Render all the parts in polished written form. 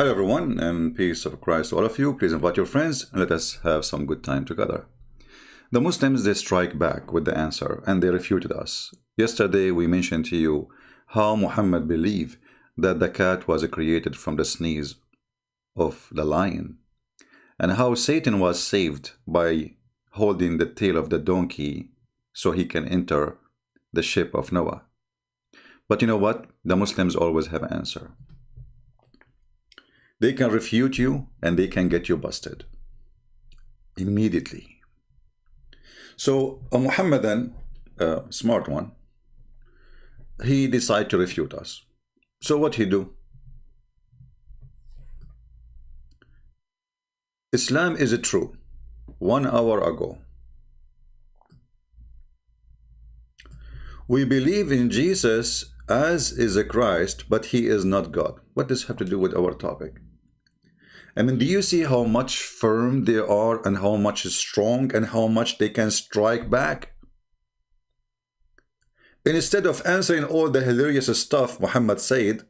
Hello everyone, and peace of Christ to all of you. Please invite your friends and let us have some good time together. The Muslims, they strike back with the answer and they refuted us. Yesterday we mentioned to you how Muhammad believed that the cat was created from the sneeze of the lion, and how Satan was saved by holding the tail of the donkey so he can enter the ship of Noah. But you know what? The Muslims always have an answer. They can refute you and they can get you busted immediately. So a Muhammadan, smart one, he decided to refute us. So what he do? Islam is true. 1 hour ago, we believe in Jesus as is a Christ, but he is not God. What does this have to do with our topic? I mean, do you see how much firm they are and how much is strong and how much they can strike back? And instead of answering all the hilarious stuff Muhammad said,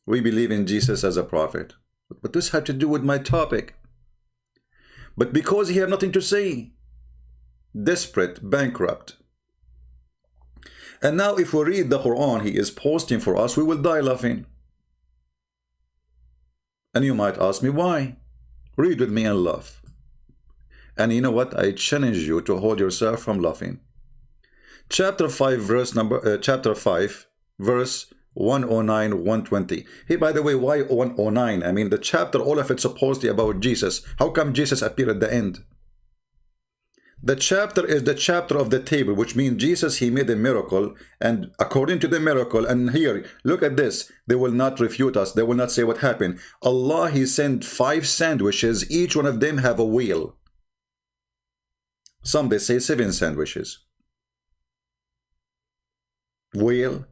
we believe in Jesus as a prophet. But this had to do with my topic. But because he had nothing to say, desperate, bankrupt. And now if we read the Quran he is posting for us, we will die laughing. And you might ask me why. Read with me and laugh. And you know what? I challenge you to hold yourself from laughing. Chapter 5 verse 109, 120. Hey, by the way, why 109? I mean, the chapter, all of it's supposedly about Jesus. How come Jesus appeared at the end? The chapter is the chapter of the table, which means Jesus, he made a miracle, and according to the miracle, and here, look at this, they will not refute us, they will not say what happened. Allah, he sent 5 sandwiches, each one of them have a wheel. Some, they say 7 sandwiches. Wheel?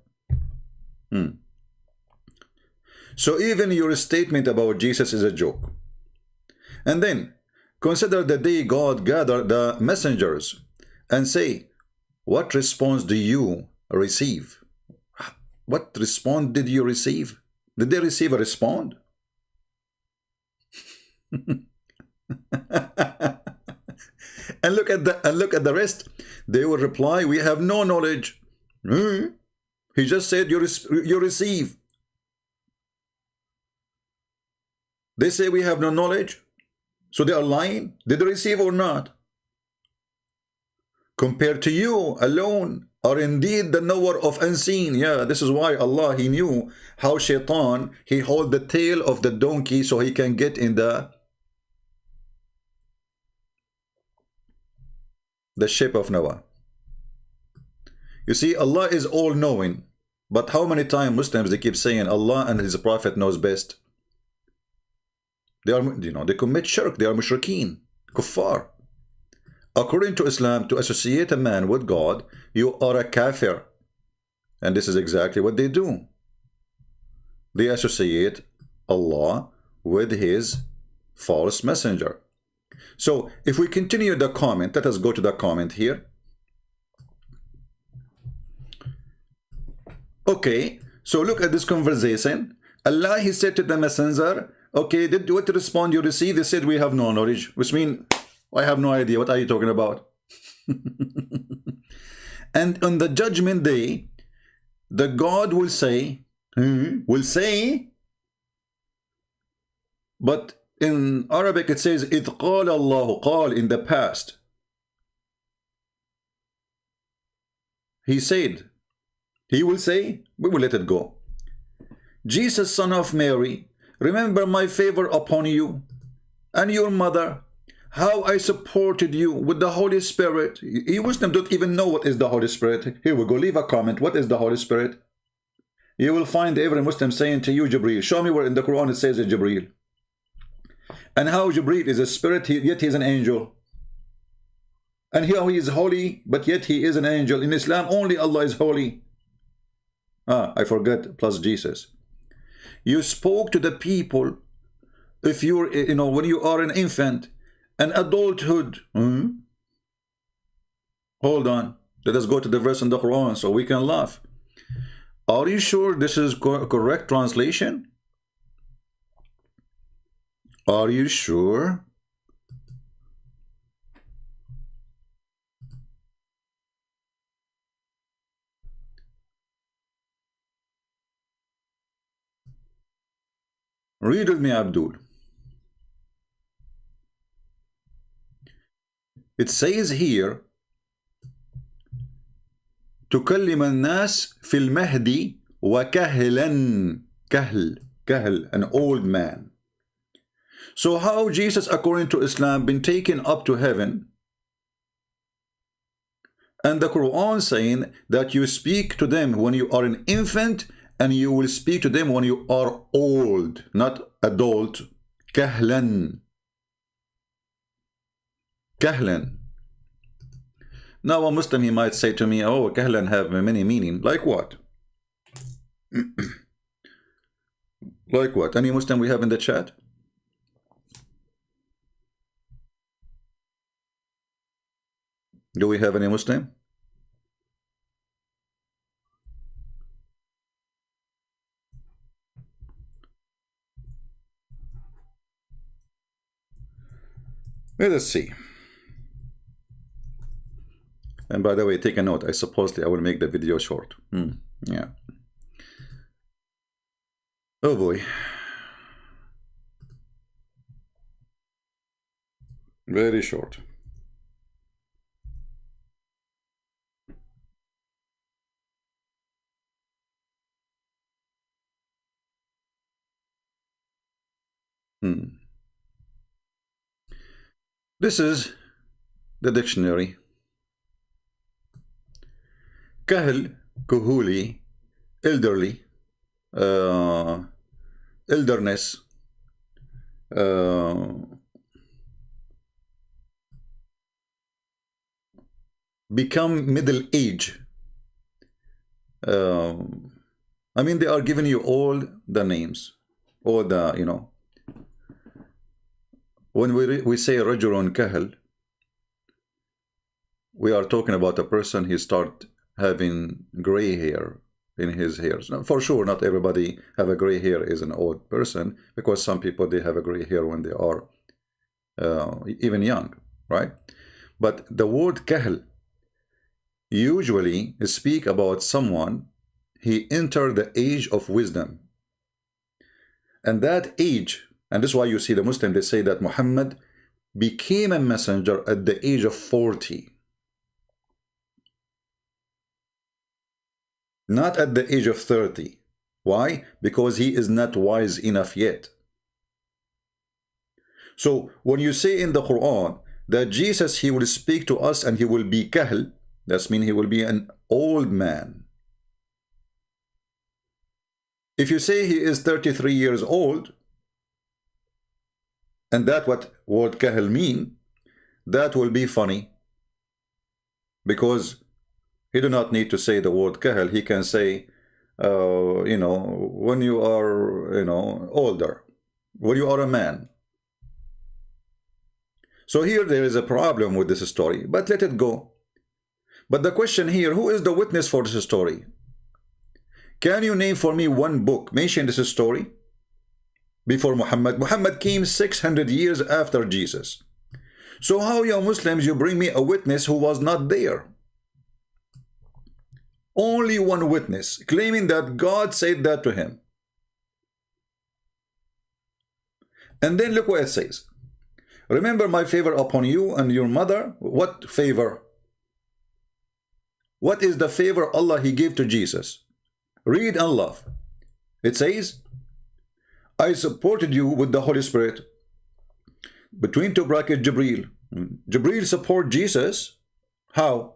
So even your statement about Jesus is a joke. And then, consider the day God gathered the messengers and say, what response do you receive? What response did you receive? Did they receive a response? And look at the rest. They will reply, we have no knowledge. He just said you receive. They say we have no knowledge. So they are lying. Did they receive or not? Compared to you alone are indeed the knower of unseen. Yeah, this is why Allah, he knew how Shaitan, he hold the tail of the donkey so he can get in the ship of Noah. You see, Allah is all-knowing. But how many times Muslims, they keep saying Allah and his prophet knows best? They are, they commit shirk. They are mushrikeen, kuffar. According to Islam, to associate a man with God, you are a kafir. And this is exactly what they do. They associate Allah with his false messenger. So, if we continue the comment, let us go to the comment here. Okay, so look at this conversation. Allah, he said to the messenger, okay, what respond you receive? They said, we have no knowledge, which means, I have no idea. What are you talking about? And on the judgment day, the God will say, but in Arabic it says, إِذْ قَالَ اللَّهُ, قال in the past. He said, he will say, we will let it go. Jesus, son of Mary, remember my favor upon you and your mother, how I supported you with the Holy Spirit. You Muslims don't even know what is the Holy Spirit. Here we go, leave a comment. What is the Holy Spirit? You will find every Muslim saying to you, Jibreel. Show me where in the Quran it says Jibreel. And how Jibreel is a spirit, yet he is an angel. And how he is holy, but yet he is an angel. In Islam, only Allah is holy. I forgot, plus Jesus. You spoke to the people, if you're, when you are an infant, an adulthood. Hold on. Let us go to the verse in the Quran so we can laugh. Are you sure this is correct translation? Are you sure? Read with me, Abdul. It says here, تكلم الناس في المهدي وكهلا. كهل, an old man. So how Jesus, according to Islam, been taken up to heaven, and the Quran saying that you speak to them when you are an infant, and you will speak to them when you are old, not adult. Kahlan. Kahlan. Now a Muslim, he might say to me, oh, kahlan have many meaning. Like what? Like what? Any Muslim we have in the chat? Do we have any Muslim? Let us see. And by the way, take a note. I supposedly I will make the video short. Yeah. Oh boy. Very short. This is the dictionary. Kahl, kuhuli, elderly, elderness, become middle age. I mean, they are giving you all the names, all the, you know. When we say rajulun kahl, we are talking about a person who start having gray hair in his hairs. Now, for sure, not everybody have a gray hair is an old person, because some people, they have a gray hair when they are even young, right? But the word kahl usually speak about someone he entered the age of wisdom. And that age, and this is why you see the Muslim, they say that Muhammad became a messenger at the age of 40. Not at the age of 30. Why? Because he is not wise enough yet. So when you say in the Quran that Jesus, he will speak to us and he will be kahl, that means he will be an old man. If you say he is 33 years old, and that's what word kahl mean, that will be funny. Because he do not need to say the word kahl. He can say, you know, when you are, you know, older, when you are a man. So here there is a problem with this story, but let it go. But the question here, who is the witness for this story? Can you name for me one book mention this story before Muhammad? Muhammad came 600 years after Jesus. So how, you Muslims, you bring me a witness who was not there? Only one witness claiming that God said that to him. And then look what it says. Remember my favor upon you and your mother. What favor? What is the favor Allah he gave to Jesus? Read and love. It says, I supported you with the Holy Spirit. Between two brackets, Jibreel. Jibreel support Jesus. How?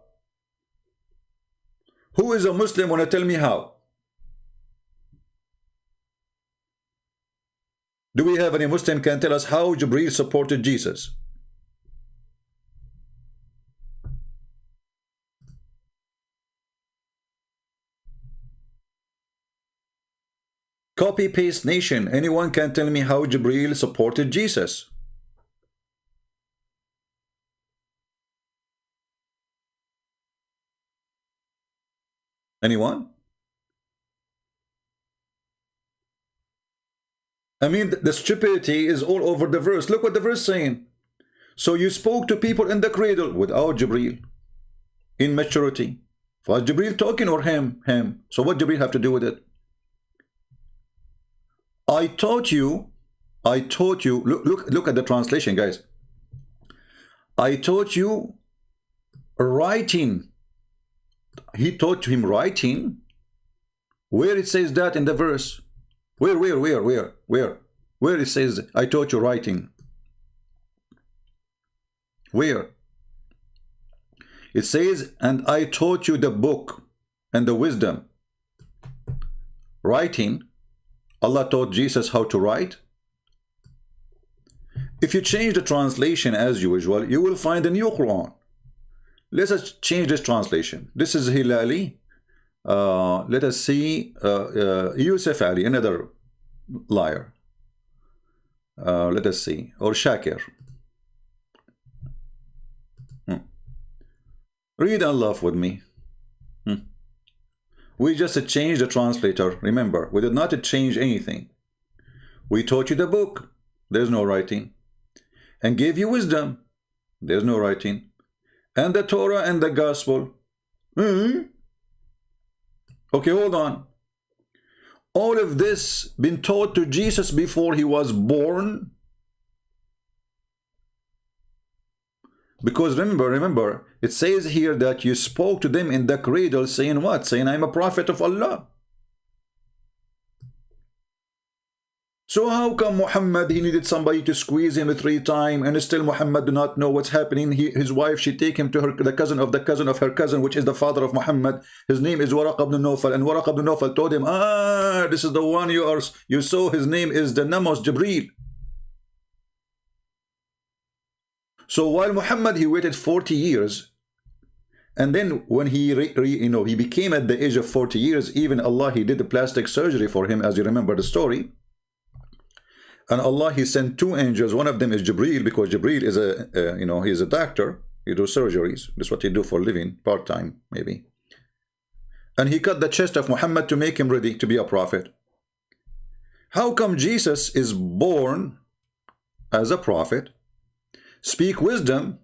Who is a Muslim want to tell me how? Do we have any Muslim can tell us how Jibreel supported Jesus? Copy paste nation. Anyone can tell me how Jibreel supported Jesus? Anyone? I mean, the stupidity is all over the verse. Look what the verse saying. So you spoke to people in the cradle without Jibreel. In maturity. Was Jibreel talking or him? Him. So what Jibreel have to do with it? I taught you, look at the translation, guys. I taught you writing. He taught him writing. Where it says that in the verse? Where it says, I taught you writing? Where? It says, and I taught you the book and the wisdom. Writing. Allah taught Jesus how to write. If you change the translation as usual, you will find a new Quran. Let us change this translation. This is Hilali. Let us see Yusuf Ali, another liar. Let us see. Or Shakir. Read and laugh with me. We just changed the translator. Remember, we did not change anything. We taught you the book. There's no writing. And gave you wisdom. There's no writing. And the Torah and the gospel. Okay, hold on. All of this been taught to Jesus before he was born. Because remember, it says here that you spoke to them in the cradle saying what? Saying, I'm a prophet of Allah. So how come Muhammad, he needed somebody to squeeze him 3 times, and still Muhammad do not know what's happening? His wife, she take him to the cousin of her cousin, which is the father of Muhammad. His name is Waraq ibn Nawfal, and Waraq ibn Nawfal told him, this is the one you saw, his name is the Namos Jibreel. So while Muhammad, he waited 40 years, and then when he he became at the age of 40 years, even Allah, he did a plastic surgery for him, as you remember the story. And Allah, he sent 2 angels. One of them is Jibreel, because Jibreel is he's a doctor. He does surgeries. That's what he do for a living, part-time maybe. And he cut the chest of Muhammad to make him ready to be a prophet. How come Jesus is born as a prophet, speak wisdom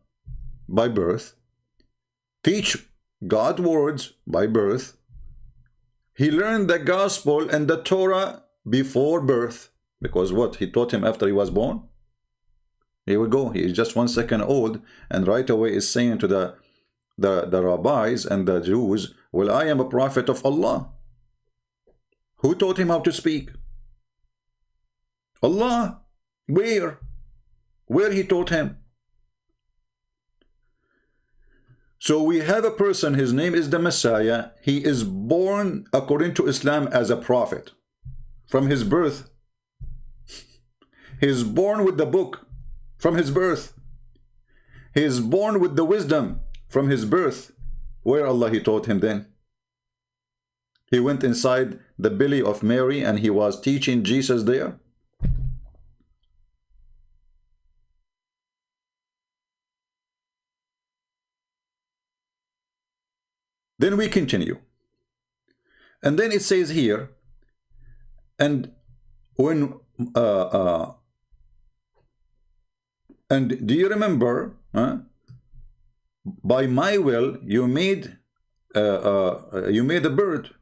by birth, teach God's words by birth, he learned the gospel and the Torah before birth? Because what? He taught him after he was born? Here we go. He is just 1 second old, and right away is saying to the rabbis and the Jews, well, I am a prophet of Allah. Who taught him how to speak? Allah. Where? Where he taught him? So we have a person, his name is the Messiah. He is born according to Islam as a prophet. From his birth, he is born with the book from his birth. He is born with the wisdom from his birth. Where Allah he taught him then? He went inside the belly of Mary and he was teaching Jesus there. Then we continue. And then it says here, and when and do you remember, by my will you made a bird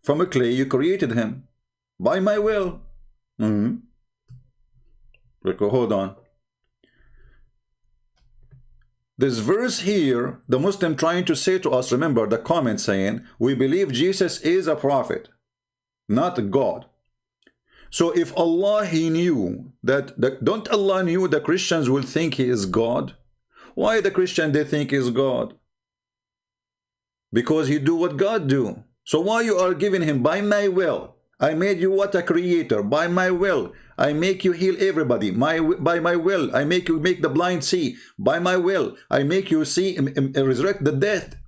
from a clay, you created him by my will. Hold on. This verse here, the Muslim trying to say to us, remember the comment saying, we believe Jesus is a prophet, not God. So if Allah, he knew that, don't Allah knew the Christians will think he is God? Why the Christian they think is God? Because he do what God do. So why you are giving him by my will? I made you what? A creator. By my will, I make you heal everybody. By my will, I make you make the blind see. By my will, I make you see resurrect the dead.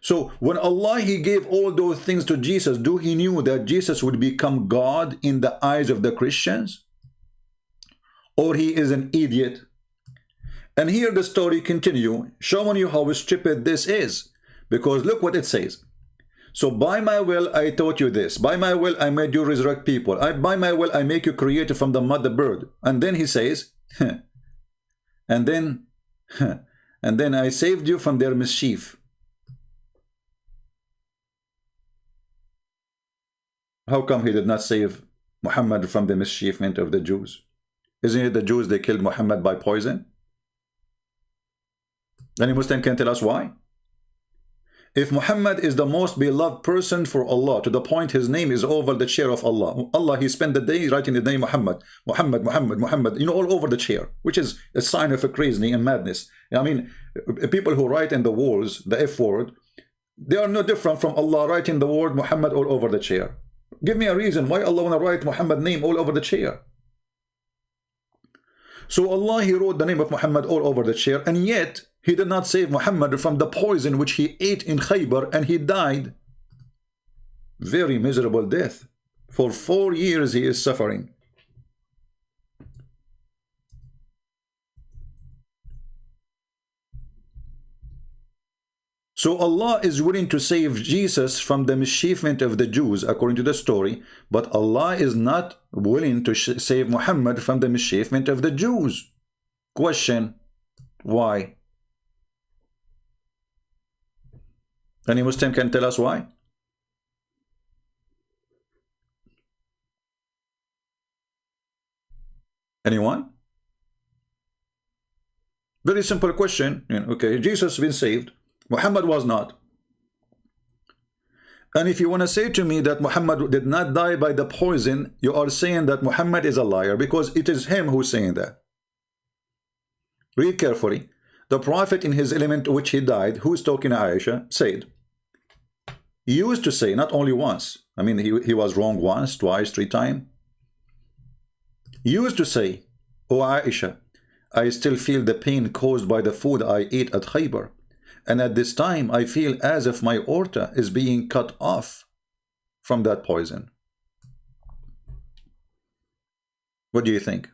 So when Allah, he gave all those things to Jesus, do he knew that Jesus would become God in the eyes of the Christians? Or he is an idiot? And here the story continue, showing you how stupid this is. Because look what it says. So by my will, I taught you this. By my will, I made you resurrect people. By my will, I make you created from the mud the bird. And then he says, and then I saved you from their mischief. How come he did not save Muhammad from the mischievement of the Jews? Isn't it the Jews, they killed Muhammad by poison? Any Muslim can tell us why? If Muhammad is the most beloved person for Allah, to the point his name is over the chair of Allah, he spent the day writing the name Muhammad, Muhammad, Muhammad, Muhammad, you know, all over the chair, which is a sign of a crazy and madness. I mean, people who write in the walls, the F word, they are no different from Allah writing the word Muhammad all over the chair. Give me a reason why Allah want to write Muhammad name all over the chair. So Allah, he wrote the name of Muhammad all over the chair, and yet he did not save Muhammad from the poison which he ate in Khaybar, and he died very miserable death. For 4 years he is suffering. So Allah is willing to save Jesus from the mischievement of the Jews, according to the story, but Allah is not willing to save Muhammad from the mischievement of the Jews. Question, why? Any Muslim can tell us why? Anyone? Very simple question. Okay, Jesus has been saved. Muhammad was not. And if you want to say to me that Muhammad did not die by the poison, you are saying that Muhammad is a liar, because it is him who's saying that. Read carefully. The Prophet in his element which he died, who is talking to Aisha, said, he used to say, not only once, I mean he was wrong once, twice, 3 times. He used to say, O Aisha, I still feel the pain caused by the food I ate at Khaybar. And at this time, I feel as if my aorta is being cut off from that poison. What do you think?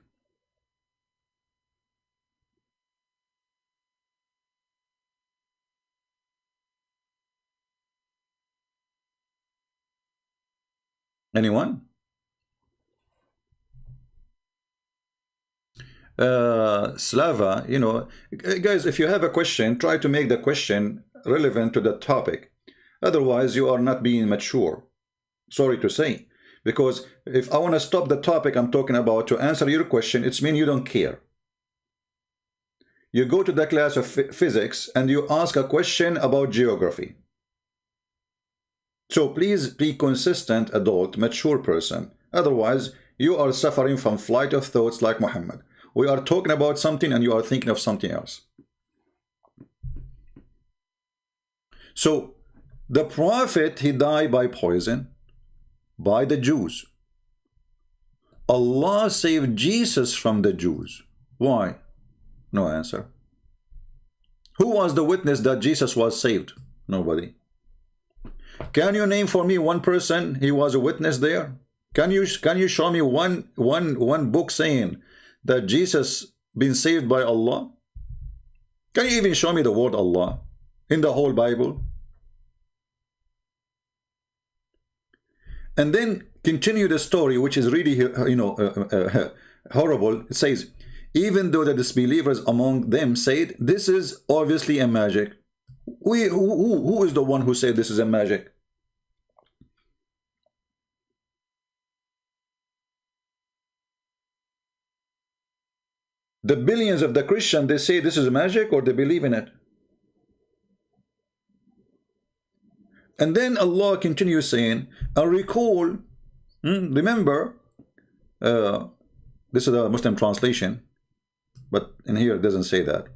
Anyone? Slava, you know, guys, if you have a question, try to make the question relevant to the topic. Otherwise, you are not being mature. Sorry to say. Because if I want to stop the topic I'm talking about to answer your question, it's mean you don't care. You go to the class of physics and you ask a question about geography. So please be consistent, adult, mature person. Otherwise, you are suffering from flight of thoughts like Muhammad. We are talking about something and you are thinking of something else. So, the Prophet, he died by poison, by the Jews. Allah saved Jesus from the Jews. Why? No answer. Who was the witness that Jesus was saved? Nobody. Can you name for me one person he was a witness there? Can you show me one book saying that Jesus been saved by Allah? Can you even show me the word Allah in the whole Bible? And then continue the story, which is really, you know, horrible. It says, even though the disbelievers among them said, this is obviously a magic. Who is the one who said this is a magic? The billions of the Christians, they say this is magic, or they believe in it. And then Allah continues saying, I recall, remember, this is a Muslim translation, but in here it doesn't say that.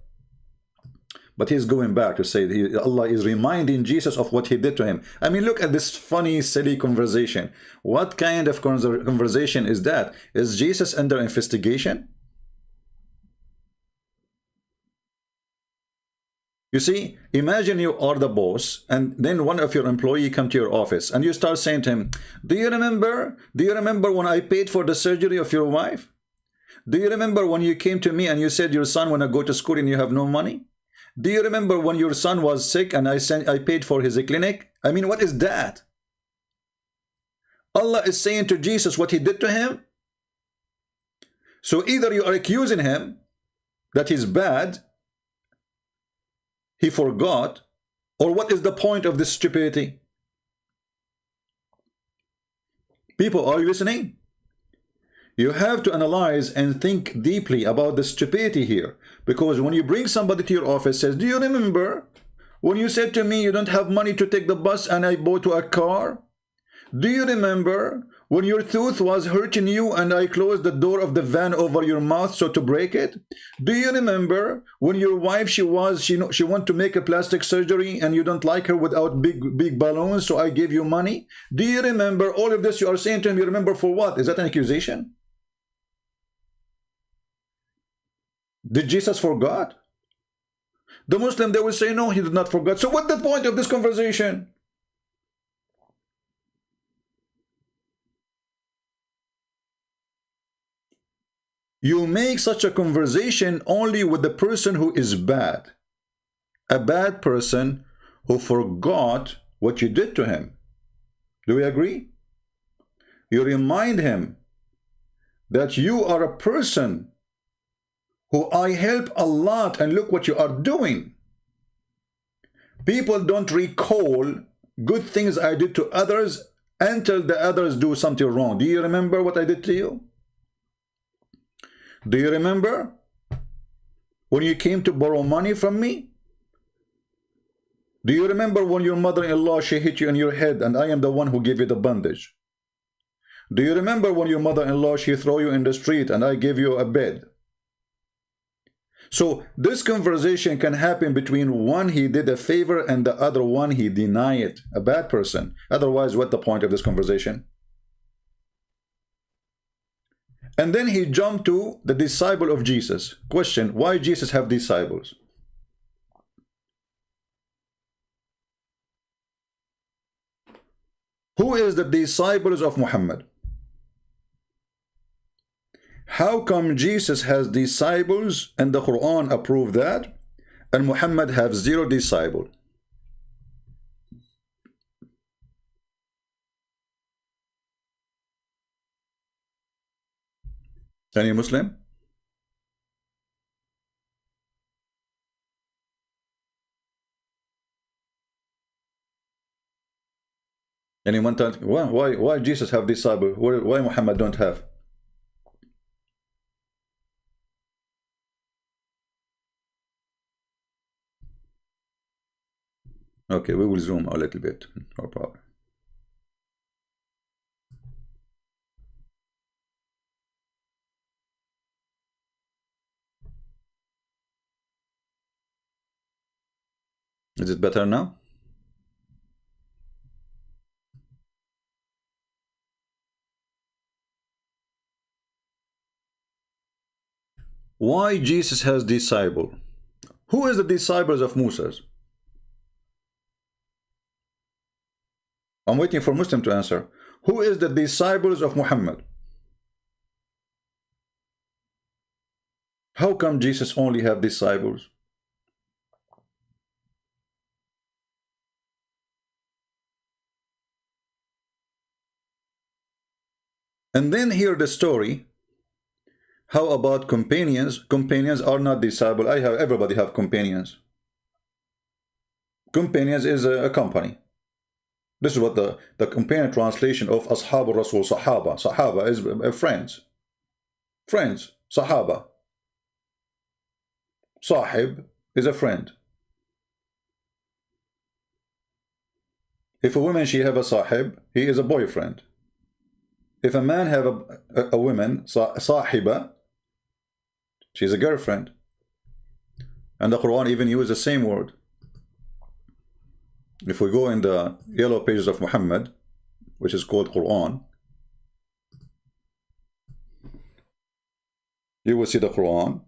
But he's going back to say Allah is reminding Jesus of what he did to him. I mean, look at this funny, silly conversation. What kind of conversation is that? Is Jesus under investigation? You see, imagine you are the boss, and then one of your employees come to your office, and you start saying to him, do you remember when I paid for the surgery of your wife? Do you remember when you came to me and you said your son want to go to school and you have no money? Do you remember when your son was sick and I paid for his clinic? I mean, what is that? Allah is saying to Jesus what he did to him. So either you are accusing him that he's bad, he forgot, or what is the point of this stupidity? People, are you listening? You have to analyze and think deeply about the stupidity here. Because when you bring somebody to your office, says, do you remember when you said to me you don't have money to take the bus and I bought you a car? Do you remember when your tooth was hurting you and I closed the door of the van over your mouth so to break it? Do you remember when your wife, she want to make a plastic surgery and you don't like her without big balloons, so I gave you money? Do you remember all of this you are saying to him? You remember for what? Is that an accusation? Did Jesus forget? The Muslim, they will say, no, he did not forget. So what's the point of this conversation? You make such a conversation only with the person who is bad. A bad person who forgot what you did to him. Do we agree? You remind him that you are a person who I help a lot and look what you are doing. People don't recall good things I did to others until the others do something wrong. Do you remember what I did to you? Do you remember when you came to borrow money from me? Do you remember when your mother-in-law, she hit you in your head and I am the one who gave you the bandage? Do you remember when your mother-in-law, she threw you in the street and I gave you a bed? So this conversation can happen between one he did a favor and the other one he denied it, a bad person. Otherwise, what's the point of this conversation? And then he jumped to the disciple of Jesus. Question, why Jesus have disciples? Who is the disciples of Muhammad? How come Jesus has disciples and the Quran approved that, and Muhammad have 0 disciples? Any Muslim? Anyone tell why Jesus have disciples? Why Muhammad don't have? Okay, we will zoom a little bit. No problem. Is it better now? Why Jesus has disciple? Who is the disciples of Moses? I'm waiting for Muslim to answer. Who is the disciples of Muhammad? How come Jesus only have disciples? And then hear the story. How about companions? Companions are not disciples. Everybody have companions. Companions is a company. This is what the companion translation of Ashab al-Rasul, Sahaba. Sahaba is friends. Friends, Sahaba. Sahib is a friend. If a woman, she have a sahib, he is a boyfriend. If a man have a woman, sahiba, she's a girlfriend. And the Quran even uses the same word. If we go in the yellow pages of Muhammad, which is called Quran, you will see the Quran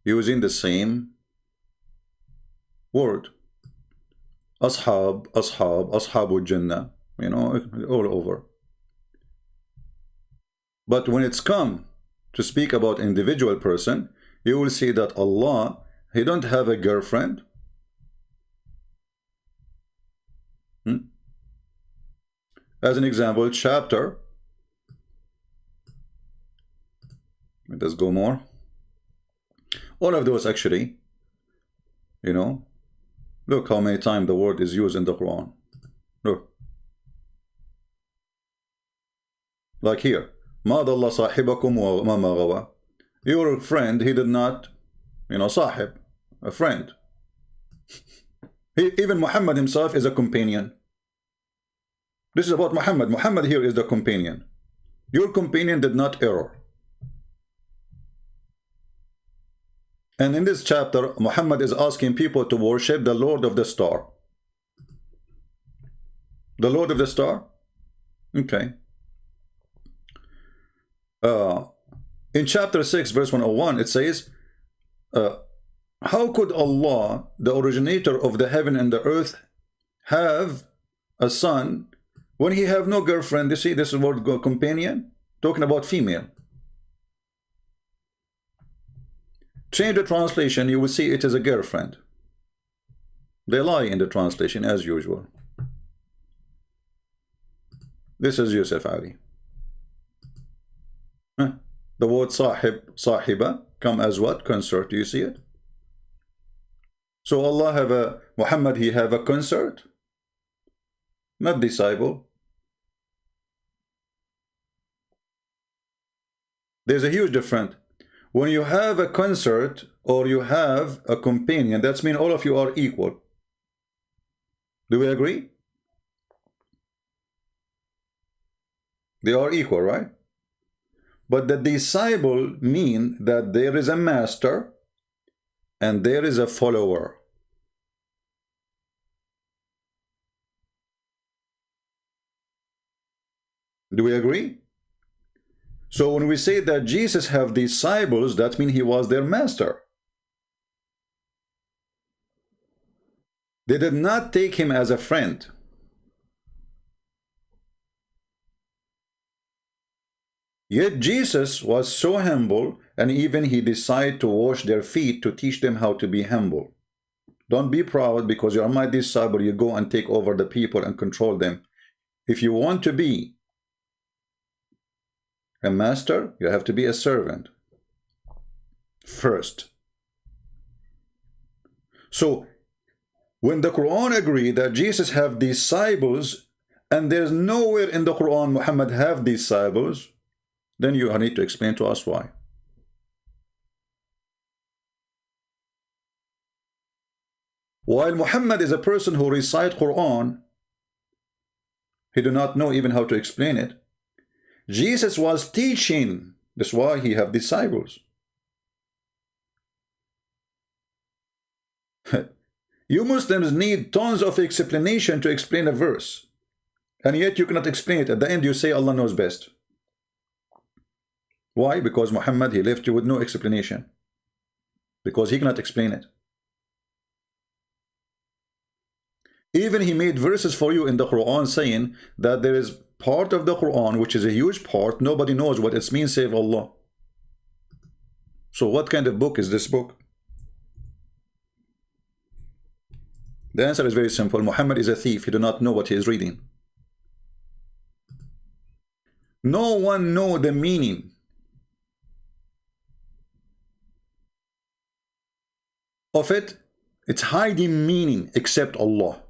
using the same word. Ashab, Ashabul Jannah, you know, all over. But when it's come to speak about individual person, you will see that Allah He don't have a girlfriend. As an example, chapter. Let's go more. All of those actually, you know, look how many times the word is used in the Quran. Look. Like here. مَا ضَلَّ صَاحِبَكُمْ وَمَا غَوَى. Your friend, he did not, you know, sahib, a friend. Even Muhammad himself is a companion. This is about Muhammad. Muhammad here is the companion. Your companion did not err. And in this chapter, Muhammad is asking people to worship the Lord of the Star. The Lord of the Star? Okay. In chapter 6, verse 101, it says, how could Allah, the originator of the heaven and the earth, have a son when he have no girlfriend? You see, this is word companion, talking about female. Change the translation, you will see it is a girlfriend. They lie in the translation as usual. This is Yusuf Ali. The word sahib, sahiba, come as what? Consort. Do you see it? So Allah have a, Muhammad, he have a consort? Not disciple. There's a huge difference. When you have a consort or you have a companion, that means all of you are equal. Do we agree? They are equal, right? But the disciple mean that there is a master and there is a follower. Do we agree? So when we say that Jesus have disciples, that means he was their master. They did not take him as a friend. Yet Jesus was so humble, and even he decided to wash their feet to teach them how to be humble. Don't be proud because you are my disciple, you go and take over the people and control them. If you want to be a master, you have to be a servant first. So when the Quran agreed that Jesus have disciples, and there's nowhere in the Quran Muhammad have disciples, then you need to explain to us why. While Muhammad is a person who recite Quran, he do not know even how to explain it. Jesus was teaching. That's why he have disciples. You Muslims need tons of explanation to explain a verse, and yet you cannot explain it. At the end you say Allah knows best. Why? Because Muhammad, he left you with no explanation. Because he cannot explain it. Even he made verses for you in the Quran saying that there is part of the Quran, which is a huge part, nobody knows what it means save Allah. So what kind of book is this book? The answer is very simple. Muhammad is a thief. He does not know what he is reading. No one knows the meaning of it. It's hiding meaning except Allah.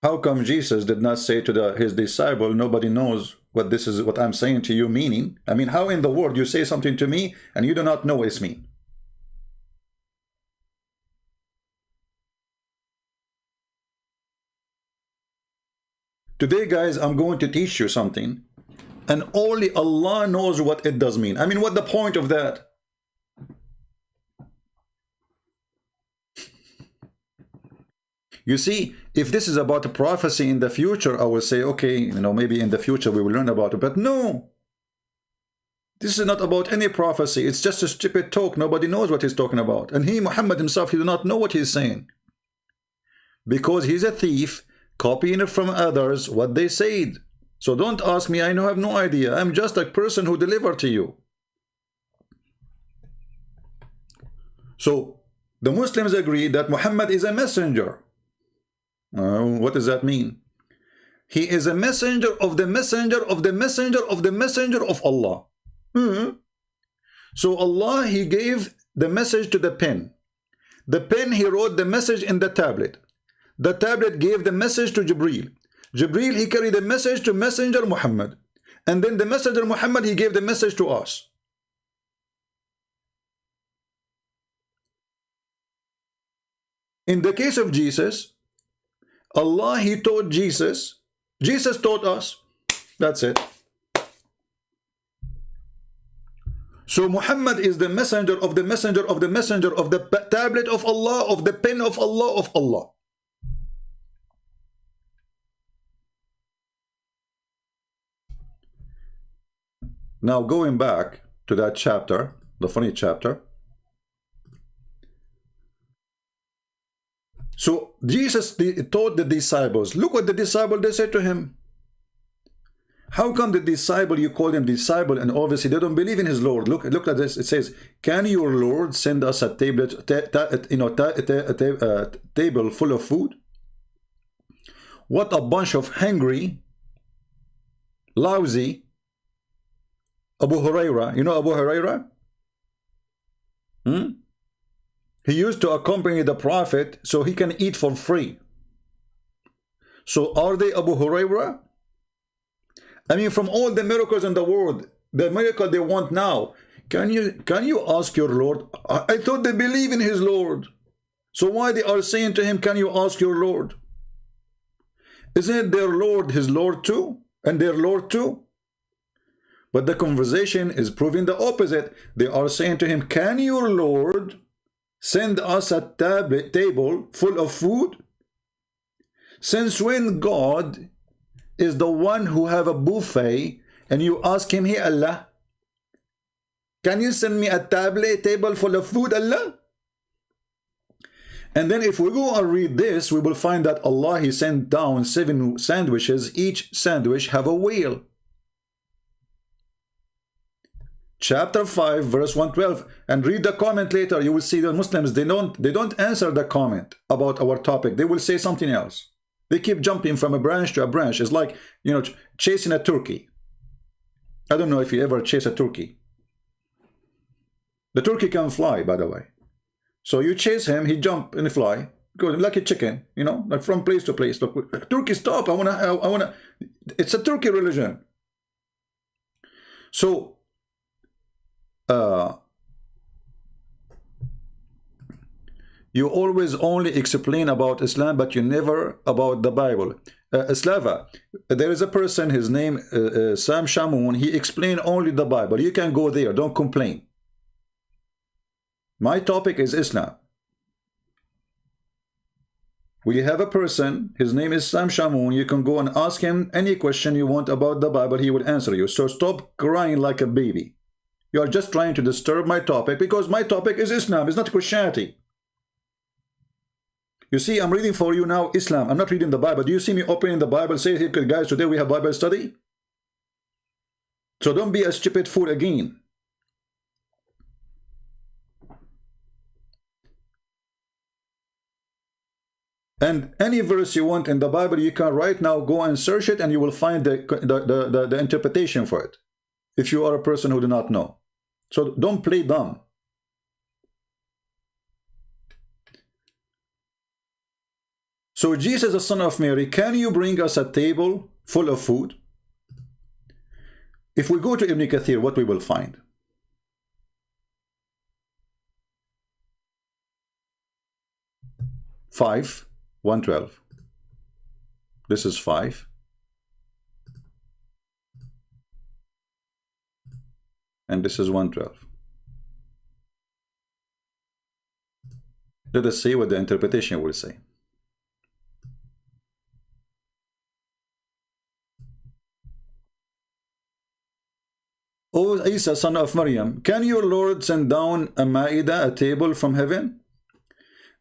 How come Jesus did not say to his disciple, nobody knows what this is, what I'm saying to you meaning? I mean, how in the world you say something to me and you do not know what it's mean? Today, guys, I'm going to teach you something, and only Allah knows what it does mean. I mean, what the point of that? You see, if this is about a prophecy in the future, I will say, okay, you know, maybe in the future we will learn about it. But no, this is not about any prophecy. It's just a stupid talk. Nobody knows what he's talking about. And he, Muhammad himself, he does not know what he's saying. Because he's a thief, copying it from others, what they said. So don't ask me, I have no idea. I'm just a person who delivered to you. So the Muslims agree that Muhammad is a messenger. What does that mean? He is a messenger of the messenger of the messenger of the messenger of Allah. So Allah, he gave the message to the pen. The pen, he wrote the message in the tablet. The tablet gave the message to Jibreel. Jibreel, he carried the message to messenger Muhammad. And then the messenger Muhammad, he gave the message to us. In the case of Jesus, Allah, he taught Jesus. Jesus taught us. That's it. So Muhammad is the messenger of the messenger of the messenger of the tablet of Allah, of the pen of Allah, of Allah. Now going back to that chapter, the funny chapter. So Jesus taught the disciples. Look what the disciple, they said to him. How come the disciple, you call him disciple, and obviously they don't believe in his Lord? Look at this. It says, can your Lord send us a table full of food? What a bunch of hungry, lousy Abu Huraira. You know Abu Huraira? He used to accompany the Prophet so he can eat for free. So are they Abu Huraira? I mean, from all the miracles in the world, the miracle they want now, can you ask your Lord? I thought they believe in his Lord. So why they are saying to him, can you ask your Lord? Isn't it their Lord, his Lord too? And their Lord too? But the conversation is proving the opposite. They are saying to him, can your Lord send us a table full of food? Since when God is the one who have a buffet and you ask him, hey Allah, can you send me a table full of food, Allah? And then if we go and read this, we will find that Allah, he sent down 7 sandwiches. Each sandwich have a whale. Chapter 5 verse 112, and read the comment later. You will see the Muslims, they don't answer the comment about our topic. They will say something else. They keep jumping from a branch to a branch. It's like, you know, chasing a turkey. I don't know if you ever chase a turkey. The turkey can fly, by the way. So you chase him, he jump and fly, go like a chicken, you know, like from place to place. Look, turkey, stop! I wanna. It's a turkey religion. So you always only explain about Islam, but you never about the Bible. Slava, there is a person, his name Sam Shamoun, he explained only the Bible. You can go there, don't complain. My topic is Islam. We have a person, his name is Sam Shamoun. You can go and ask him any question you want about the Bible, he will answer you. So stop crying like a baby. You are just trying to disturb my topic, because my topic is Islam, it's not Christianity. You see, I'm reading for you now Islam. I'm not reading the Bible. Do you see me opening the Bible? Say, hey, guys, today we have Bible study. So don't be a stupid fool again. And any verse you want in the Bible, you can right now go and search it, and you will find the interpretation for it, if you are a person who do not know. So don't play dumb. So Jesus, the son of Mary, can you bring us a table full of food? If we go to Ibn Kathir, what we will find? Five, 112. This is 5. And this is 112. Let us see what the interpretation will say. O Isa, son of Maryam, can your Lord send down a Ma'idah, a table from heaven?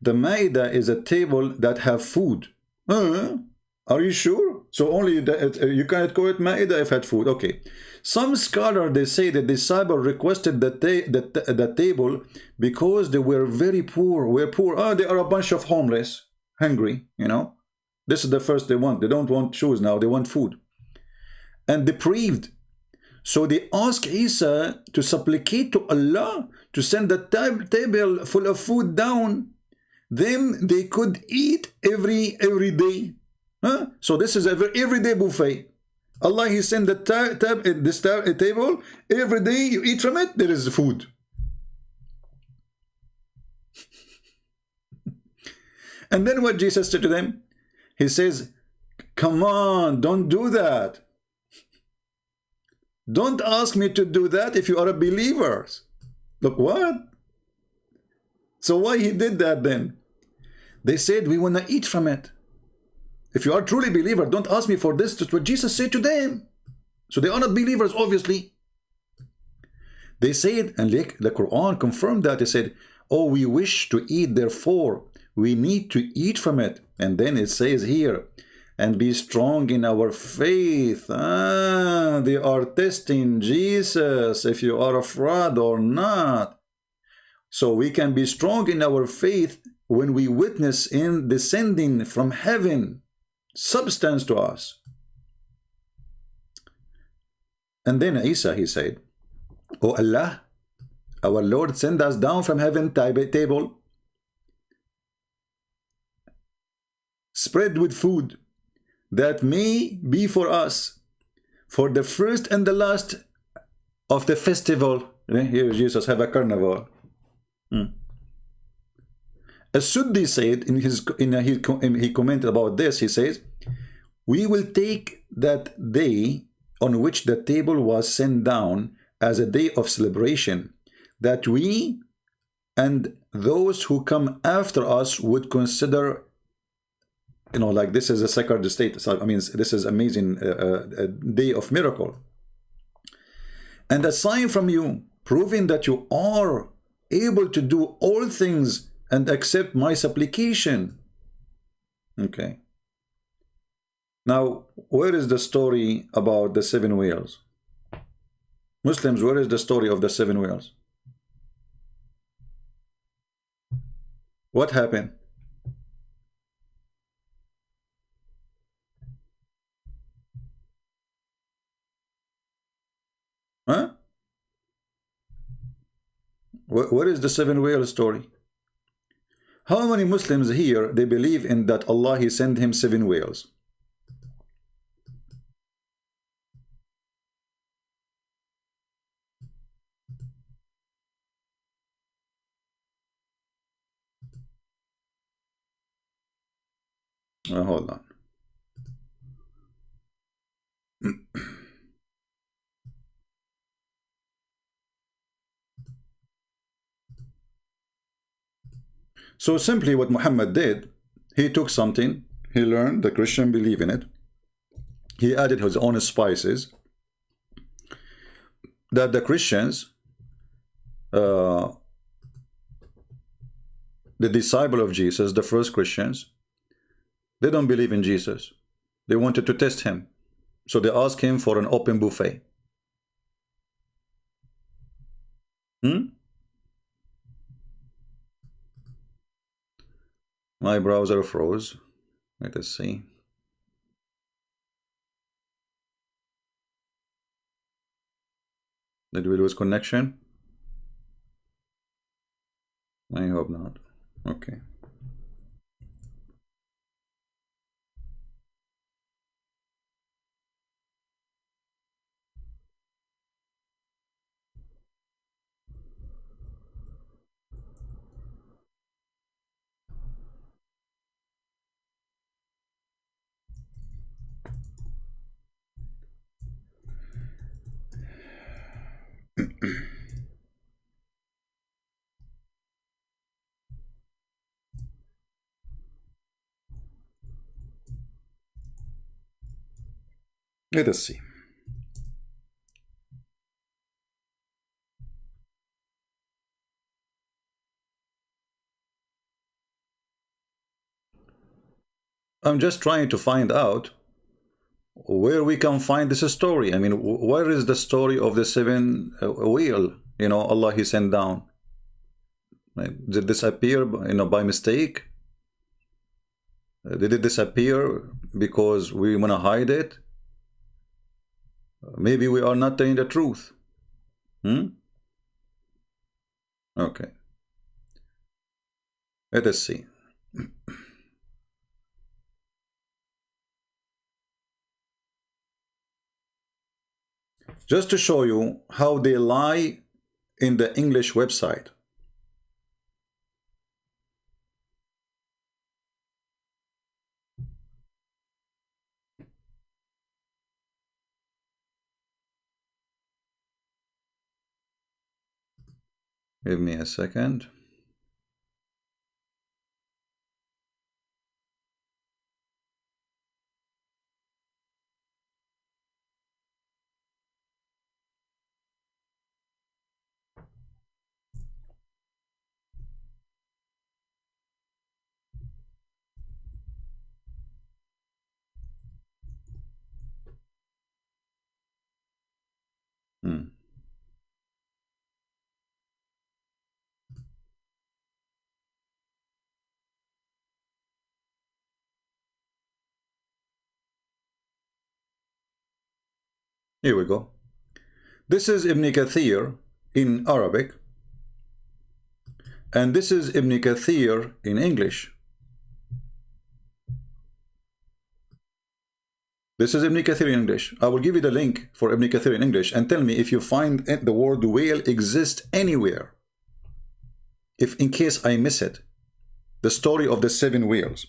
The Ma'idah is a table that have food. Are you sure? So only you cannot call it Ma'idah if had food. Okay. Some scholars, they say the disciple requested the table because they were very poor. Were poor. Oh, they are a bunch of homeless, hungry, you know. This is the first they want. They don't want shoes now. They want food. And deprived. So they ask Isa to supplicate to Allah to send the table full of food down. Then they could eat every day. Huh? So this is everyday buffet. Allah, He sent the table every day. You eat from it. There is food. And then what Jesus said to them? He says, "Come on, don't do that. Don't ask me to do that if you are a believer." Look, what? So why He did that then? They said, we want to eat from it. If you are truly believer, don't ask me for this. That's what Jesus said to them. So they are not believers, obviously. They said, and the Quran confirmed that. They said, oh, we wish to eat, therefore we need to eat from it. And then it says here, and be strong in our faith. They are testing Jesus if you are afraid or not. So we can be strong in our faith when we witness in descending from heaven substance to us. And then Isa, he said, "O Allah, our Lord, send us down from heaven table spread with food that may be for us for the first and the last of the festival." Here Jesus have a carnival. As-Suddi said he commented about this. He says, "We will take that day on which the table was sent down as a day of celebration, that we and those who come after us would consider, like this is a sacred state. So, I mean, this is amazing, a day of miracle, and a sign from you, proving that you are able to do all things and accept my supplication." Okay. Now, where is the story about the 7 whales? Muslims, where is the story of the 7 whales? What happened? Huh? Where is the 7 whale story? How many Muslims here, they believe in that Allah, He sent him 7 whales? Hold on. So simply what Muhammad did, he took something, he learned the Christian believe in it, he added his own spices, that the Christians, the disciple of Jesus, the first Christians, they don't believe in Jesus. They wanted to test him. So they asked him for an open buffet. My browser froze. Let us see. Did we lose connection? I hope not. Okay. Let us see. I'm just trying to find out where we can find this story. I mean, where is the story of the seven wheel? You know, Allah He sent down. Right? Did this appear, you know, by mistake? Did it disappear because we want to hide it? Maybe we are not telling the truth. Okay. Let us see. Just to show you how they lie in the English website. Give me a second. Here we go. This is Ibn Kathir in Arabic, and this is Ibn Kathir in English. This is Ibn Kathir in English. I will give you the link for Ibn Kathir in English and tell me if you find the word whale exists anywhere. If in case I miss it. The story of the seven whales.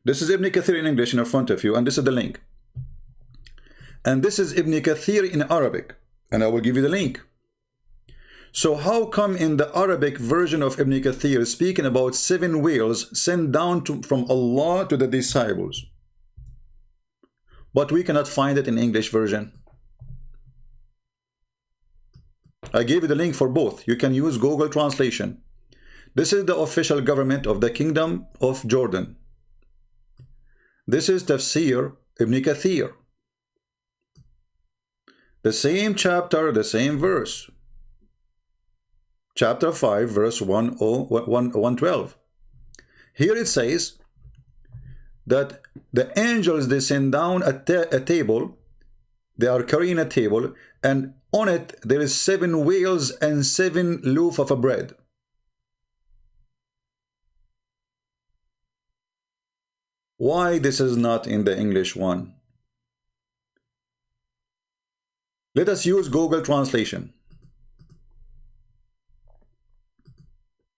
This is Ibn Kathir in English in front of you, and this is the link. And this is Ibn Kathir in Arabic, and I will give you the link. So how come in the Arabic version of Ibn Kathir speaking about seven whales sent down from Allah to the disciples, but we cannot find it in English version? I gave you the link for both. You can use Google Translation. This is the official government of the Kingdom of Jordan. This is Tafsir Ibn Kathir. The same chapter, the same verse. Chapter 5, verse 112. Here it says that the angels, they send down a table. They are carrying a table, and on it there is seven whales and seven loaf of bread. Why this is not in the English one? Let us use Google Translation.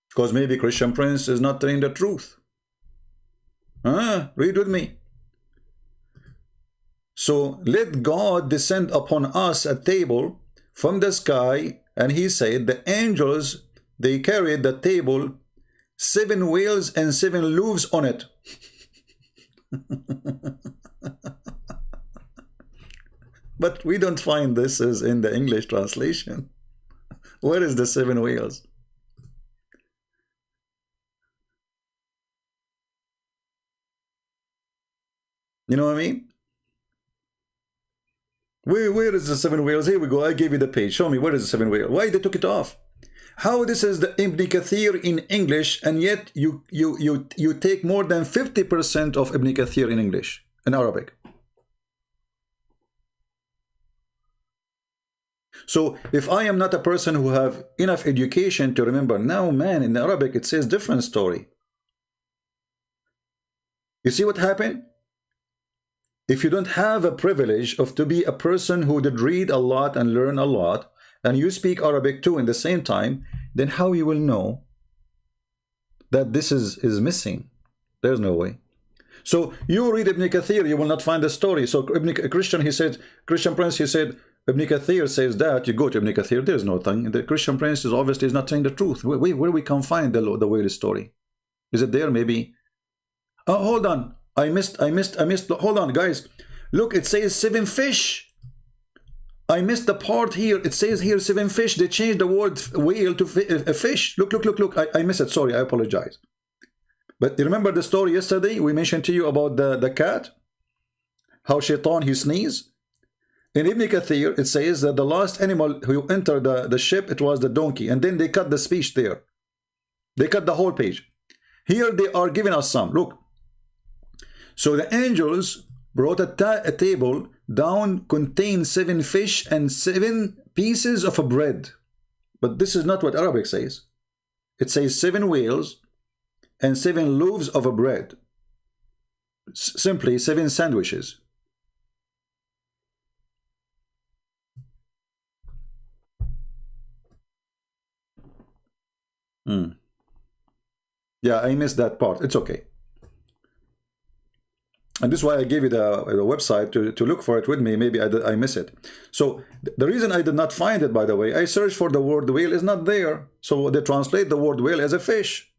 Because maybe Christian Prince is not telling the truth. Read with me. So, let God descend upon us a table from the sky, and he said, the angels, they carried the table, seven whales and seven loaves on it. But we don't find this is in the English translation. Where is the seven whales? You know what I mean? Where is the seven whales? Here we go. I gave you the page. Show me where is the seven whales. Why they took it off? How this is the Ibn Kathir in English, and yet you take more than 50% of Ibn Kathir in English, in Arabic. So if I am not a person who have enough education to remember, now man, in Arabic it says different story. You see what happened? If you don't have a privilege of to be a person who did read a lot and learn a lot, and you speak Arabic too in the same time, then how you will know that this is missing? There's no way. So you read Ibn Kathir, you will not find the story. So Christian Prince, he said, Ibn Kathir says that, you go to Ibn Kathir, there's no thing. The Christian Prince is obviously not telling the truth. Where we can find the way the story? Is it there maybe? Oh, hold on. I missed. Hold on, guys. Look, it says seven fish. I missed the part here. It says here seven fish. They changed the word whale to a fish. Look. I missed it. Sorry, I apologize. But you remember the story yesterday? We mentioned to you about the cat. how Shaitan, he sneezed? In Ibn Kathir, it says that the last animal who entered the ship, it was the donkey. And then they cut the speech there. They cut the whole page. Here they are giving us some. Look. So the angels brought a table down, contained 7 fish and 7 pieces of bread. But this is not what Arabic says. It says 7 whales and 7 loaves of bread. Simply 7 sandwiches. Yeah, I missed that part. It's okay. And this is why I gave you the website to look for it with me. Maybe I miss it. So the reason I did not find it, by the way, I searched for the word whale, is not there. So they translate the word whale as a fish.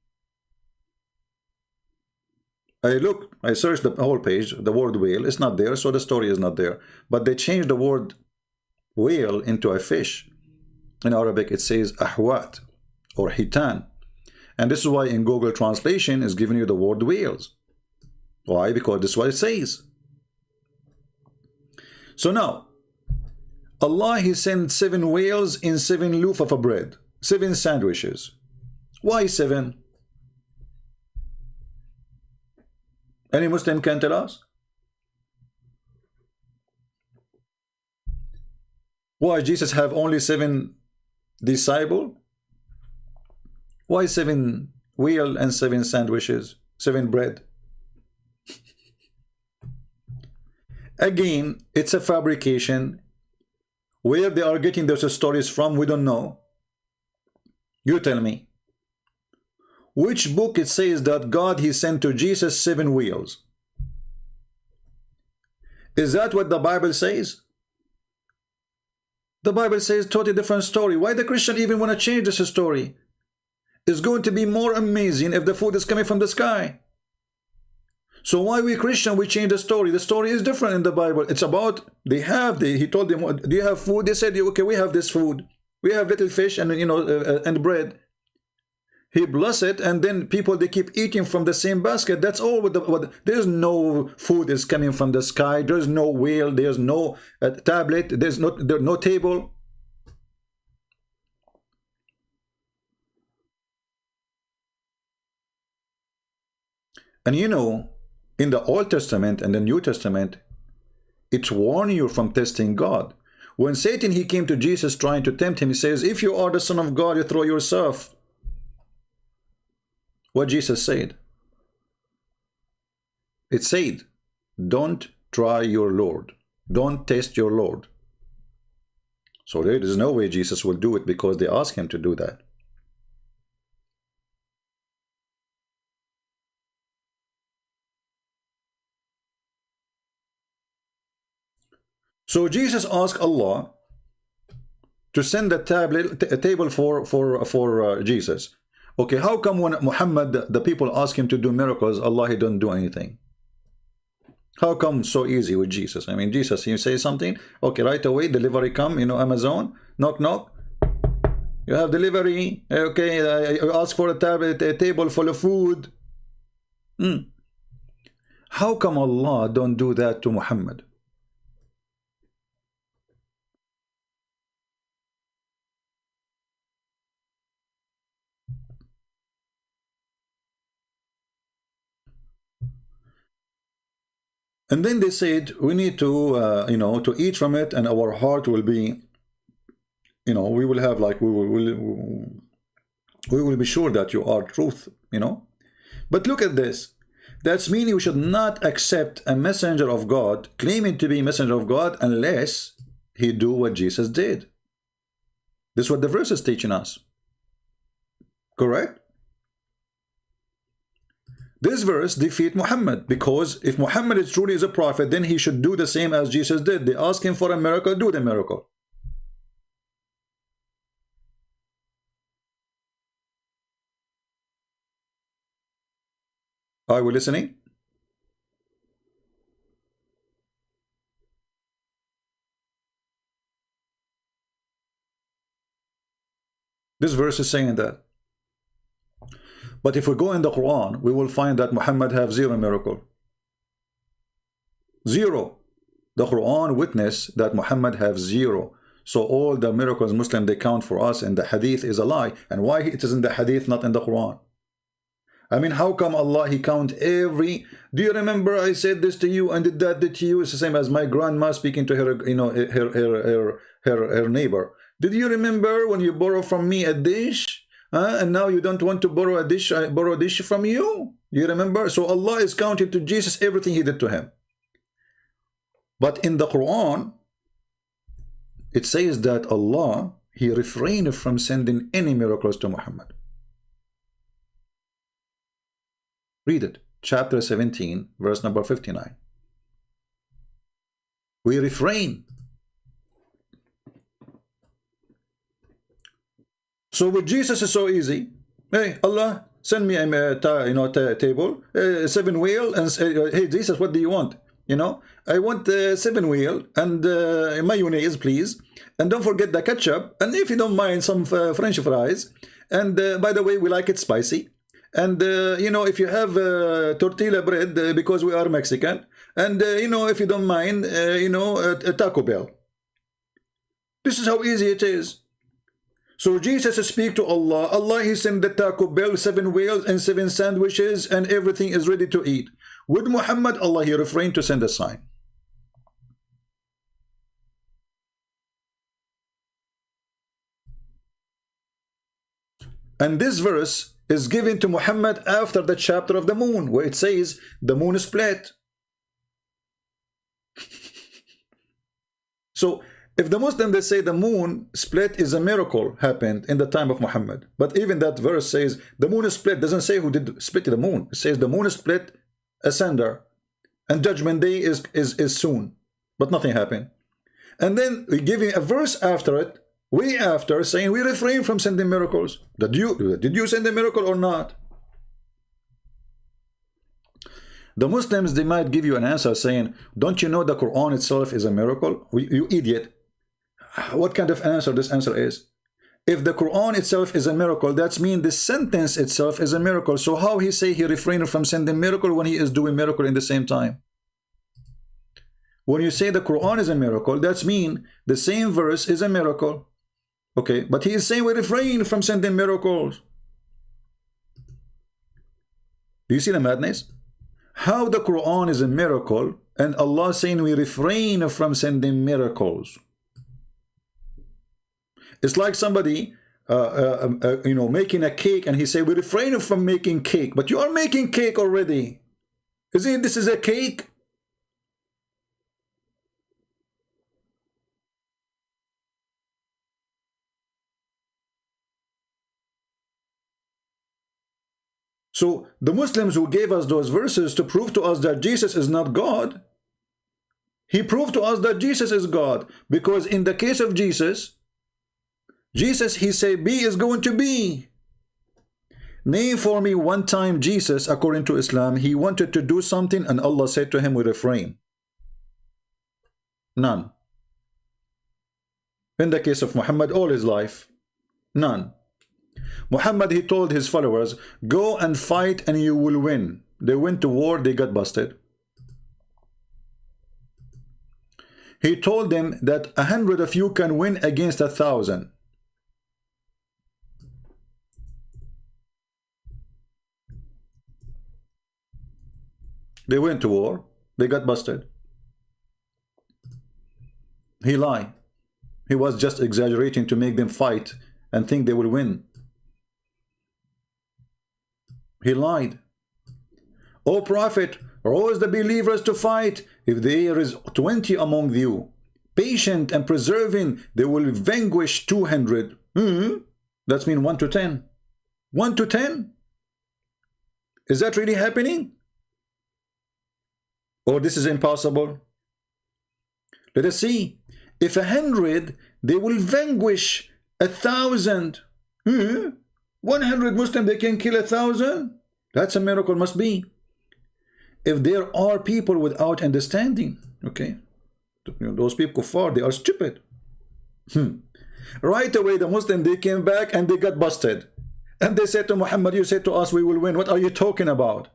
I searched the whole page, the word whale is not there, so the story is not there. But they changed the word whale into a fish. In Arabic, it says ahwat or hitan. And this is why in Google Translation is giving you the word whales. Why? Because this is what it says. So now, Allah, he sent 7 whales in 7 loaf of bread, 7 sandwiches. Why 7? Any Muslim can tell us? Why Jesus have only 7 disciples? Why 7 whale and 7 sandwiches, 7 bread? Again, it's a fabrication. Where they are getting those stories from, we don't know. You tell me. Which book it says that God, he sent to Jesus 7 wheels? Is that what the Bible says? The Bible says totally different story. Why the Christian even want to change this story? It's going to be more amazing if the food is coming from the sky. So why we Christian, we change the story? The story is different in the Bible. It's about, he told them, do you have food? They said, okay, we have this food. We have little fish and, and bread. He blessed it, and then people, they keep eating from the same basket. That's all. There's no food is coming from the sky. There's no whale. There's no tablet. There's no table. And in the Old Testament and the New Testament, it warns you from testing God. When Satan, he came to Jesus trying to tempt him, he says, if you are the Son of God, you throw yourself. What Jesus said? It said, don't try your Lord. Don't test your Lord. So there is no way Jesus will do it because they ask him to do that. So Jesus asked Allah to send a table for Jesus. Okay, how come when Muhammad, the people ask him to do miracles, Allah, he don't do anything? How come so easy with Jesus? I mean, Jesus, you say something, okay, right away, delivery come, Amazon, knock, knock. You have delivery, okay, you ask for a table full of food. How come Allah don't do that to Muhammad? And then they said, we need to, to eat from it, and our heart will be, we will have like, we will be sure that you are truth, But look at this. That's meaning we should not accept a messenger of God, claiming to be a messenger of God, unless he do what Jesus did. This is what the verse is teaching us. Correct? This verse defeats Muhammad, because if Muhammad is truly is a prophet, then he should do the same as Jesus did. They ask him for a miracle, do the miracle. Are we listening? This verse is saying that. But if we go in the Quran, we will find that Muhammad have 0 miracle. 0. The Quran witness that Muhammad have zero. So all the miracles Muslim they count for us and the hadith is a lie. And why it is in the hadith, not in the Quran? I mean, how come Allah he count every? Do you remember I said this to you and did that to you? It's the same as my grandma speaking to her, you know, her neighbor. Did you remember when you borrow from me a dish? And now you don't want to borrow a dish? I borrow a dish from you. Do you remember? So Allah is counting to Jesus everything he did to him. But in the Quran, it says that Allah he refrained from sending any miracles to Muhammad. Read it, chapter 17, verse number 59. We refrain. So with Jesus is so easy. Hey, Allah, send me a table, 7 wheel, and say, hey Jesus, what do you want? You know, I want 7 wheel and mayonnaise, please. And don't forget the ketchup. And if you don't mind, some French fries. And by the way, we like it spicy. And, you know, if you have tortilla bread, because we are Mexican. And, you know, if you don't mind, you know, a Taco Bell. This is how easy it is. So Jesus speak to Allah. Allah, he sent the Taco Bell, 7 wheels and 7 sandwiches, and everything is ready to eat. With Muhammad, Allah, he refrained to send a sign. And this verse is given to Muhammad after the chapter of the moon, where it says the moon is split. So if the Muslims they say the moon split is a miracle happened in the time of Muhammad, but even that verse says the moon is split, doesn't say who did split the moon. It says the moon is split asunder, and judgment day is soon, but nothing happened. And then we give him a verse after it, way after, saying we refrain from sending miracles. Did you send a miracle or not? The Muslims, they might give you an answer saying, don't you know the Quran itself is a miracle? You idiot. What kind of answer this answer is? If the Quran itself is a miracle, that means the sentence itself is a miracle. So how he say he refrained from sending miracle when he is doing miracle in the same time? When you say the Quran is a miracle, that means the same verse is a miracle. Okay, but he is saying we refrain from sending miracles. Do you see the madness? How the Quran is a miracle and Allah saying we refrain from sending miracles. It's like somebody you know, making a cake and he say we refrain from making cake, but you are making cake already. Isn't this is a cake? So the Muslims who gave us those verses to prove to us that Jesus is not God, he proved to us that Jesus is God, because in the case of Jesus, he said be is going to be. Name for me one time Jesus, according to Islam, he wanted to do something and Allah said to him we refrain. None. In the case of Muhammad, all his life, none. Muhammad, he told his followers, go and fight and you will win. They went to war, they got busted. He told them that 100 of you can win against 1,000. They went to war, they got busted. He lied. He was just exaggerating to make them fight and think they will win. He lied. O Prophet, rouse the believers to fight. If there is 20 among you, patient and persevering, they will vanquish 200. That means 1 to 10. 1 to 10? Is that really happening? Or this is impossible? Let us see. If 100, they will vanquish 1,000. 100 Muslims, they can kill 1,000? That's a miracle, must be. If there are people without understanding, okay, those people kuffar, they are stupid. Right away, the Muslim, they came back and they got busted. And they said to Muhammad, you said to us we will win. What are you talking about?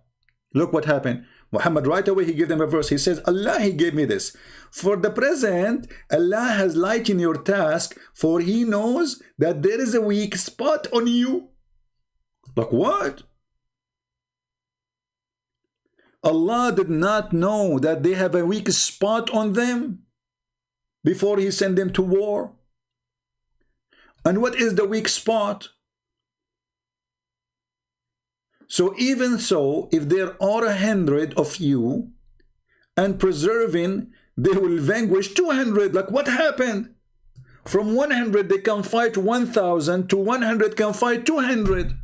Look what happened. Muhammad right away he gave them a verse. He says, Allah he gave me this. For the present, Allah has lightened your task, for he knows that there is a weak spot on you. Like what? Allah did not know that they have a weak spot on them before he sent them to war. And what is the weak spot? So even so, if there are 100 of you and preserving, they will vanquish 200. Like what happened? From 100 they can fight 1,000 to 100 can fight 200.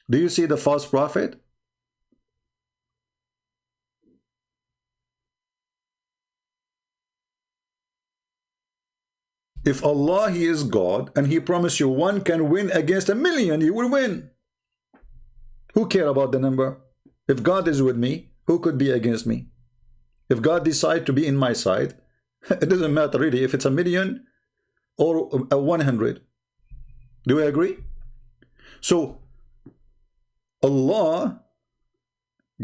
Do you see the false prophet? If Allah, he is God, and he promised you one can win against 1,000,000, you will win. Who care about the number? If God is with me, who could be against me? If God decides to be in my side, it doesn't matter really if it's 1,000,000 or 100. Do we agree? So, Allah,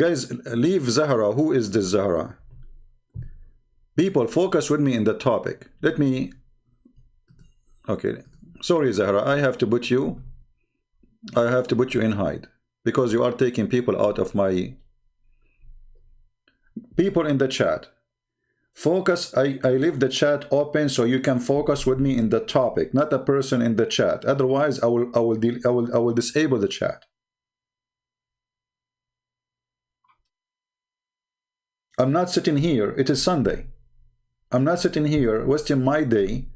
guys, leave Zahra. Who is this Zahra? People, focus with me in the topic. Let me... Okay, sorry Zahra, I have to put you in hide because you are taking people out of my... People in the chat, focus. I leave the chat open so you can focus with me in the topic, not a person in the chat. Otherwise, I will disable the chat. I'm not sitting here. It is Sunday. I'm not sitting here wasting my day,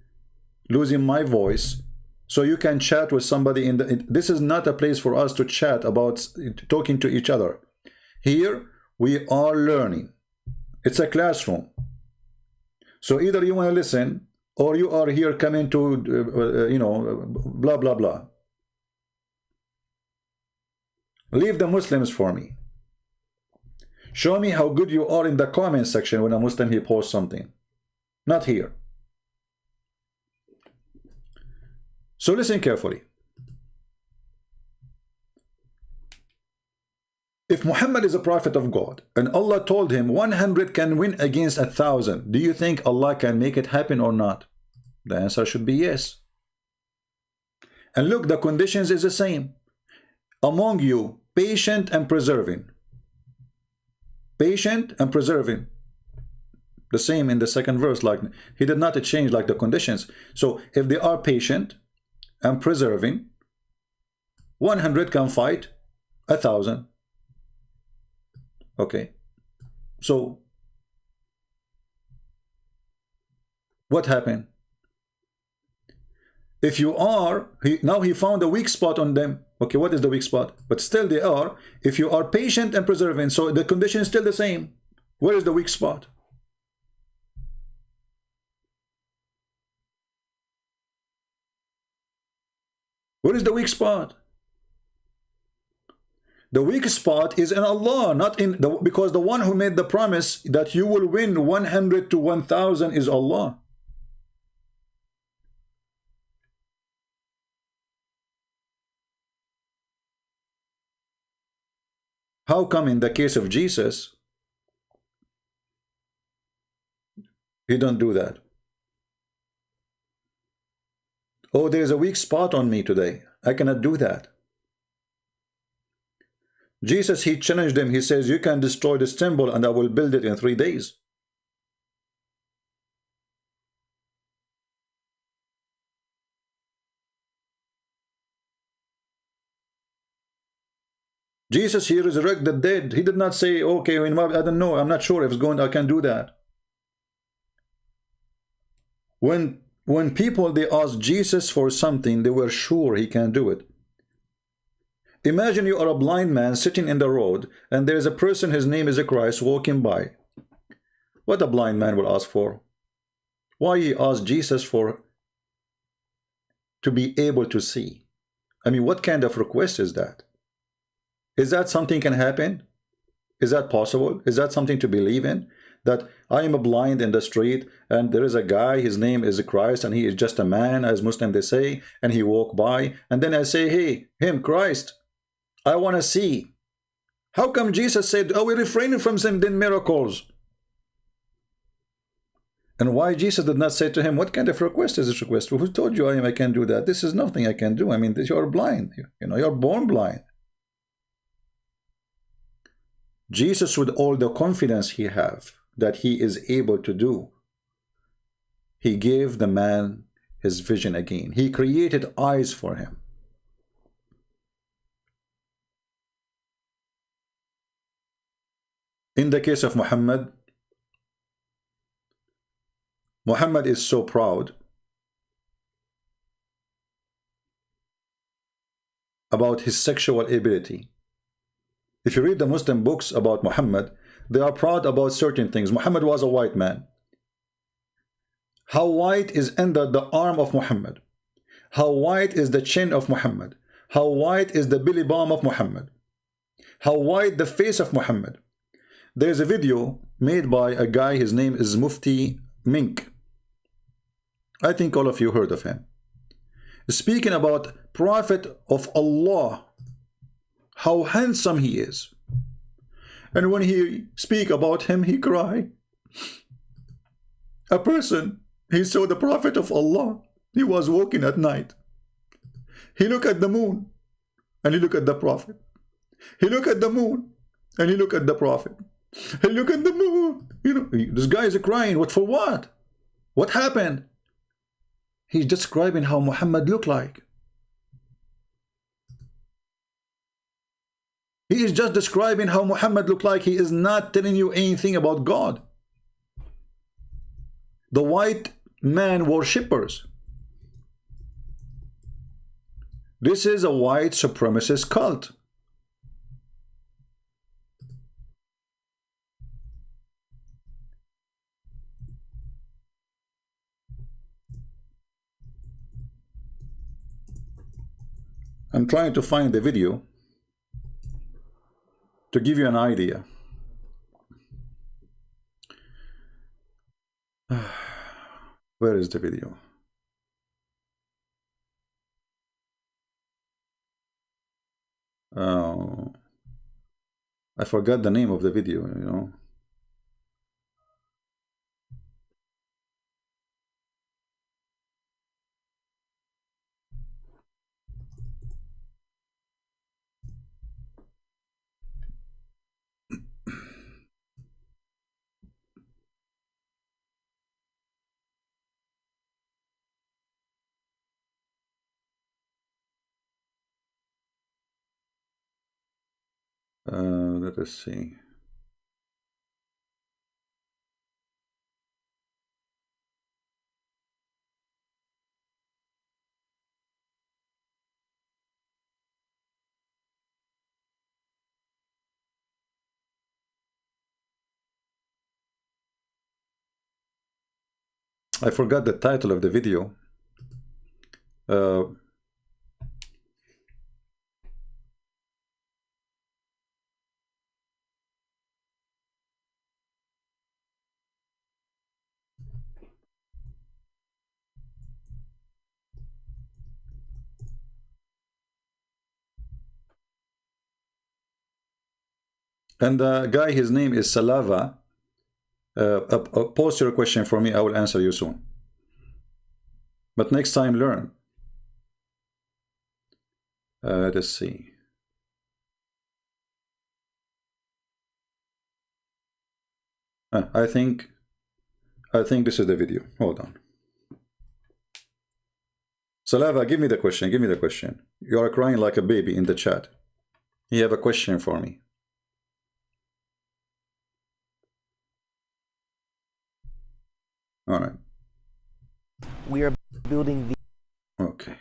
losing my voice, so you can chat with somebody in the... This is not a place for us to chat about talking to each other. Here we are learning. It's a classroom. So either you want to listen or you are here coming to you know, blah blah blah. Leave the Muslims for me. Show me how good you are in the comment section when a Muslim he posts something. Not here. So listen carefully. If Muhammad is a prophet of God and Allah told him 100 can win against 1,000, do you think Allah can make it happen or not? The answer should be yes. And look, the conditions is the same. Among you, patient and preserving. Patient and preserving. The same in the second verse. Like he did not change like the conditions. So if they are patient and preserving, 100 can fight 1,000. Okay. So what happened? If you are, now he found a weak spot on them. Okay, what is the weak spot? But still they are. If you are patient and preserving, so the condition is still the same. Where is the weak spot? Where is the weak spot? The weak spot is in Allah, not in the, because the one who made the promise that you will win 100 to 1,000 is Allah. How come in the case of Jesus, he don't do that? Oh, there's a weak spot on me today. I cannot do that. Jesus, he challenged them. He says, you can destroy this temple and I will build it in 3 days. Jesus, he resurrected the dead. He did not say, okay, I don't know. I'm not sure if it's going, I can do that. When people, they asked Jesus for something, they were sure he can do it. Imagine you are a blind man sitting in the road and there is a person, his name is a Christ, walking by. What a blind man will ask for? Why he asked Jesus for to be able to see? I mean, what kind of request is that? Is that something can happen? Is that possible? Is that something to believe in? that I am blind in the street and there is a guy, his name is Christ, and he is just a man, as Muslim they say, and he walk by, and then I say, hey, him, Christ, I want to see. How come Jesus said, oh, we're refraining from sending miracles? And why Jesus did not say to him, what kind of request is this request? Who told you I can do that? This is nothing I can do. I mean, you're blind. You know, you're born blind. Jesus, with all the confidence he have that he is able to do, he gave the man his vision again. He created eyes for him. In the case of Muhammad, Muhammad is so proud about his sexual ability. If you read the Muslim books about Muhammad, they are proud about certain things. Muhammad was a white man. How white is under the arm of Muhammad? How white is the chin of Muhammad? How white is the belly bump of Muhammad? How white the face of Muhammad? There's a video made by a guy, his name is Mufti Mink. I think all of you heard of him. Speaking about Prophet of Allah, how handsome he is. And when he speak about him, he cry. A person, he saw the Prophet of Allah. He was walking at night. He looked at the moon and he looked at the Prophet. He looked at the moon and he looked at the Prophet. He looked at the moon. You know, this guy is crying. What for what? What happened? He's describing how Muhammad looked like. He is just describing how Muhammad looked like. He is not telling you anything about God. The white man worshippers. This is a white supremacist cult. I'm trying to find the video to give you an idea. Where is the video? Oh, I forgot the name of the video, you know. Let us see. I forgot the title of the video. And the guy, his name is Salava. Post your question for me, I will answer you soon. But next time, learn. Let's see. I think this is the video. Hold on. Salava, give me the question. Give me the question. You are crying like a baby in the chat. You have a question for me. All right. We are building the... Okay.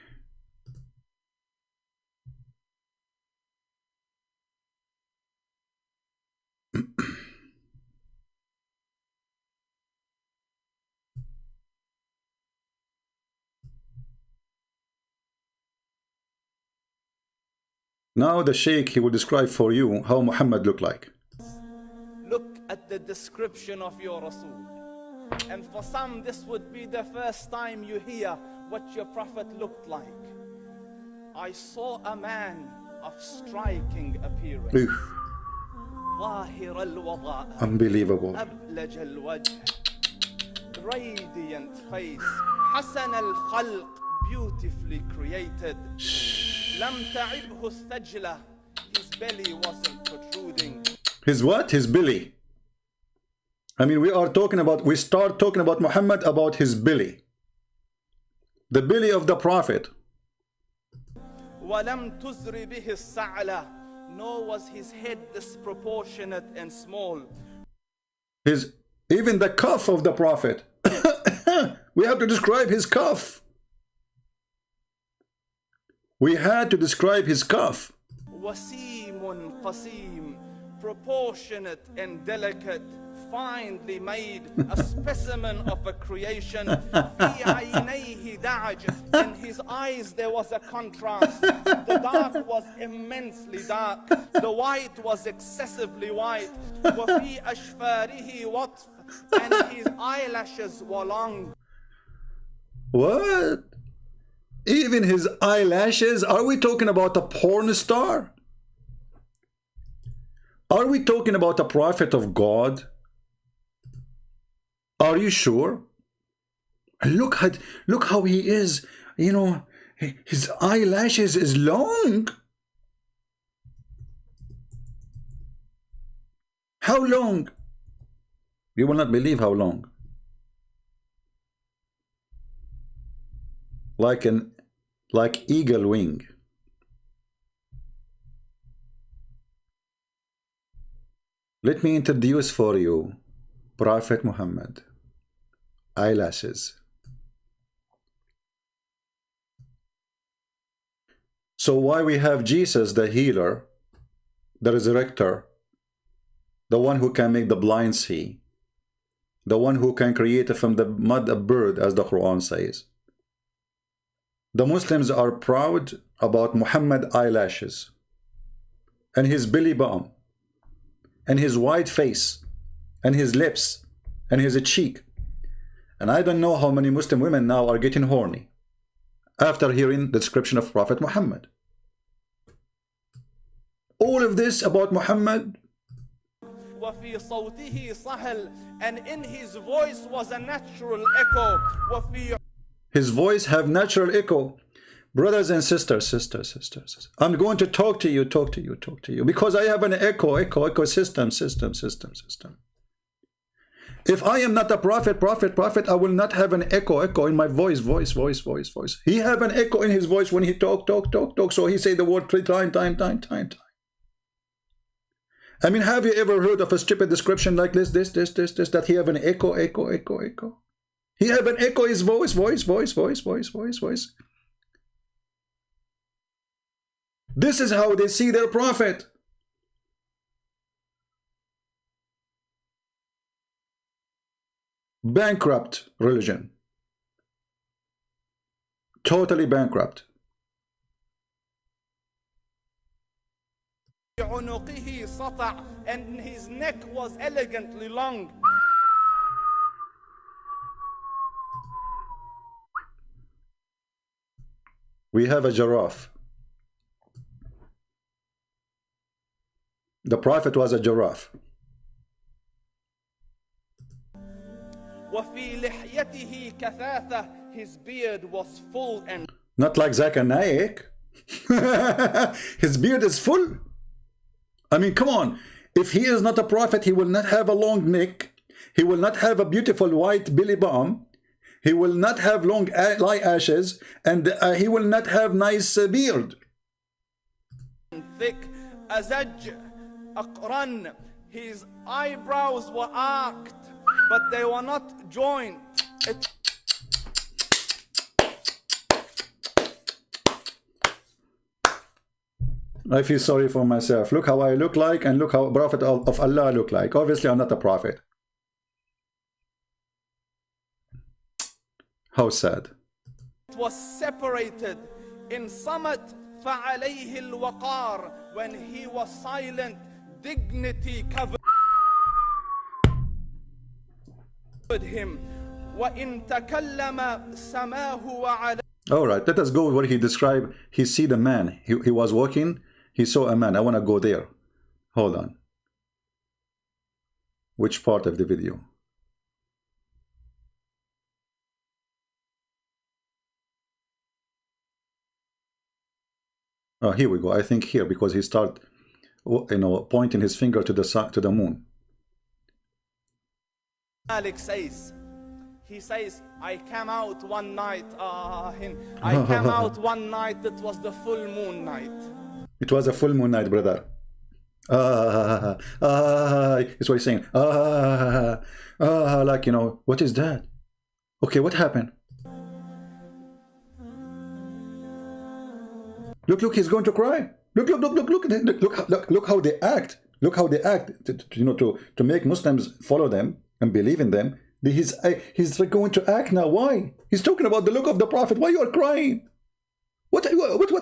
Now the Sheikh, he will describe for you how Muhammad looked like. Look at the description of your Rasul. And for some, this would be the first time you hear what your Prophet looked like. I saw a man of striking appearance. Oof. ظاهر الوضاء. Unbelievable. أبلج الوجه. Radiant face. حسن الخلق. Beautifully created. لم تعبه الثجلة. His belly wasn't protruding. His what? His belly. I mean, we start talking about Muhammad, about his belly. The belly of the Prophet. ولم تزر به السعلة. Nor was his head disproportionate and small. Even the cuff of the Prophet. We have to describe his cuff. We had to describe his cuff. وسيم قسيم. Proportionate and delicate. Finely made, a specimen of a creation. في عينيه دعج. In his eyes there was a contrast. The dark was immensely dark. The white was excessively white. وفي أشفاره وطف. And his eyelashes were long. What? Even his eyelashes? Are we talking about a porn star? Are we talking about a prophet of God? Are you sure? Look how he is. You know, his eyelashes is long. How long? You will not believe how long. Like eagle wing. Let me introduce for you Prophet Muhammad. Eyelashes. So why we have Jesus, the healer, the resurrector, the one who can make the blind see, the one who can create from the mud a bird, as the Quran says. The Muslims are proud about Muhammad eyelashes and his belly button and his white face and his lips and his cheek. And I don't know how many Muslim women now are getting horny after hearing the description of Prophet Muhammad. All of this about Muhammad. وفي صوته صهل. And in his voice was a natural echo. وفي His voice have natural echo. Brothers and sisters, I'm going to talk to you, because I have an echo system. If I am not a prophet, I will not have an echo in my voice. He have an echo in his voice when he talk. So he say the word 3 times. I mean, have you ever heard of a stupid description like this, that he have an echo? He have an echo, his voice. This is how they see their prophet. Bankrupt religion. Totally bankrupt. عنقه سطع. And his neck was elegantly long. We have a giraffe. The prophet was a giraffe. وفي لحيته كثافة. His beard was full and not like Zakir Naik. His beard is full. I mean, come on. If he is not a prophet, he will not have a long neck. He will not have a beautiful white belly button. He will not have long eyelashes, and he will not have nice beard. thick. أزج أقرن. His eyebrows were arched, but they were not joined. I feel sorry for myself. Look how I look like, and look how a prophet of Allah look like. Obviously, I'm not a prophet. How sad. It was separated in summit فعليه الوقار. When he was silent, dignity covered. him. وَإِن تَكَلَّمَ سَمَاهُ وَعَلَى. All right, let us go where he described. He see the man. He was walking. He saw a man. I want to go there. Hold on. Which part of the video? Oh, here we go. I think here, because he start, pointing his finger to the moon. Malik says, he says, I came out one night, I came out one night, it was the full moon night. It was a full moon night, brother. That's what he's saying. Like, what is that? Okay, what happened? Look, he's going to cry. Look how they act. Look how they act, to make Muslims follow them and believe in them. He's going to act now. Why? He's talking about the look of the Prophet. Why you are crying? What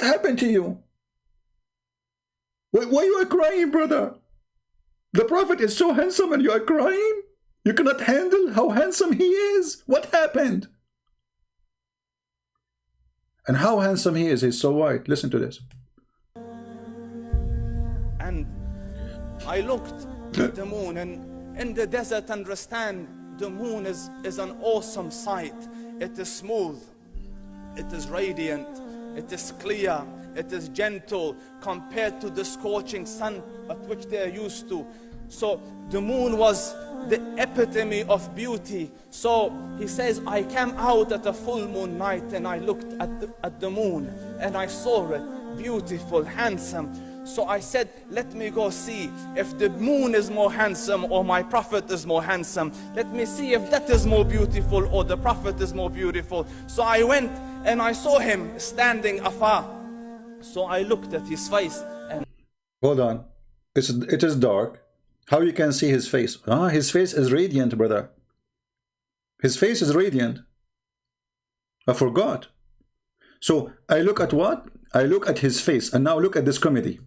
happened to you? Why you are crying, brother? The Prophet is so handsome and you are crying? You cannot handle how handsome he is? What happened? And how handsome he is. He's so white. Listen to this. And I looked at the moon, and in the desert, understand, the moon is an awesome sight. It is smooth, it is radiant, it is clear, it is gentle compared to the scorching sun at which they are used to. So the moon was the epitome of beauty. So he says, I came out at a full moon night and I looked at the moon and I saw it beautiful, handsome. So I said, let me go see if the moon is more handsome or my Prophet is more handsome. Let me see if that is more beautiful or the Prophet is more beautiful. So I went and I saw him standing afar. So I looked at his face and... Hold on. It is dark. How you can see his face? His face is radiant, brother. His face is radiant. I forgot. So I look at what? I look at his face. And now look at this comedy.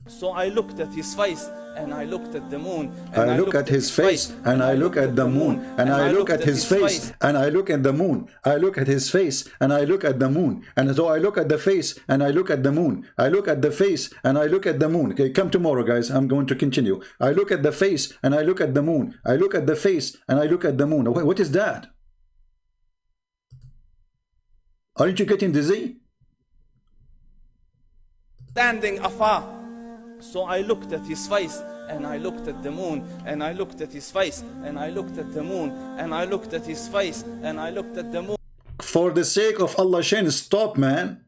So I looked at his face and I looked at the moon. I look at his face and I look at the moon. And I look at his face and I look at the moon. I look at his face and I look at the moon. And so I look at the face and I look at the moon. I look at the face and I look at the moon. Okay, come tomorrow, guys. I'm going to continue. I look at the face and I look at the moon. I look at the face and I look at the moon. What is that? Aren't you getting dizzy? Standing afar. So I looked at his face and I looked at the moon and I looked at his face and I looked at the moon and I looked at his face and I looked at the moon. For the sake of Allah, Shane, stop, man.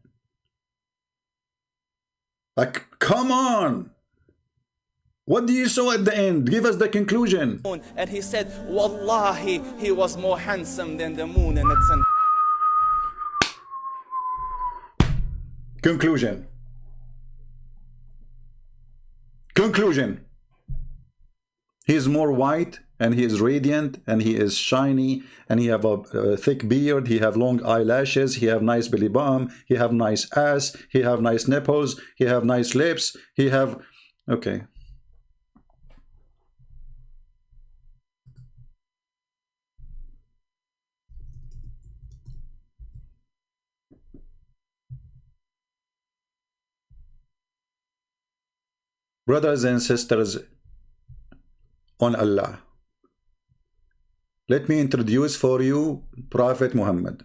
Like, come on. What do you saw at the end? Give us the conclusion. And he said, Wallahi, he was more handsome than the moon and its... Conclusion. Conclusion. He is more white and he is radiant and he is shiny and he have a thick beard, he have long eyelashes, he have nice belly button, he have nice ass, he have nice nipples, he have nice lips, he have... Okay. Brothers and sisters on Allah, let me introduce for you Prophet Muhammad.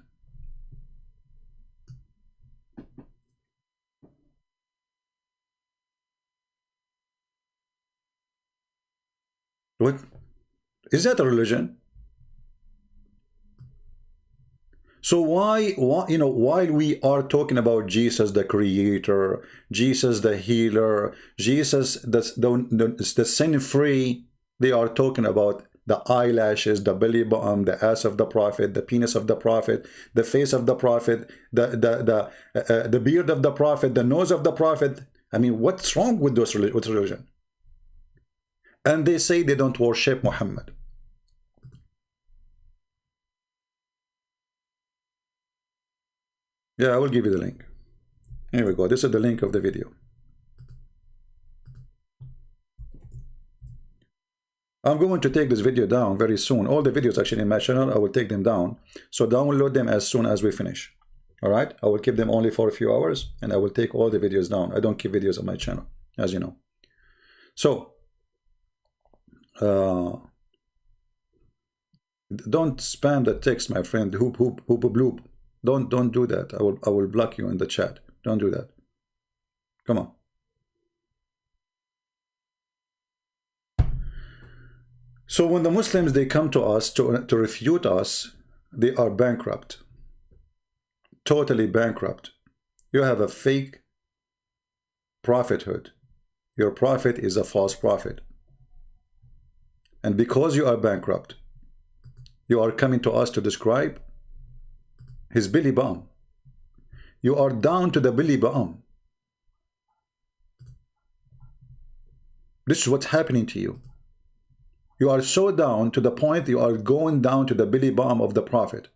What? Is that a religion? So why, while we are talking about Jesus the creator, Jesus the healer, Jesus the sin-free, they are talking about the eyelashes, the belly button, the ass of the Prophet, the penis of the Prophet, the face of the Prophet, the beard of the Prophet, the nose of the Prophet. I mean, what's wrong with those with religion? And they say they don't worship Muhammad. Yeah, I will give you the link. Here we go. This is the link of the video. I'm going to take this video down very soon. All the videos actually in my channel, I will take them down. So download them as soon as we finish. All right? I will keep them only for a few hours, and I will take all the videos down. I don't keep videos on my channel, as you know. So, don't spam the text, my friend. Hoop, hoop, hoop, bloop. Don't do that. I will block you in the chat. Don't do that. Come on. So when the Muslims, they come to us to refute us, they are bankrupt. Totally bankrupt. You have a fake prophethood. Your prophet is a false prophet. And because you are bankrupt, you are coming to us to describe his Billy Bomb. You are down to the Billy Bomb. This is what's happening to you. You are so down to the point you are going down to the Billy Bomb of the prophet.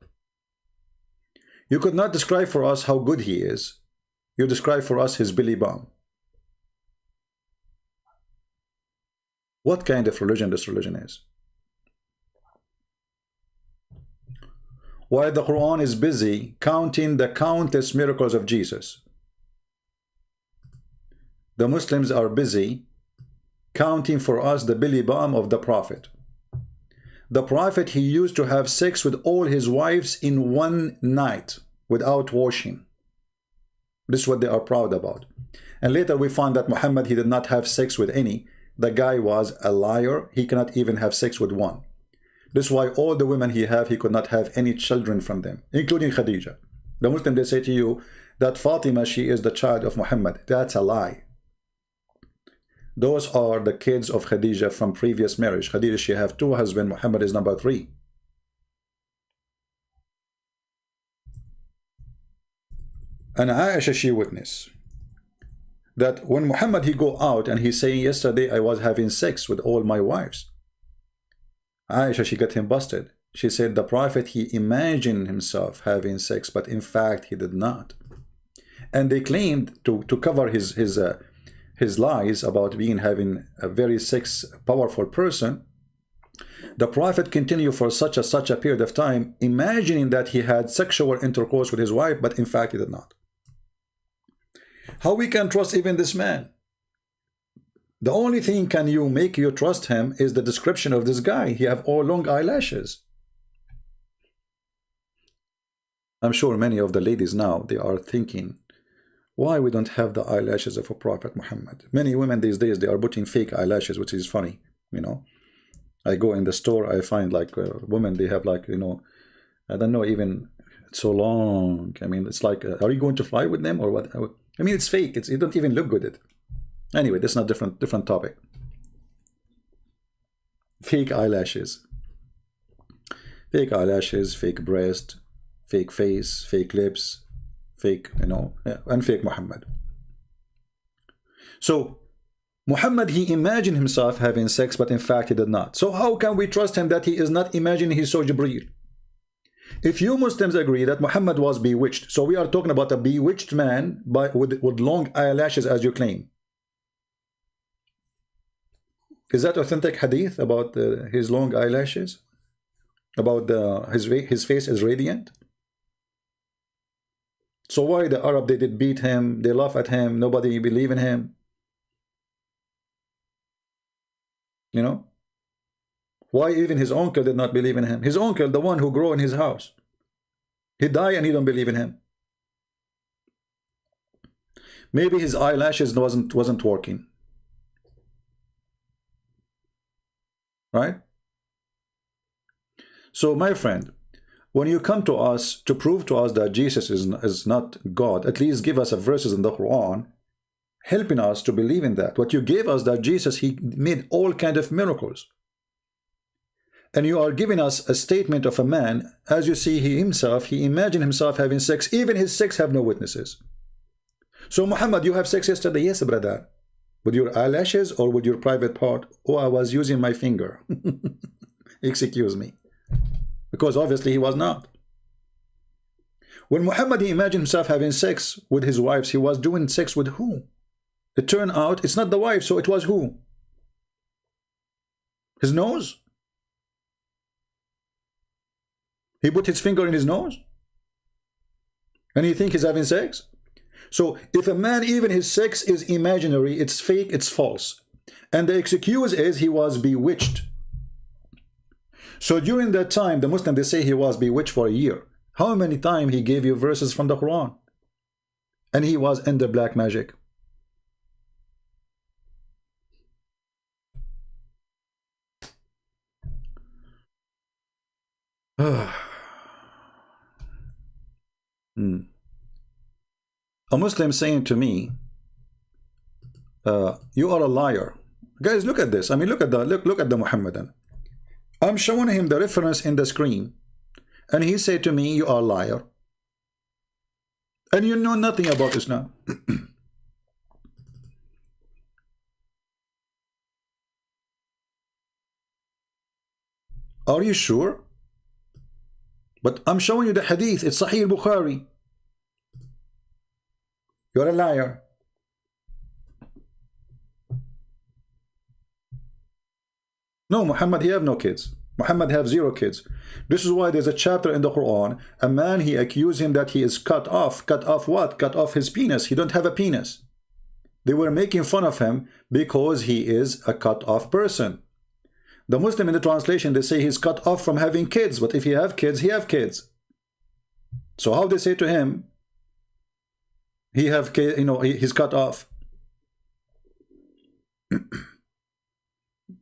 You could not describe for us how good he is. You describe for us his Billy Bomb. What kind of religion this religion is? While the Quran is busy counting the countless miracles of Jesus, the Muslims are busy counting for us the Billy Bomb of the prophet. The prophet, he used to have sex with all his wives in one night without washing. This is what they are proud about. And later we found that Muhammad, he did not have sex with any. The guy was a liar. He cannot even have sex with one. This is why all the women he could not have any children from them, including Khadija. The Muslim, they say to you that Fatima, she is the child of Muhammad. That's a lie. Those are the kids of Khadija from previous marriage. Khadija, she have 2 husbands. Muhammad is number 3. And Aisha, she witnessed that when Muhammad, he go out and he's saying, yesterday I was having sex with all my wives. Aisha, she got him busted. She said the prophet, he imagined himself having sex, but in fact he did not. And they claimed to cover his lies about having a very powerful person. The prophet continued for such a period of time, imagining that he had sexual intercourse with his wife, but in fact he did not. How we can trust even this man? The only thing can you make you trust him is the description of this guy. He have all long eyelashes. I'm sure many of the ladies now, they are thinking, why we don't have the eyelashes of a Prophet Muhammad? Many women these days, they are putting fake eyelashes, which is funny, you know. I go in the store, I find like women, they have like, you know, I don't know, even it's so long. I mean, it's like, are you going to fly with them or what? I mean, it's fake. It don't even look good. Anyway, that's not different topic. Fake eyelashes. Fake eyelashes, fake breast, fake face, fake lips, fake, you know, and fake Muhammad. So, Muhammad, he imagined himself having sex, but in fact he did not. So how can we trust him that he is not imagining he saw Jibreel? If you Muslims agree that Muhammad was bewitched, so we are talking about a bewitched man with long eyelashes as you claim. Is that authentic hadith about his long eyelashes? About his face is radiant? So why the Arab, they did beat him, they laugh at him, nobody believe in him? You know? Why even his uncle did not believe in him? His uncle, the one who grew in his house. He died and he don't believe in him. Maybe his eyelashes wasn't working. Right? So my friend, when you come to us to prove to us that Jesus is not God, at least give us a verses in the Quran helping us to believe in that. What you gave us, that Jesus, he made all kind of miracles. And you are giving us a statement of a man, as you see, he imagined himself having sex. Even his sex have no witnesses. So Muhammad, you have sex yesterday? Yes, brother. With your eyelashes or with your private part? Oh, I was using my finger. Excuse me. Because obviously he was not. When Muhammad, he imagined himself having sex with his wives, he was doing sex with who? It turned out it's not the wife, so it was who? His nose? He put his finger in his nose? And he think he's having sex? So if a man, even his sex is imaginary, it's fake, it's false. And the excuse is he was bewitched. So during that time, the Muslim, they say he was bewitched for a year. How many times he gave you verses from the Quran? And he was under black magic. A Muslim saying to me, you are a liar. Guys, look at this. I mean, look at the Muhammadan. I'm showing him the reference in the screen, and he said to me, you are a liar. And you know nothing about Islam. Are you sure? But I'm showing you the hadith. It's Sahih Bukhari. You're a liar. No, Muhammad, he have no kids. Muhammad have 0 kids. This is why there's a chapter in the Quran. A man, he accused him that he is cut off. Cut off what? Cut off his penis. He don't have a penis. They were making fun of him because he is a cut off person. The Muslim in the translation, they say he's cut off from having kids. But if he have kids, he have kids. So how they say to him, he have kids, you know, he's cut off.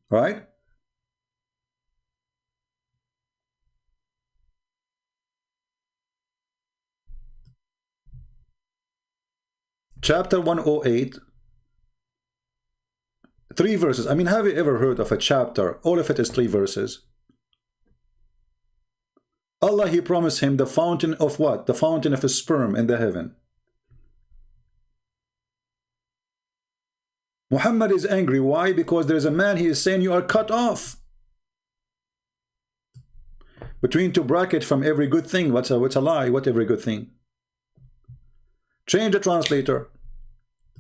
Right? Chapter 108, 3 verses. I mean, have you ever heard of a chapter? All of it is 3 verses. Allah, he promised him the fountain of what? The fountain of a sperm in the heaven. Muhammad is angry. Why? Because there is a man, he is saying you are cut off. Between 2 brackets from every good thing. What's a lie? What every good thing? Change the translator.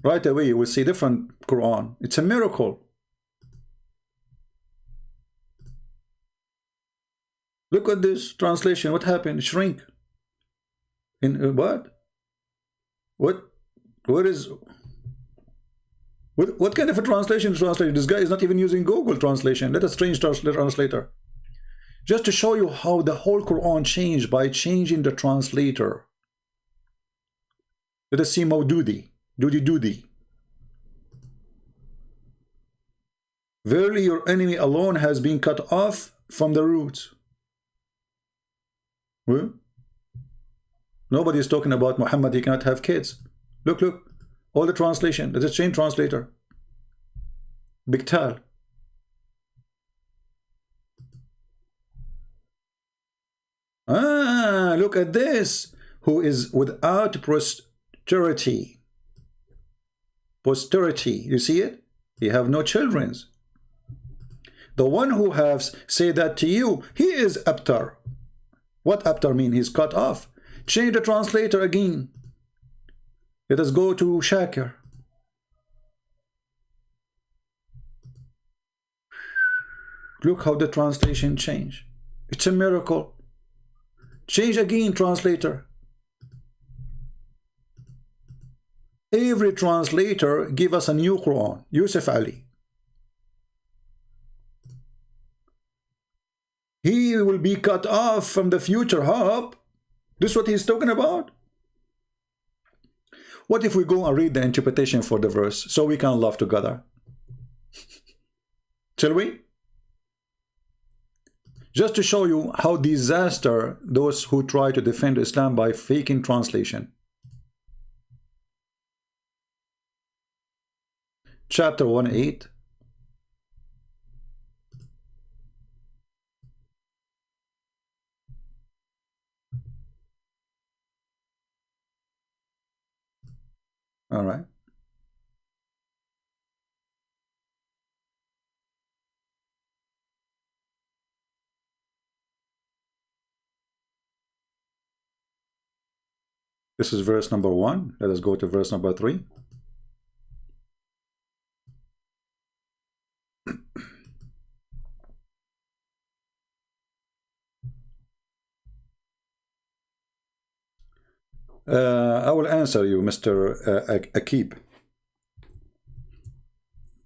Right away you will see different Quran. It's a miracle. Look at this translation. What happened? Shrink. In what? What kind of a translation to translate? This guy is not even using Google translation. Let us change translator. Just to show you how the whole Quran changed by changing the translator. Let us see Maududi. Doody. Verily your enemy alone has been cut off from the roots. Well, nobody is talking about Muhammad, he cannot have kids. Look. All the translation. Let us change translator. Biktal. Look at this. Who is without posterity. Posterity. You see it? You have no children. The one who has said that to you, he is abtar. What abtar mean? He's cut off. Change the translator again. Let us go to Shakir. Look how the translation changed. It's a miracle. Change again translator. Every translator give us a new Quran. Yusuf Ali. He will be cut off from the future hope. This is what he's talking about. What if we go and read the interpretation for the verse so we can laugh together? Shall we? Just to show you how disaster those who try to defend Islam by faking translation. Chapter 1:8. All right. This is verse number 1. Let us go to verse number 3. I will answer you, Mr. Akib.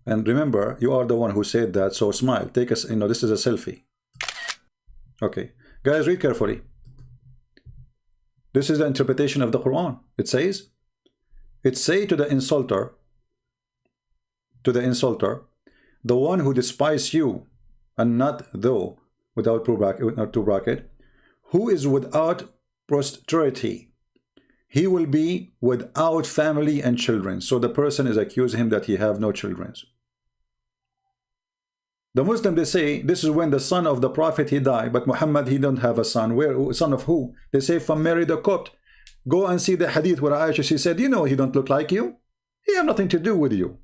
And remember, you are the one who said that, so smile. Take us, this is a selfie. Okay. Guys, read carefully. This is the interpretation of the Quran. It says, it say to the insulter, the one who despises you, and not though, without two bracket, who is without posterity. He will be without family and children. So the person is accusing him that he have no children. The Muslim, they say, this is when the son of the prophet, he died, but Muhammad, he don't have a son. Where, son of who? They say from Mary the Copt. Go and see the hadith where Aisha, she said, he don't look like you. He have nothing to do with you.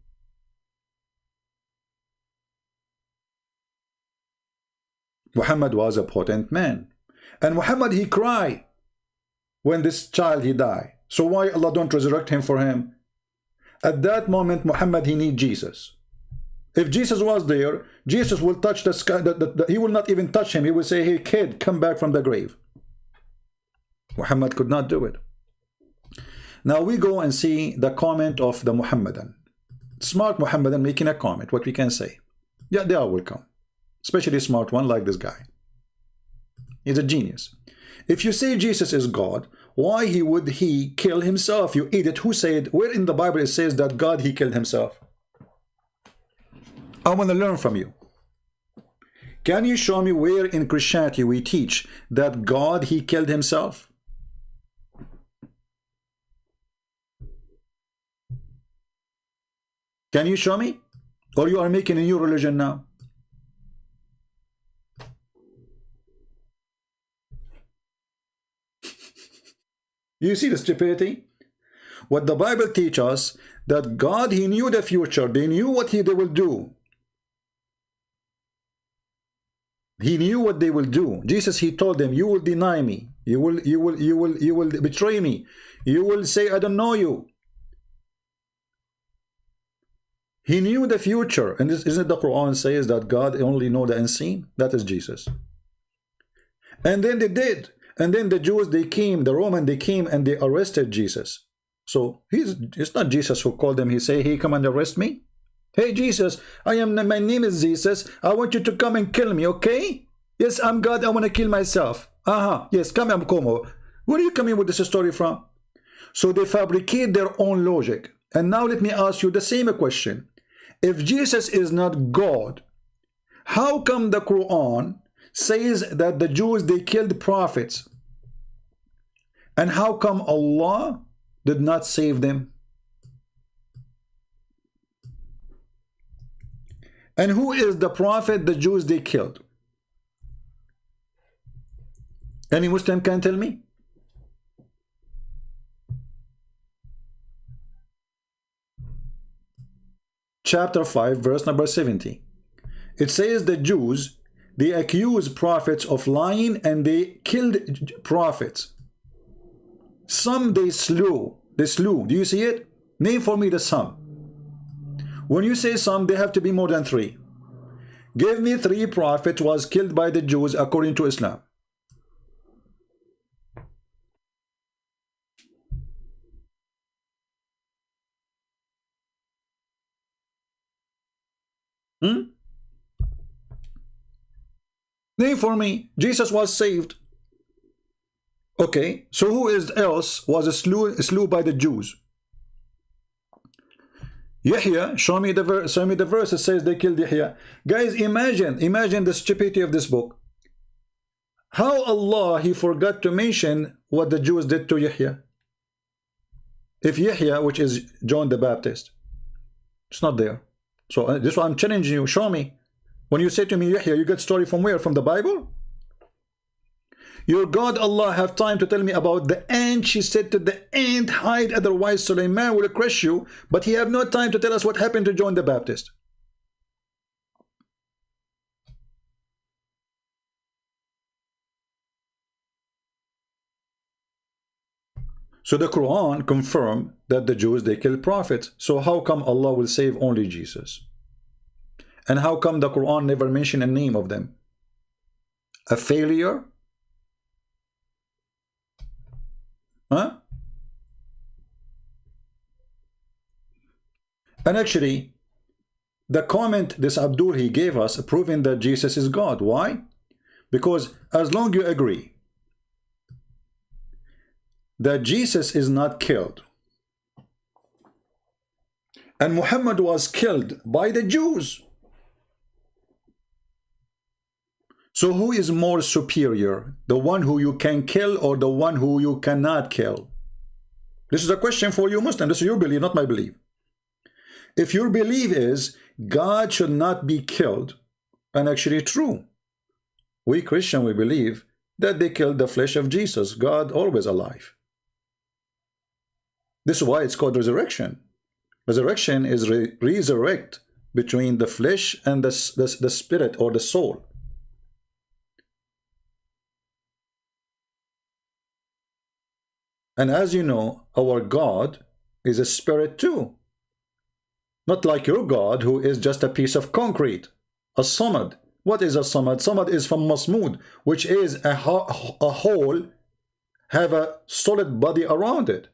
Muhammad was a potent man. And Muhammad, he cried when this child, he died. So why Allah don't resurrect him for him? At that moment, Muhammad, he need Jesus. If Jesus was there, Jesus will touch the sky. He will not even touch him. He will say, hey kid, come back from the grave. Muhammad could not do it. Now we go and see the comment of the Muhammadan. Smart Muhammadan making a comment, what we can say. Yeah, they are welcome. Especially a smart one like this guy. He's a genius. If you say Jesus is God, why would he kill himself? You idiot. Who said, where in the Bible it says that God, he killed himself? I want to learn from you. Can you show me where in Christianity we teach that God, he killed himself? Can you show me? Or you are making a new religion now? You see the stupidity? What the Bible teaches us, that God, he knew the future. They knew what they will do. He knew what they will do. Jesus, he told them, you will deny me. You will betray me. You will say, I don't know you. He knew the future. And this, isn't the Quran says that God only know the unseen? That is Jesus. And then they did. And then the Jews, they came, the Roman, they came and they arrested Jesus. So it's not Jesus who called them. He say, hey, come and arrest me. Hey, Jesus, my name is Jesus. I want you to come and kill me, okay? Yes, I'm God. I want to kill myself. Yes, come and come over. Where are you coming with this story from? So they fabricate their own logic. And now let me ask you the same question. If Jesus is not God, how come the Quran says that the Jews, they killed prophets? And how come Allah did not save them? And who is the prophet the Jews, they killed? Any Muslim can tell me? Chapter 5, verse number 70. It says the Jews, they accused prophets of lying and they killed prophets. Some they slew. Do you see it? Name for me the sum. When you say some, they have to be more than 3. Give me 3 prophets was killed by the Jews according to Islam. Name for me. Jesus was saved. Okay, so who else was slew by the Jews? Yahya, show me the verse that says they killed Yahya. Guys, imagine the stupidity of this book. How Allah, he forgot to mention what the Jews did to Yahya. If Yahya, which is John the Baptist, it's not there. So this is why I'm challenging you. Show me. When you say to me Yahya, you get story from where? From the Bible? Your God Allah have time to tell me about the ant. She said to the ant, hide, otherwise Suleiman will crush you. But he have no time to tell us what happened to John the Baptist. So the Quran confirmed that the Jews, they killed prophets. So how come Allah will save only Jesus? And how come the Quran never mentioned a name of them? A failure? Huh? And actually, the comment this Abdul he gave us proving that Jesus is God. Why? Because as long you agree that Jesus is not killed and Muhammad was killed by the Jews, so who is more superior? The one who you can kill or the one who you cannot kill? This is a question for you Muslim. This is your belief, not my belief. If your belief is God should not be killed, and actually true, we Christian, we believe that they killed the flesh of Jesus, God always alive. This is why it's called resurrection. Resurrection is resurrect between the flesh and the spirit or the soul. And as you know, our God is a spirit too. Not like your God, who is just a piece of concrete, a samad. What is a samad? Samad is from masmud, which is a whole, have a solid body around it.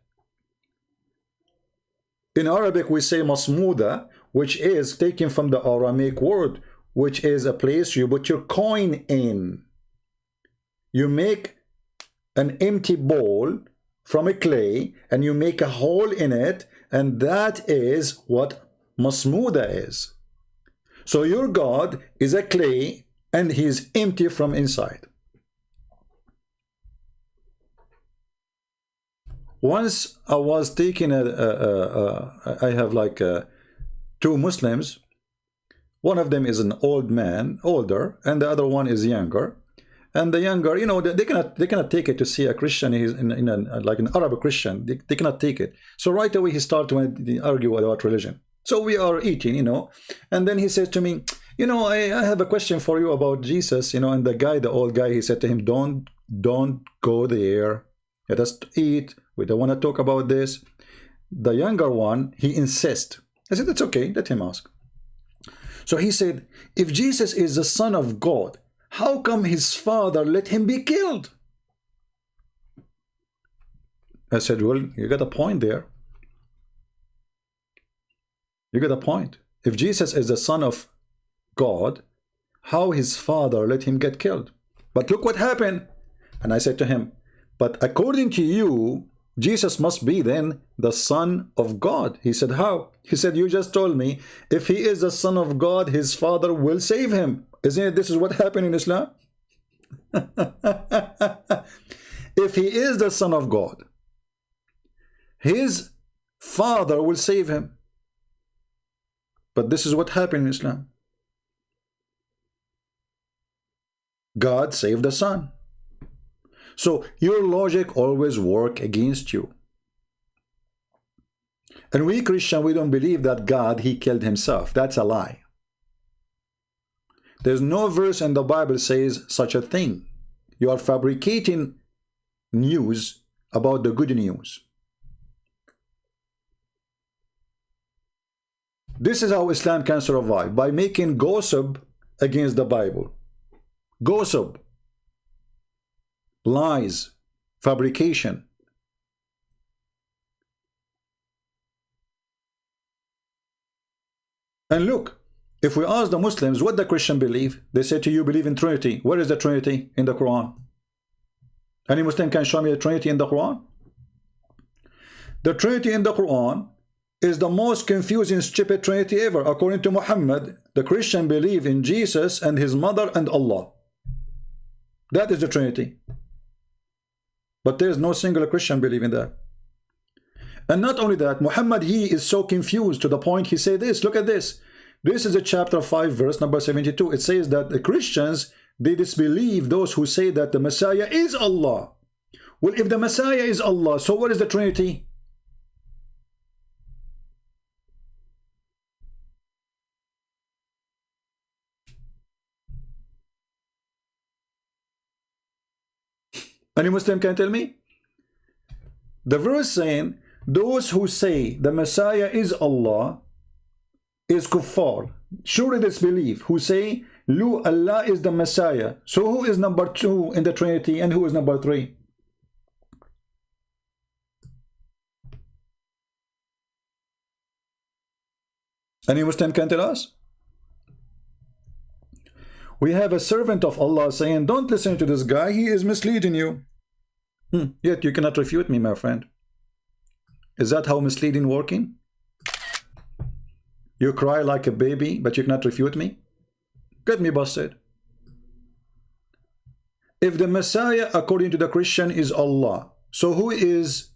In Arabic, we say masmuda, which is taken from the Aramaic word, which is a place you put your coin in. You make an empty bowl from a clay, and you make a hole in it, and that is what masmuda is. So your God is a clay and he is empty from inside. Once I was taking I have like two Muslims. One of them is an old man, older, and the other one is younger. And the younger, you know, they cannot take it to see a Christian. He's like an Arab Christian. They cannot take it. So right away he started to argue about religion. So we are eating, you know, and then he says to me, you know, I have a question for you about Jesus, you know. And the old guy, he said to him, don't go there. Let us eat. We don't want to talk about this. The younger one, he insists. I said, that's okay. Let him ask. So he said, if Jesus is the Son of God, how come his father let him be killed? I said, well, you got a point there. You get a point. If Jesus is the Son of God, how his father let him get killed? But look what happened. And I said to him, but according to you, Jesus must be then the Son of God. He said, how? He said, you just told me if he is the Son of God, his father will save him. Isn't it? This is what happened in Islam. If he is the Son of God, his father will save him. But this is what happened in Islam. God saved the Son. So your logic always works against you. And we Christian, we don't believe that God, he killed himself. That's a lie. There's no verse in the Bible says such a thing. You are fabricating news about the good news. This is how Islam can survive, by making gossip against the Bible. Gossip, lies, fabrication. And look, if we ask the Muslims what the Christian believe, they say to you, believe in Trinity. Where is the Trinity in the Quran? Any Muslim can show me the Trinity in the Quran? The Trinity in the Quran is the most confusing, stupid Trinity ever. According to Muhammad, the Christian believe in Jesus and his mother and Allah. That is the Trinity. But there is no single Christian believe in that. And not only that, Muhammad, he is so confused to the point he said this. Look at this. This is a chapter 5, verse number 72. It says that the Christians, they disbelieve those who say that the Messiah is Allah. Well, if the Messiah is Allah, so what is the Trinity? Any Muslim can tell me? The verse saying, those who say the Messiah is Allah is kuffar. Surely disbelief. Who say, Lu, Allah is the Messiah. So who is number 2 in the Trinity and who is number 3? Any Muslim can tell us? We have a servant of Allah saying, don't listen to this guy, he is misleading you. Yet you cannot refute me, my friend. Is that how misleading working? You cry like a baby, but you cannot refute me? Get me busted. If the Messiah, according to the Christian, is Allah, so who is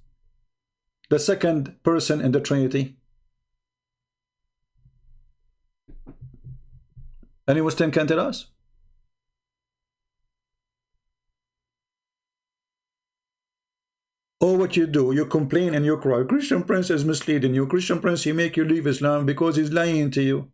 the second person in the Trinity? Any Muslim can tell us? Or what you do, you complain and you cry, Christian Prince is misleading you. Christian Prince, he make you leave Islam because he's lying to you.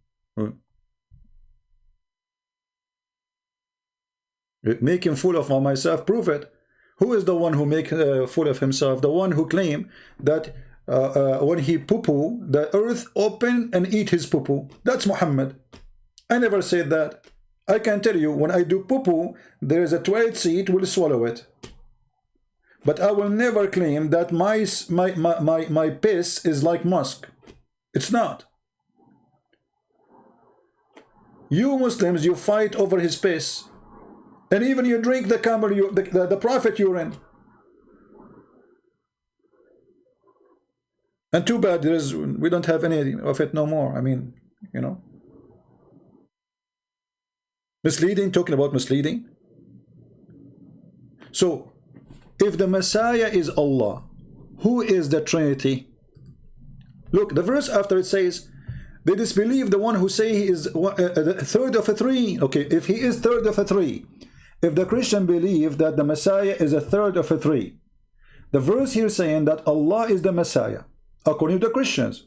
Make him fool of myself, prove it. Who is the one who make fool of himself? The one who claim that when he poo-poo, the earth open and eat his poo-poo. That's Muhammad. I never said that. I can tell you, when I do poo-poo, there is a toilet seat will swallow it. But I will never claim that my piss is like musk. It's not. You Muslims, you fight over his piss. And even you drink the camel, the prophet urine. And too bad we don't have any of it no more. I mean, you know. Misleading, talking about misleading. So, if the Messiah is Allah, who is the Trinity? Look, the verse after it says, they disbelieve the one who say he is the third of a three. Okay, if he is third of a three, if the Christian believe that the Messiah is a third of a three, the verse here saying that Allah is the Messiah, according to the Christians.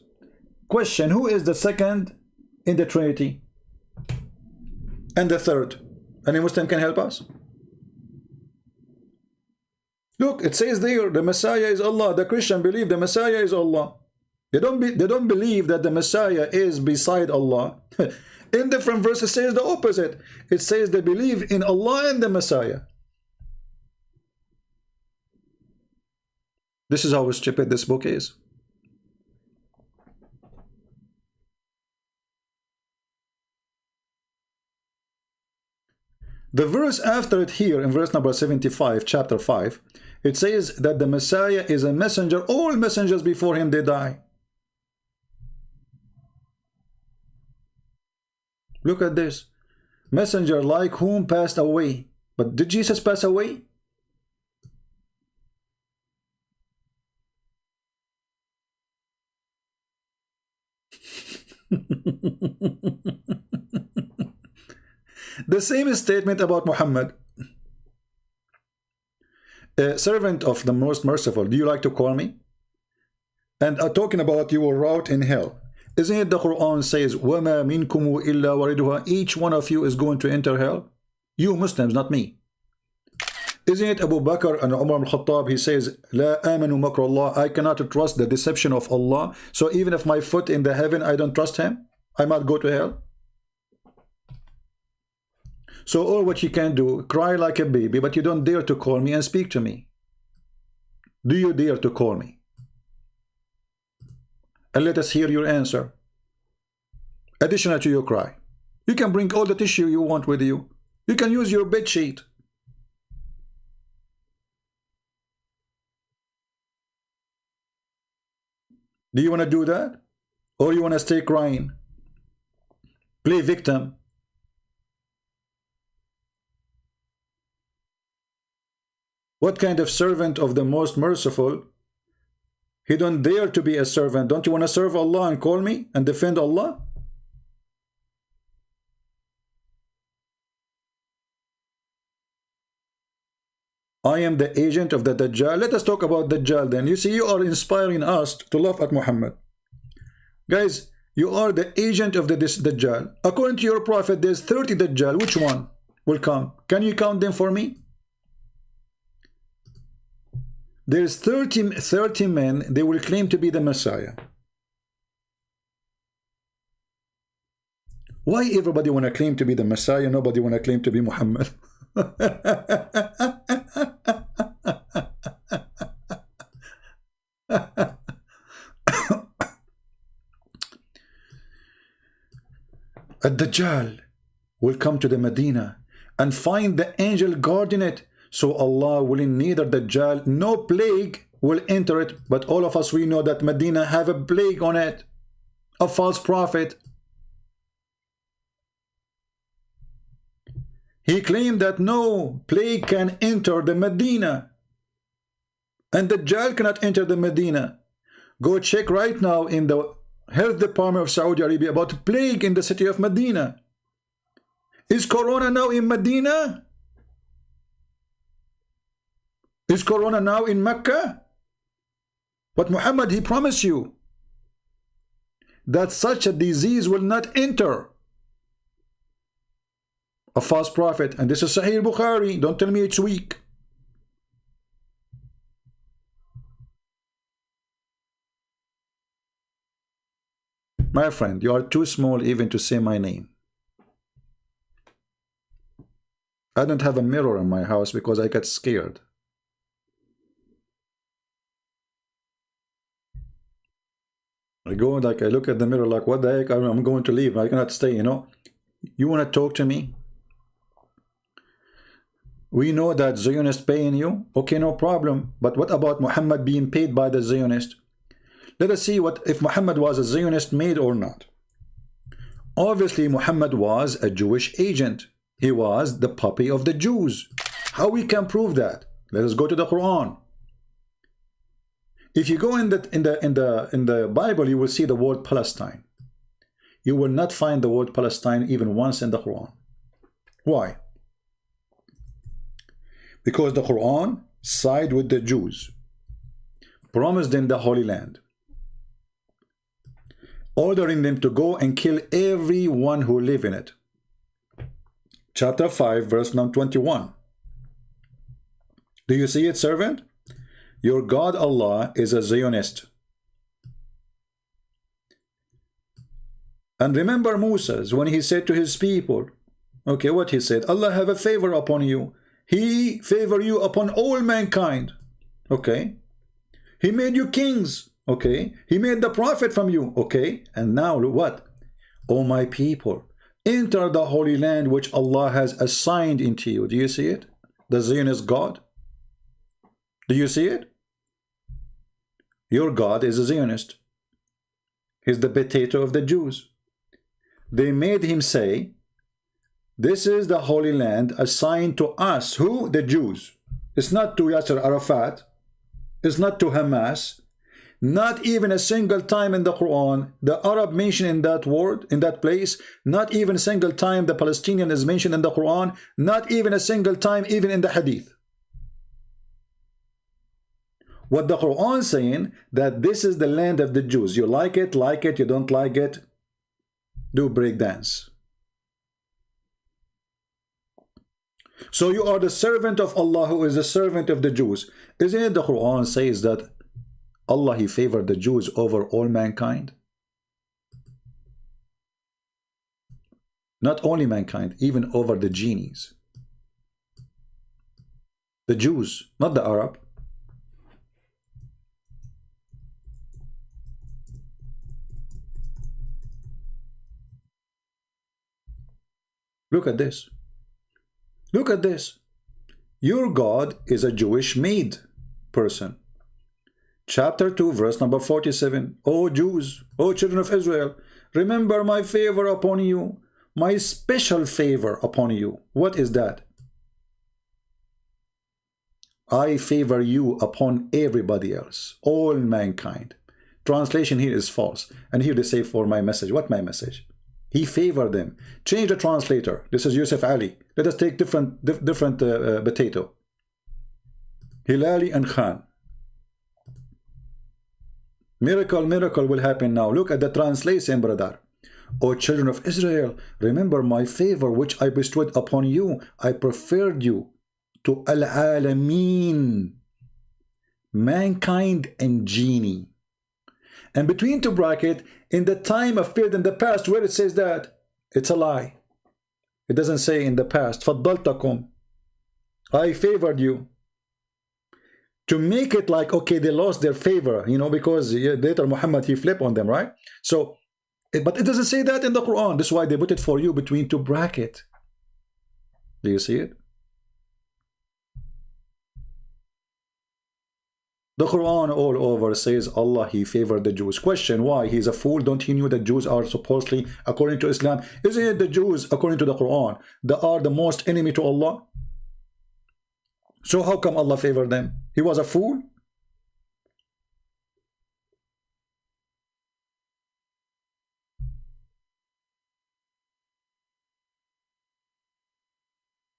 Question, who is the second in the Trinity? And the third? Any Muslim can help us? Look, it says there, the Messiah is Allah. The Christian believe the Messiah is Allah. They don't believe that the Messiah is beside Allah. In different verses, it says the opposite. It says they believe in Allah and the Messiah. This is how stupid this book is. The verse after it here, in verse number 75, chapter 5, it says that the Messiah is a messenger. All messengers before him, they die. Look at this. Messenger like whom passed away. But did Jesus pass away? The same statement about Muhammad. A servant of the most merciful. Do you like to call me? And talking about your route in hell. Isn't it the Quran says, وَمَا مِنْكُمُ إِلَّا وَرِدُهَا? Each one of you is going to enter hell. You Muslims, not me. Isn't it Abu Bakr and Umar al-Khattab? He says, لَا آمَنُوا مَكْرَ اللَّهِ. I cannot trust the deception of Allah. So even if my foot in the heaven, I don't trust him, I might go to hell. So all what you can do, cry like a baby, but you don't dare to call me and speak to me. Do you dare to call me? And let us hear your answer. Additional to your cry. You can bring all the tissue you want with you. You can use your bed sheet. Do you want to do that? Or you want to stay crying? Play victim. What kind of servant of the most merciful? He don't dare to be a servant. Don't you want to serve Allah and call me and defend Allah? I am the agent of the Dajjal. Let us talk about Dajjal then. You see, you are inspiring us to laugh at Muhammad. Guys, you are the agent of this Dajjal. According to your prophet, there's 30 Dajjal. Which one will come? Can you count them for me? There's 30 men, they will claim to be the Messiah. Why everybody want to claim to be the Messiah? Nobody want to claim to be Muhammad. a Dajjal will come to the Medina and find the angel guarding it. So Allah willing, neither Dajjal, no plague will enter it. But all of us, we know that Medina have a plague on it, a false prophet. He claimed that no plague can enter the Medina, and Dajjal cannot enter the Medina. Go check right now in the health department of Saudi Arabia about plague in the city of Medina. Is Corona now in Medina? Is Corona now in Mecca? But Muhammad, he promised you that such a disease will not enter. A false prophet, and this is Sahih Bukhari. Don't tell me it's weak. My friend, you are too small even to say my name. I don't have a mirror in my house because I get scared. I go like I look at the mirror like, what the heck, I'm going to leave. I cannot stay, you know. You want to talk to me? We know that Zionist paying you. Okay, no problem. But what about Muhammad being paid by the Zionist? Let us see what if Muhammad was a Zionist made or not. Obviously, Muhammad was a Jewish agent. He was the puppy of the Jews. How we can prove that? Let us go to the Quran. If you go in the Bible, you will see the word Palestine. You will not find the word Palestine even once in the Quran. Why? Because the Quran side with the Jews, promised them the Holy Land, ordering them to go and kill everyone who live in it. Chapter 5, verse number 21. Do you see it, servant? Your God Allah is a Zionist. And remember Moses when he said to his people, okay, what he said, Allah have a favor upon you. He favor you upon all mankind. Okay. He made you kings. Okay. He made the prophet from you. Okay. And now what? O my people, enter the Holy Land which Allah has assigned into you. Do you see it? The Zionist God. Do you see it? Your God is a Zionist. He's the potato of the Jews. They made him say, this is the Holy Land assigned to us. Who? The Jews. It's not to Yasser Arafat. It's not to Hamas. Not even a single time in the Quran, the Arab mentioned in that word, in that place. Not even a single time the Palestinian is mentioned in the Quran. Not even a single time even in the Hadith. What the Quran is saying, that this is the land of the Jews. You like it, you don't like it, do breakdance. So you are the servant of Allah who is the servant of the Jews. Isn't it the Quran says that Allah, he favored the Jews over all mankind? Not only mankind, even over the genies. The Jews, not the Arab. Look at this. Look at this. Your God is a Jewish made person. Chapter 2, verse number 47. O Jews, O children of Israel, remember my favor upon you, my special favor upon you. What is that? I favor you upon everybody else, all mankind. Translation here is false. And here they say for my message. What my message? He favored them. Change the translator. This is Yusuf Ali. Let us take different potato. Hilali and Khan. Miracle will happen now. Look at the translation, brother. O children of Israel, remember my favor which I bestowed upon you. I preferred you to al-alameen, mankind and genie. And between two brackets, in the time of period in the past, where it says that, it's a lie. It doesn't say in the past. فضلتكم. I favored you. To make it like, okay, they lost their favor, you know, because later Muhammad, he flipped on them, right? So But it doesn't say that in the Quran. That's why they put it for you between two brackets. Do you see it? The Quran all over says Allah, He favored the Jews. Question, why? He's a fool. Don't he know that Jews are supposedly, according to Islam, isn't it the Jews, according to the Quran, that are the most enemy to Allah? So how come Allah favored them? He was a fool?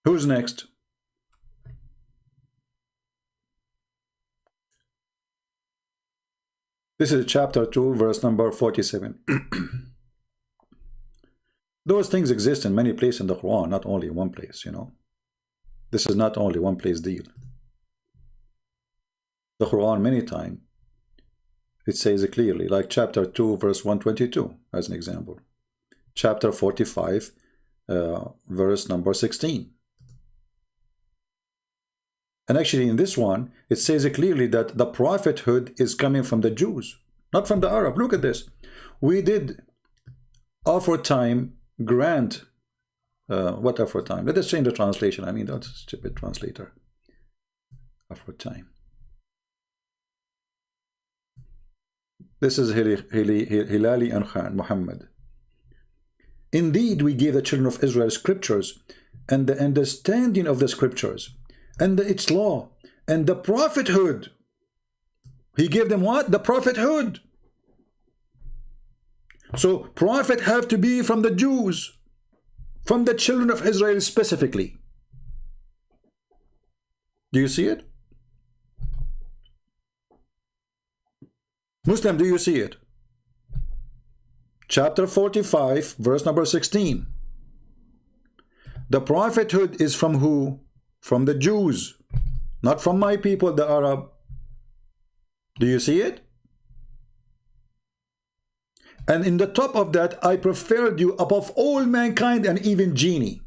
Who's next? This is chapter 2, verse number 47. Those things exist in many places in the Quran, not only in one place, you know. This is not only one place deal. The Quran many times, it says it clearly, like chapter 2, verse 122, as an example. Chapter 45, verse number 16. And actually in this one, it says it clearly that the prophethood is coming from the Jews, not from the Arab. Look at this. We did aforetime grant, what aforetime? Let us change the translation. I mean, that's a stupid translator. Aforetime. This is Hilali and Khan, Muhammad. Indeed, we gave the children of Israel scriptures and the understanding of the scriptures and its law and the prophethood. He gave them what? The prophethood. So prophet have to be from the Jews, from the children of Israel specifically. Do you see it? Muslim, do you see it? Chapter 45, verse number 16. The prophethood is from who? From the Jews, not from my people, the Arab. Do you see it? And in the top of that, I preferred you above all mankind and even genie.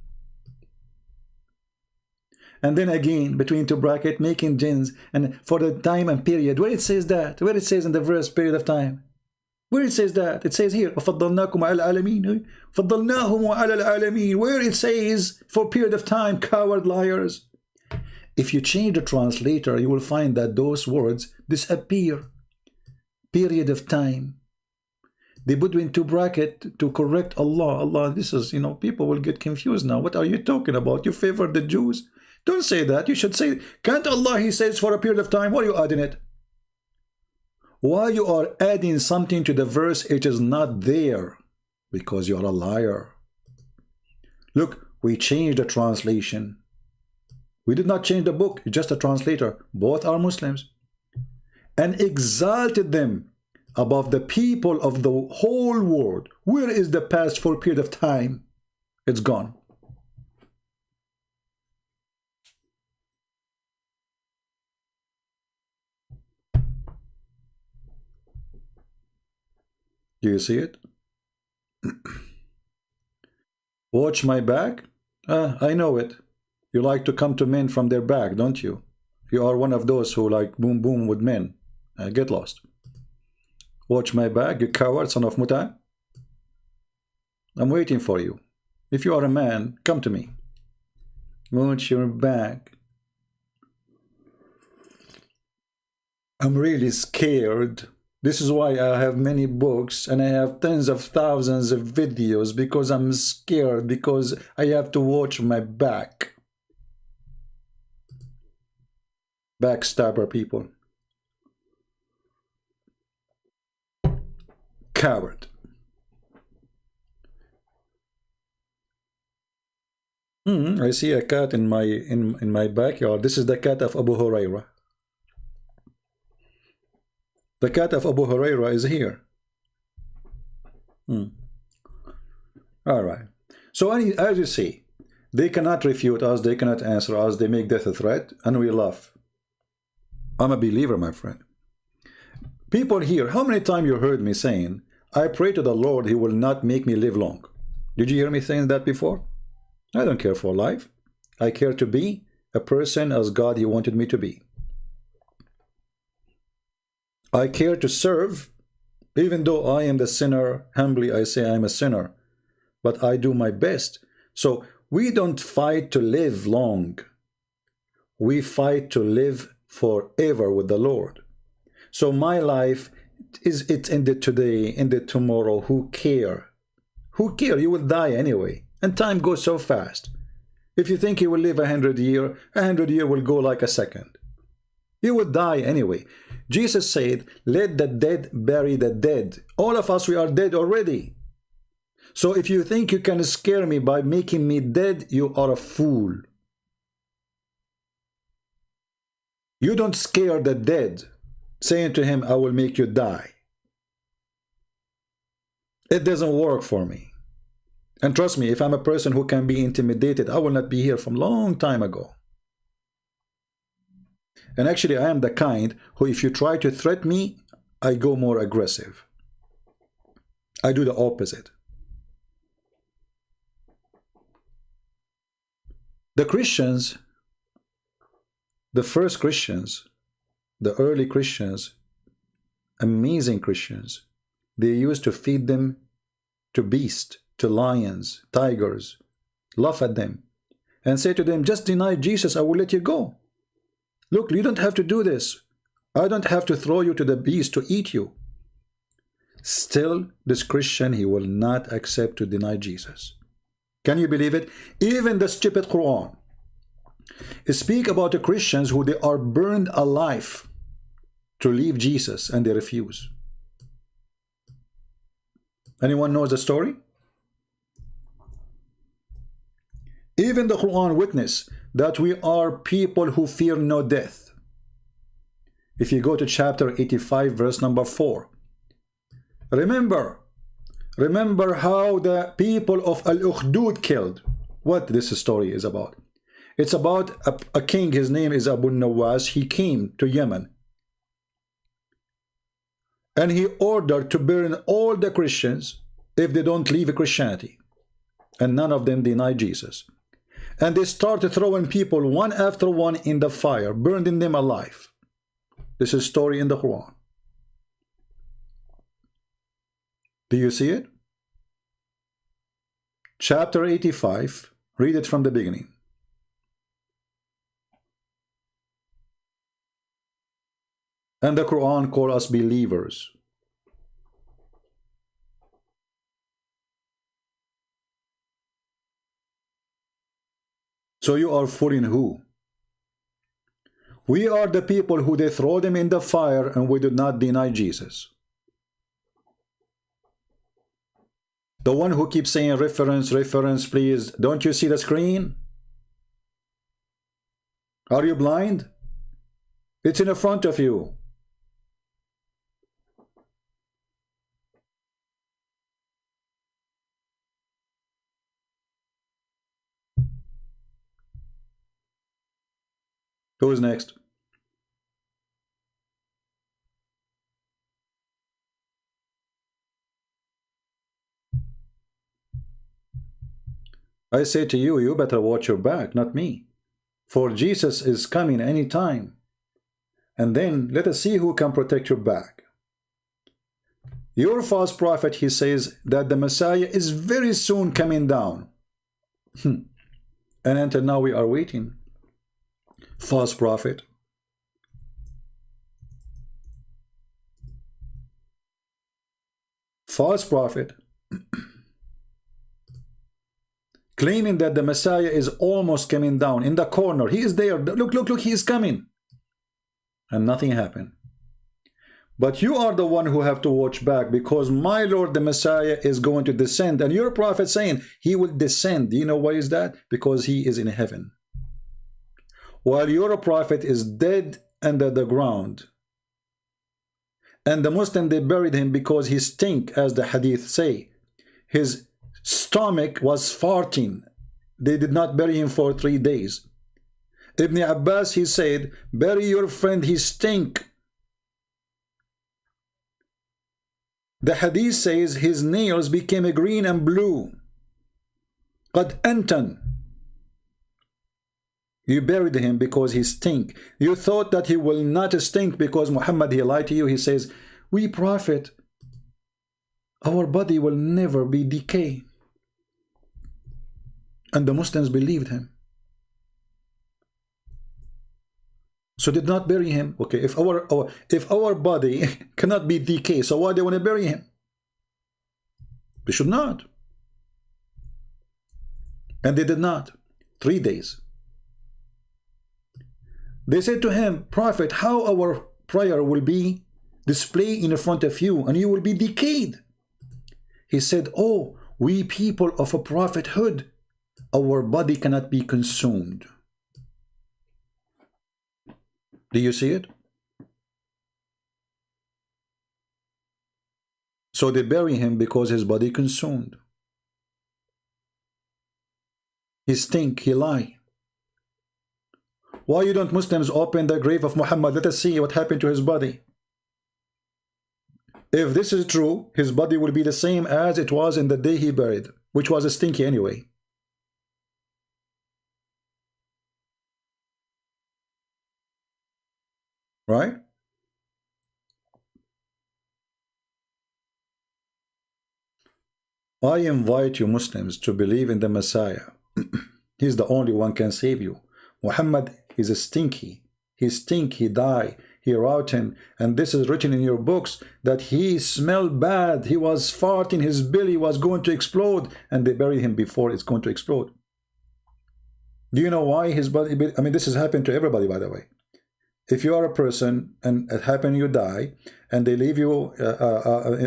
And then again, between two brackets, making jinns, and for the time and period. Where it says that? Where it says in the verse, period of time? Where it says that? It says here, فَضَّلْنَاكُمْ عَلَى الْعَالَمِينَ. فَضَّلْنَاهُمْ عَلَى الْعَالَمِينَ. Where it says, for period of time, coward liars. If you change the translator, you will find that those words disappear. Period of time. They put in two brackets to correct Allah. Allah, this is, you know, people will get confused now. What are you talking about? You favor the Jews? Don't say that. You should say, can't Allah, He says, for a period of time. Why are you adding it? Why you are adding something to the verse, it is not there? Because you are a liar. Look, we changed the translation. We did not change the book, just a translator. Both are Muslims. And exalted them above the people of the whole world. Where is the past for a period of time? It's gone. Do you see it? Watch my back? I know it. You like to come to men from their back, don't you? You are one of those who like boom boom with men. Get lost. Watch my back, you coward, son of Muta. I'm waiting for you. If you are a man, come to me. Watch your back. I'm really scared. This is why I have many books and I have tens of thousands of videos, because I'm scared, because I have to watch my back. Backstabber people. Coward. I see a cat in my backyard. This is the cat of Abu Huraira. The cat of Abu Huraira is here. All right. So as you see, they cannot refute us, they cannot answer us, they make death a threat, and we laugh. I'm a believer, my friend. People here, how many times you heard me saying, I pray to the Lord, He will not make me live long. Did you hear me saying that before? I don't care for life. I care to be a person as God He wanted me to be. I care to serve Even though I am the sinner, humbly I say I'm a sinner, but I do my best. So we don't fight to live long. We fight to live forever with the Lord. So my life it's ended today, ended tomorrow. Who care? Who care? You will die anyway. And time goes so fast. If you think you will live 100 years, 100 years will go like a second. You will die anyway. Jesus said, let the dead bury the dead. All of us, we are dead already. So if you think you can scare me by making me dead, you are a fool. You don't scare the dead, saying to him, I will make you die. It doesn't work for me. And trust me, if I'm a person who can be intimidated, I will not be here from a long time ago. And actually, I am the kind who, if you try to threaten me, I go more aggressive. I do the opposite. The Christians, the first Christians, the early Christians, amazing Christians, they used to feed them to beasts, to lions, tigers, laugh at them, and say to them, just deny Jesus, I will let you go. Look, you don't have to do this. I don't have to throw you to the beast to eat you. Still, this Christian, he will not accept to deny Jesus. Can you believe it? Even the stupid Quran speak about the Christians who they are burned alive to leave Jesus, and they refuse. Anyone knows the story? Even the Quran witness that we are people who fear no death. If you go to chapter 85, verse number 4. Remember how the people of Al-Ukhdud killed. What this story is about. It's about a king, his name is Abu Nawas. He came to Yemen. And he ordered to burn all the Christians if they don't leave Christianity. And none of them denied Jesus. And they started throwing people one after one in the fire, burning them alive. This is a story in the Quran. Do you see it? Chapter 85, read it from the beginning. And the Quran calls us believers. So you are fooling who? We are the people who they throw them in the fire, and we do not deny Jesus. The one who keeps saying reference, please. Don't you see the screen? Are you blind? It's in the front of you. Who is next? I say to you, you better watch your back, not me. For Jesus is coming any time. And then let us see who can protect your back. Your false prophet, he says that the Messiah is very soon coming down. And until now we are waiting. False prophet. False prophet. Claiming that the Messiah is almost coming down in the corner. He is there. Look, he is coming. And nothing happened. But you are the one who have to watch back, because my Lord the Messiah is going to descend. And your prophet saying he will descend. Do you know why is that? Because he is in heaven. While your prophet is dead under the ground. And the Muslim, they buried him because he stink, as the hadith say. His stomach was farting. They did not bury him for 3 days. Ibn Abbas, he said, bury your friend, he stink. The hadith says his nails became green and blue. قد أنتن. You buried him because he stink. You thought that he will not stink because Muhammad, he lied to you. He says, we prophet, our body will never be decay. And the Muslims believed him. So did not bury him. Okay, if our body cannot be decay, so why do they want to bury him? They should not. And they did not. 3 days. They said to him, Prophet, how our prayer will be displayed in front of you and you will be decayed. He said, oh, we people of a prophethood, our body cannot be consumed. Do you see it? So they bury him because his body consumed. He stink, he lie. Why you don't Muslims open the grave of Muhammad? Let us see what happened to his body. If this is true, his body will be the same as it was in the day he buried, which was a stinky anyway. Right? I invite you Muslims to believe in the Messiah. He's the only one can save you. Muhammad is a stinky. He stink, he die, he rotten. And this is written in your books that he smelled bad. He was farting, his belly was going to explode. And they buried him before it's going to explode. Do you know why his body? I mean, this has happened to everybody, by the way. If you are a person and it happened, you die, and they leave you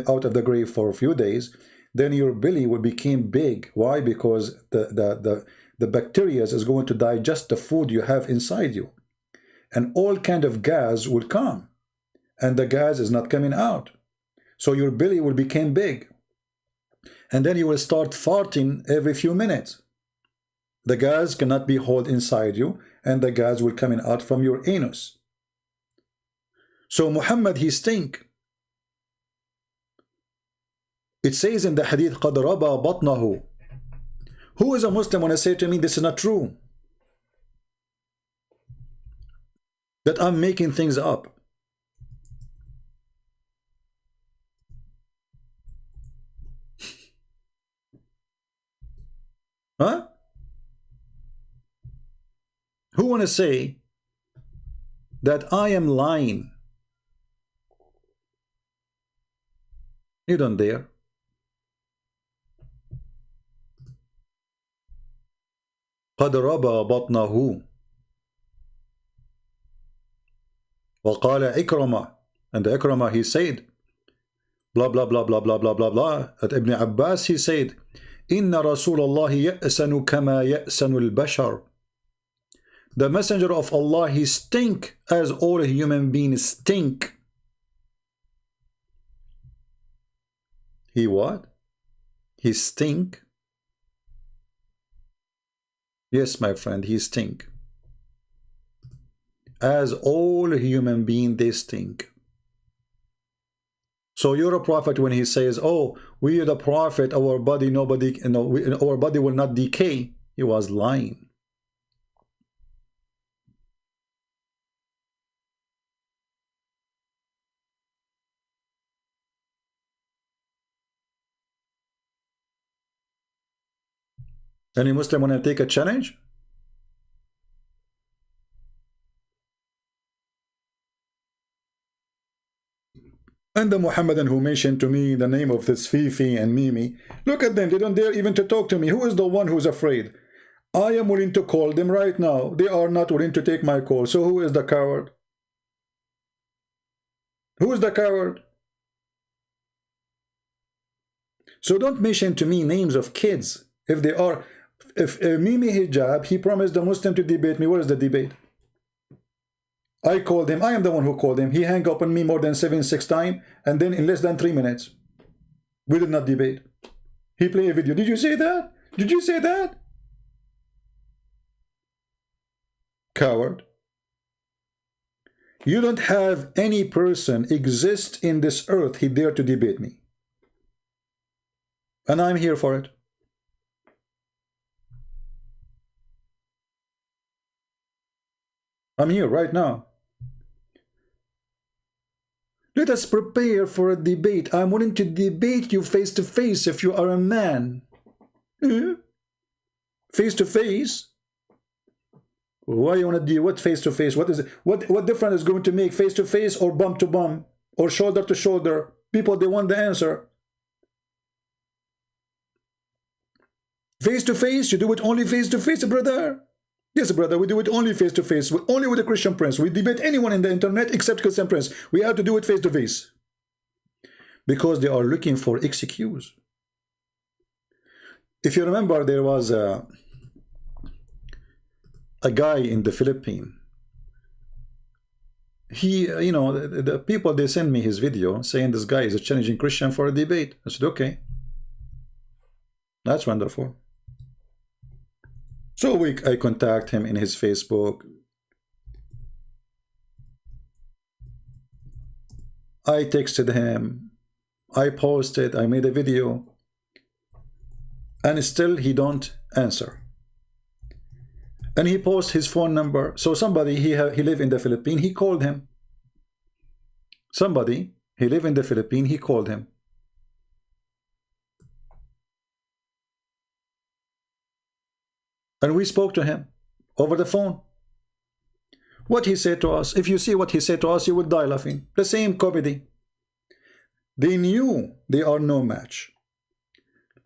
out of the grave for a few days, then your belly will become big. Why? Because the bacteria is going to digest the food you have inside you. And all kind of gas will come. And the gas is not coming out. So your belly will become big. And then you will start farting every few minutes. The gas cannot be held inside you, and the gas will coming out from your anus. So Muhammad, he stink. It says in the hadith, قَدْ رَبَى بَطْنَهُ. Who is a Muslim when I say to me, this is not true? That I'm making things up. Huh? Who want to say that I am lying? You don't dare. قَدْ رَبَى بَطْنَهُ وَقَالَ إِكْرَمَةً. And Ikramah, he said, blah, blah, blah, blah, blah, blah, blah, blah. At Ibn Abbas, he said, إِنَّ رَسُولَ اللَّهِ يَأْسَنُ كَمَا يَأْسَنُ الْبَشَرُ. The messenger of Allah, he stink as all human beings stink. He what? He stink? Yes, my friend, he stink. As all human beings, they stink. So you're a prophet when he says, oh, we are the prophet, our body, nobody, you know, our body will not decay. He was lying. Any Muslim want to take a challenge? And the Muhammadan who mentioned to me the name of this Fifi and Mimi, look at them, they don't dare even to talk to me. Who is the one who's afraid? I am willing to call them right now. They are not willing to take my call. So who is the coward? Who is the coward? So don't mention to me names of kids. If they are, if Mimi Hijab, he promised the Muslim to debate me. Where is the debate? I called him. I am the one who called him. He hung up on me more than 6 times, and then in less than 3 minutes, we did not debate. He played a video. Did you say that? Did you say that? Coward. You don't have any person exist in this earth he dare to debate me. And I'm here for it. I'm here right now. Let us prepare for a debate. I'm willing to debate you face to face if you are a man. Face to face? Why you want to deal? What face to face? What is it? What difference is going to make face to face or bump to bump or shoulder to shoulder? People, they want the answer. Face to face, you do it only face to face, brother. Yes, brother, we do it only face to face, only with a Christian prince. We debate anyone in the internet except Christian prince. We have to do it face to face because they are looking for excuse. If you remember, there was a guy in the Philippines. He, you know, the people, they send me his video saying this guy is a challenging Christian for a debate. I said, okay, that's wonderful. So I contact him in his Facebook. I texted him. I posted. I made a video. And still he don't answer. And he posts his phone number. So somebody, he live in the Philippines, he called him. Somebody, he live in the Philippines, he called him. And we spoke to him over the phone. What he said to us, if you see what he said to us, you will die laughing. The same comedy. They knew they are no match.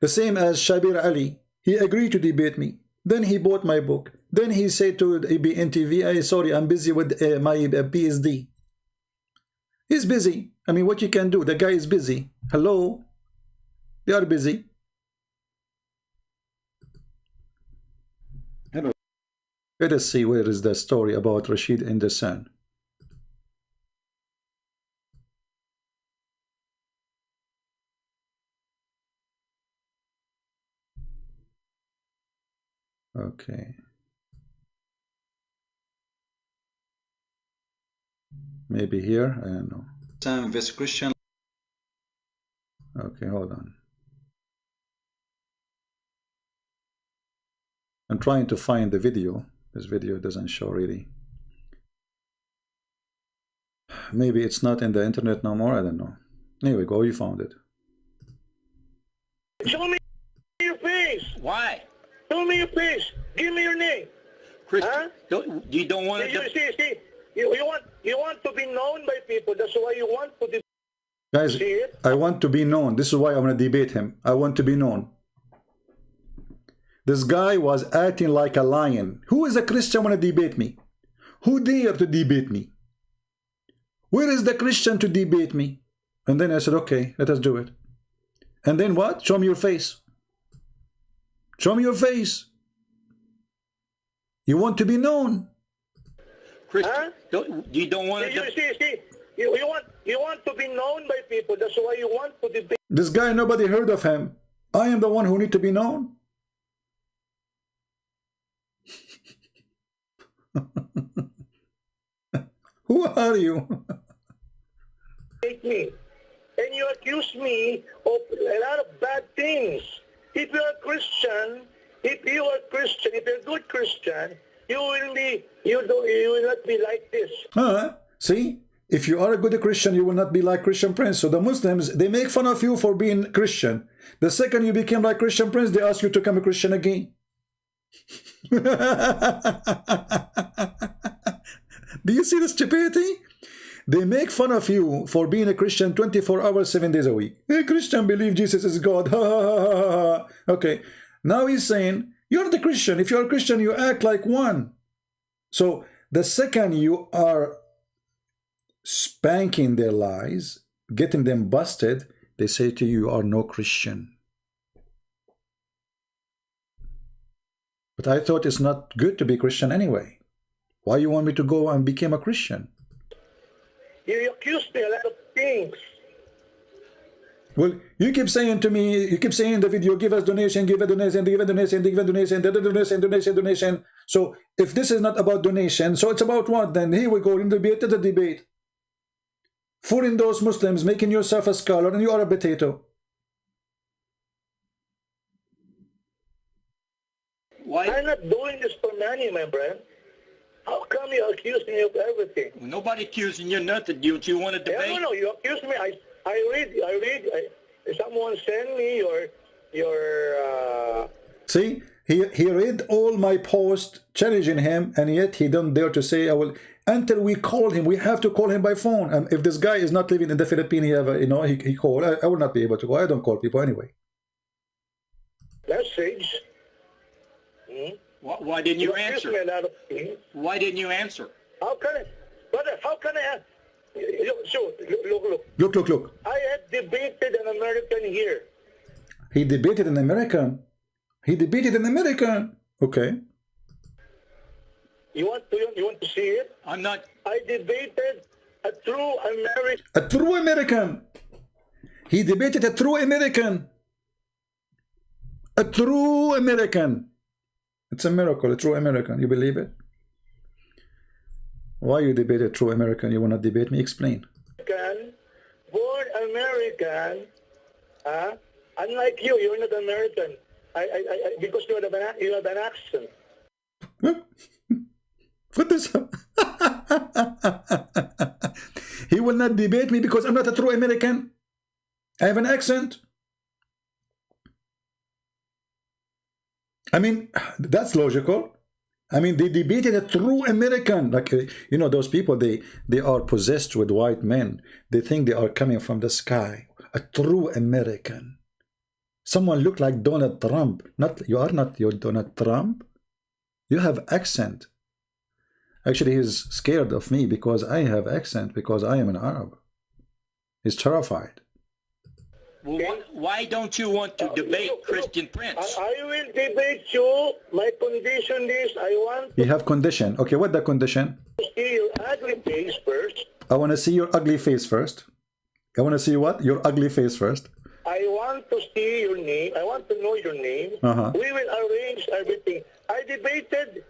The same as Shabir Ali. He agreed to debate me. Then he bought my book. Then he said to ABN TV, sorry, I'm busy with my PSD. He's busy. I mean, what you can do? The guy is busy. Hello? They are busy. Hello. Let us see where is the story about Rashid in the Sun. Okay. Maybe here, I don't know. Sam vs. Christian. Okay, hold on. I'm trying to find the video. This video doesn't show really. Maybe it's not in the internet no more, I don't know. Here we go, you found it. Show me your face. Why? Show me your face. Give me your name. Christian, you don't want to... See, you want to be known by people. That's why you want to debate. Guys, I want to be known. This is why I'm going to debate him. I want to be known. This guy was acting like a lion. Who is a Christian want to debate me? Who dare to debate me? Where is the Christian to debate me? And then I said, okay, let us do it. And then what? Show me your face. Show me your face. You want to be known. Christian, you don't want to... You want to be known by people. That's why you want to debate. This guy, nobody heard of him. I am the one who need to be known. Who are you? Me. And you accuse me of a lot of bad things. If you're a Christian, if you're a good Christian, you will not be like this. See? If you are a good Christian, you will not be like Christian Prince. So the Muslims, they make fun of you for being Christian. The second you became like Christian Prince, they ask you to become a Christian again. Do you see the stupidity? They make fun of you for being a Christian 24 hours, 7 days a week. A Christian believe Jesus is God. Okay. Now he's saying, you're not a Christian. If you're a Christian, you act like one. So the second you are spanking their lies, getting them busted, they say to you, you are no Christian. But I thought it's not good to be Christian anyway. Why you want me to go and become a Christian? You accused me a lot of things. Well, you keep saying to me, you keep saying in the video, give us donation, give a donation, give a donation, give a donation, donation. So if this is not about donation, so it's about what then? Here we go in the debate. Fooling those Muslims, making yourself a scholar, and you are a potato. Why? I'm not doing this for money, my friend. How come you accuse me of everything? Nobody accusing you nothing. You want to debate? No, you accuse me. I read. Someone sent me your. See, he read all my posts challenging him, and yet he don't dare to say I will. Until we call him, we have to call him by phone. And if this guy is not living in the Philippines, he call. I will not be able to go. I don't call people anyway. That's strange. Why didn't you answer? Why didn't you answer? How can I, brother? How can I? So Look. I had debated an American here. He debated an American. Okay. You want to see it? I'm not. I debated a true American. A true American. He debated a true American. A true American. It's a miracle, a true American. You believe it? Why you debate a true American? You want to debate me? Explain. Born American. Unlike you, you're not American. Because you have an accent. What this? He will not debate me because I'm not a true American. I have an accent. I mean, that's logical. I mean, they debated a true American. Like, those people, they are possessed with white men. They think they are coming from the sky. A true American. Someone looked like Donald Trump. You are not your Donald Trump. You have accent. Actually, he's scared of me because I have accent, because I am an Arab. He's terrified. Well, why don't you want to debate Christian Prince? I will debate you. My condition is I want You have condition. Okay, what the condition? to see your ugly face first. I want to see your ugly face first. I want to see what? Your ugly face first. I want to see your name. I want to know your name. We will arrange everything. I debated.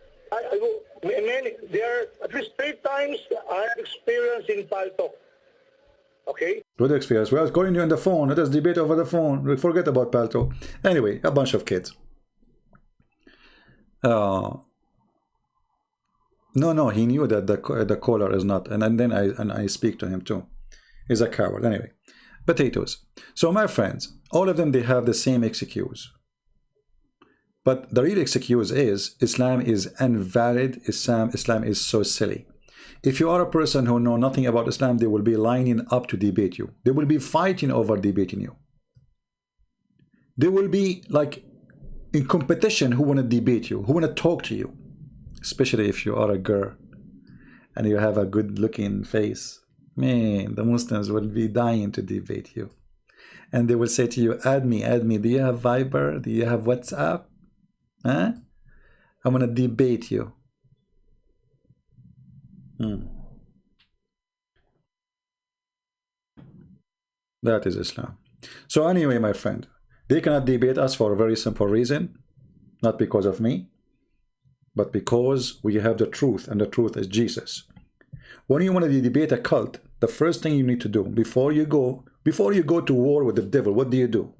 There are at least 3 times I have experience in Paltalk. Okay? Good experience. Well, calling you on the phone. Let us debate over the phone. We forget about Paltalk. Anyway, a bunch of kids. No, he knew that the caller is not. And then I speak to him too. He's a coward. Anyway, potatoes. So my friends, all of them, they have the same excuse. But the real excuse is Islam is invalid. Islam is so silly. If you are a person who know nothing about Islam, they will be lining up to debate you. They will be fighting over debating you. They will be like in competition who want to debate you, who want to talk to you. Especially if you are a girl and you have a good looking face. Man, the Muslims will be dying to debate you. And they will say to you, add me. Do you have Viber? Do you have WhatsApp? Huh? I'm going to debate you. That is Islam. So anyway, my friend, they cannot debate us for a very simple reason. Not because of me, but because we have the truth, and the truth is Jesus. When you want to debate a cult, the first thing you need to do before you go to war with the devil, what do?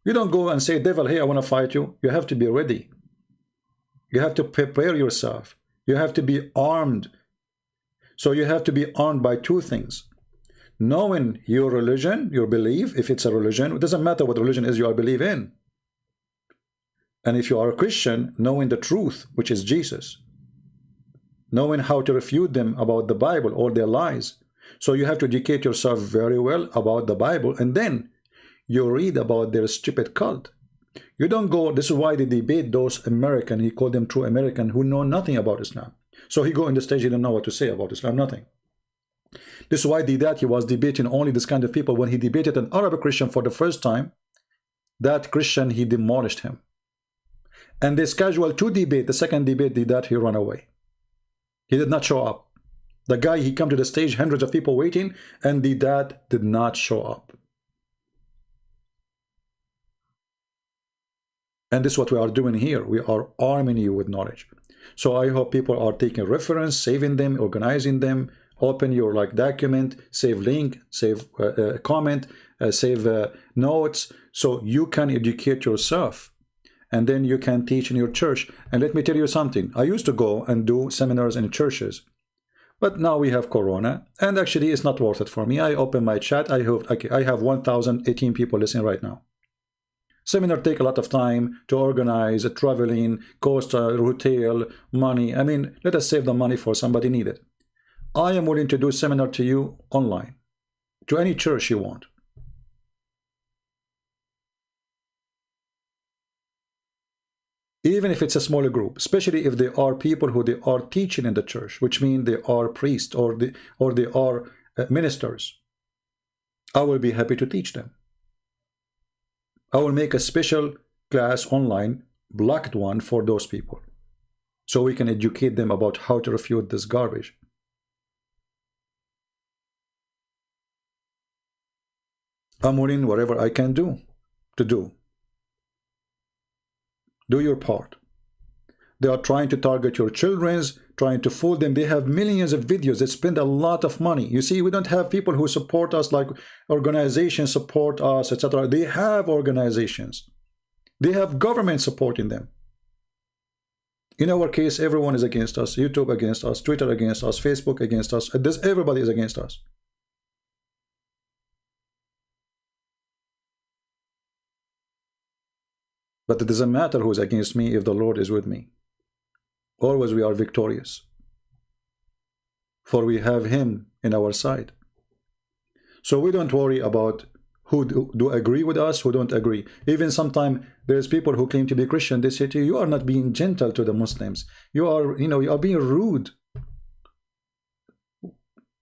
You don't go and say, devil, hey, I want to fight you. You have to be ready. You have to prepare yourself. You have to be armed. So you have to be armed by 2 things. Knowing your religion, your belief, if it's a religion, it doesn't matter what religion is you are believe in. And if you are a Christian, knowing the truth, which is Jesus. Knowing how to refute them about the Bible, all their lies. So you have to educate yourself very well about the Bible, and then you read about their stupid cult. You don't go, this is why they debate those American, he called them true American, who know nothing about Islam. So he go on the stage, he don't know what to say about Islam, nothing. This is why he was debating only this kind of people. When he debated an Arab Christian for the first time, that Christian, he demolished him. And they scheduled 2 debates. The second debate, he ran away. He did not show up. The guy, he come to the stage, hundreds of people waiting, and did not show up. And this is what we are doing here. We are arming you with knowledge. So I hope people are taking reference, saving them, organizing them, open your document, save link, save comment, save notes, so you can educate yourself. and then you can teach in your church. And let me tell you something. I used to go and do seminars in churches. But now we have Corona, and actually it's not worth it for me. I open my chat. I have 1,018 people listening right now. Seminar take a lot of time to organize, traveling, cost, hotel, money. I mean, let us save the money for somebody needed. I am willing to do seminar to you online, to any church you want. Even if it's a smaller group, especially if they are people who they are teaching in the church, which means they are priests or they are ministers. I will be happy to teach them. I will make a special class online, blocked one for those people, so we can educate them about how to refute this garbage. I'm willing whatever I can do to do. Do your part. They are trying to target your children's, trying to fool them. They have millions of videos. They spend a lot of money. You see, we don't have people who support us, like organizations support us, etc. They have organizations. They have government supporting them. In our case, everyone is against us. YouTube against us, Twitter against us, Facebook against us. Everybody is against us. But it doesn't matter who is against me if the Lord is with me. Always we are victorious. For we have Him in our side. So we don't worry about who do agree with us, who don't agree. Even sometimes there's people who claim to be Christian. They say to you, you are not being gentle to the Muslims. You are, you are being rude.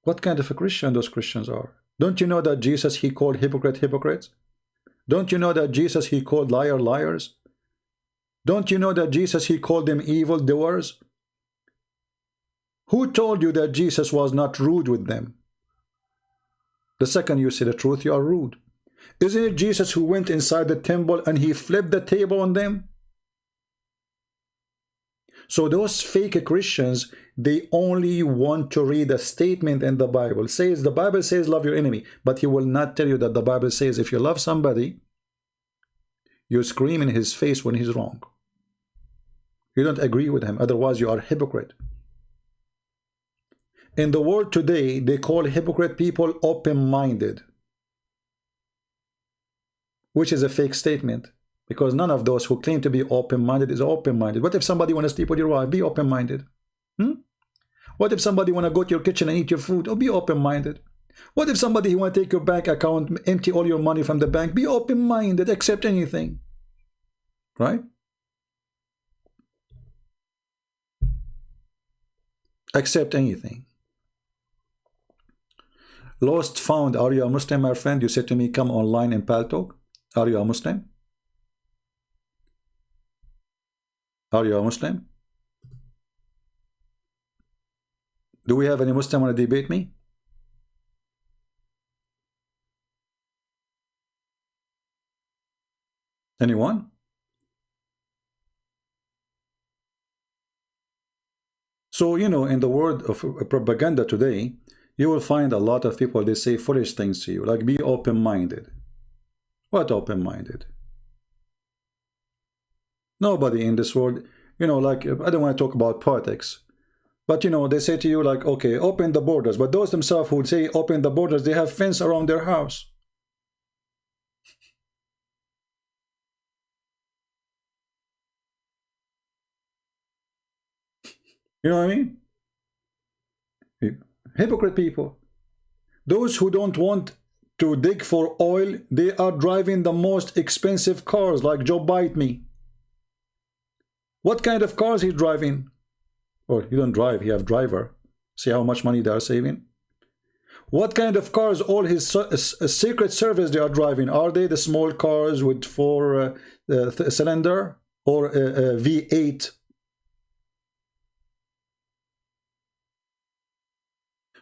What kind of a Christian those Christians are? Don't you know that Jesus, He called hypocrites? Don't you know that Jesus, He called liars? Don't you know that Jesus, He called them evildoers? Who told you that Jesus was not rude with them? The second you say the truth, you are rude. Isn't it Jesus who went inside the temple and He flipped the table on them? So those fake Christians, they only want to read a statement in the Bible. The Bible says love your enemy, but He will not tell you that the Bible says if you love somebody, you scream in his face when he's wrong. You don't agree with him, otherwise you are a hypocrite. In the world today, they call hypocrite people open-minded, which is a fake statement. Because none of those who claim to be open-minded is open-minded. What if somebody want to sleep with your wife? Be open-minded. What if somebody want to go to your kitchen and eat your food? Oh, be open-minded. What if somebody want to take your bank account, empty all your money from the bank? Be open-minded. Accept anything. Right? Accept anything. Lost found. Are you a Muslim, my friend? You said to me, come online in Paltalk. Are you a Muslim? Are you a Muslim? Do we have any Muslim want to debate me? Anyone? So, you know, in the world of propaganda today, you will find a lot of people, they say foolish things to you, like be open-minded. What open-minded? Nobody in this world, you know, like, I don't want to talk about politics, but, you know, they say to you, like, okay, open the borders. But those themselves who say open the borders, they have fence around their house. You know what I mean? Hypocrite people. Those who don't want to dig for oil, they are driving the most expensive cars, like Joe Bite Me. What kind of cars he's driving? Or you don't drive, he have driver. See how much money they are saving? What kind of cars all his Secret Service they are driving? Are they the small cars with 4 cylinder or V8?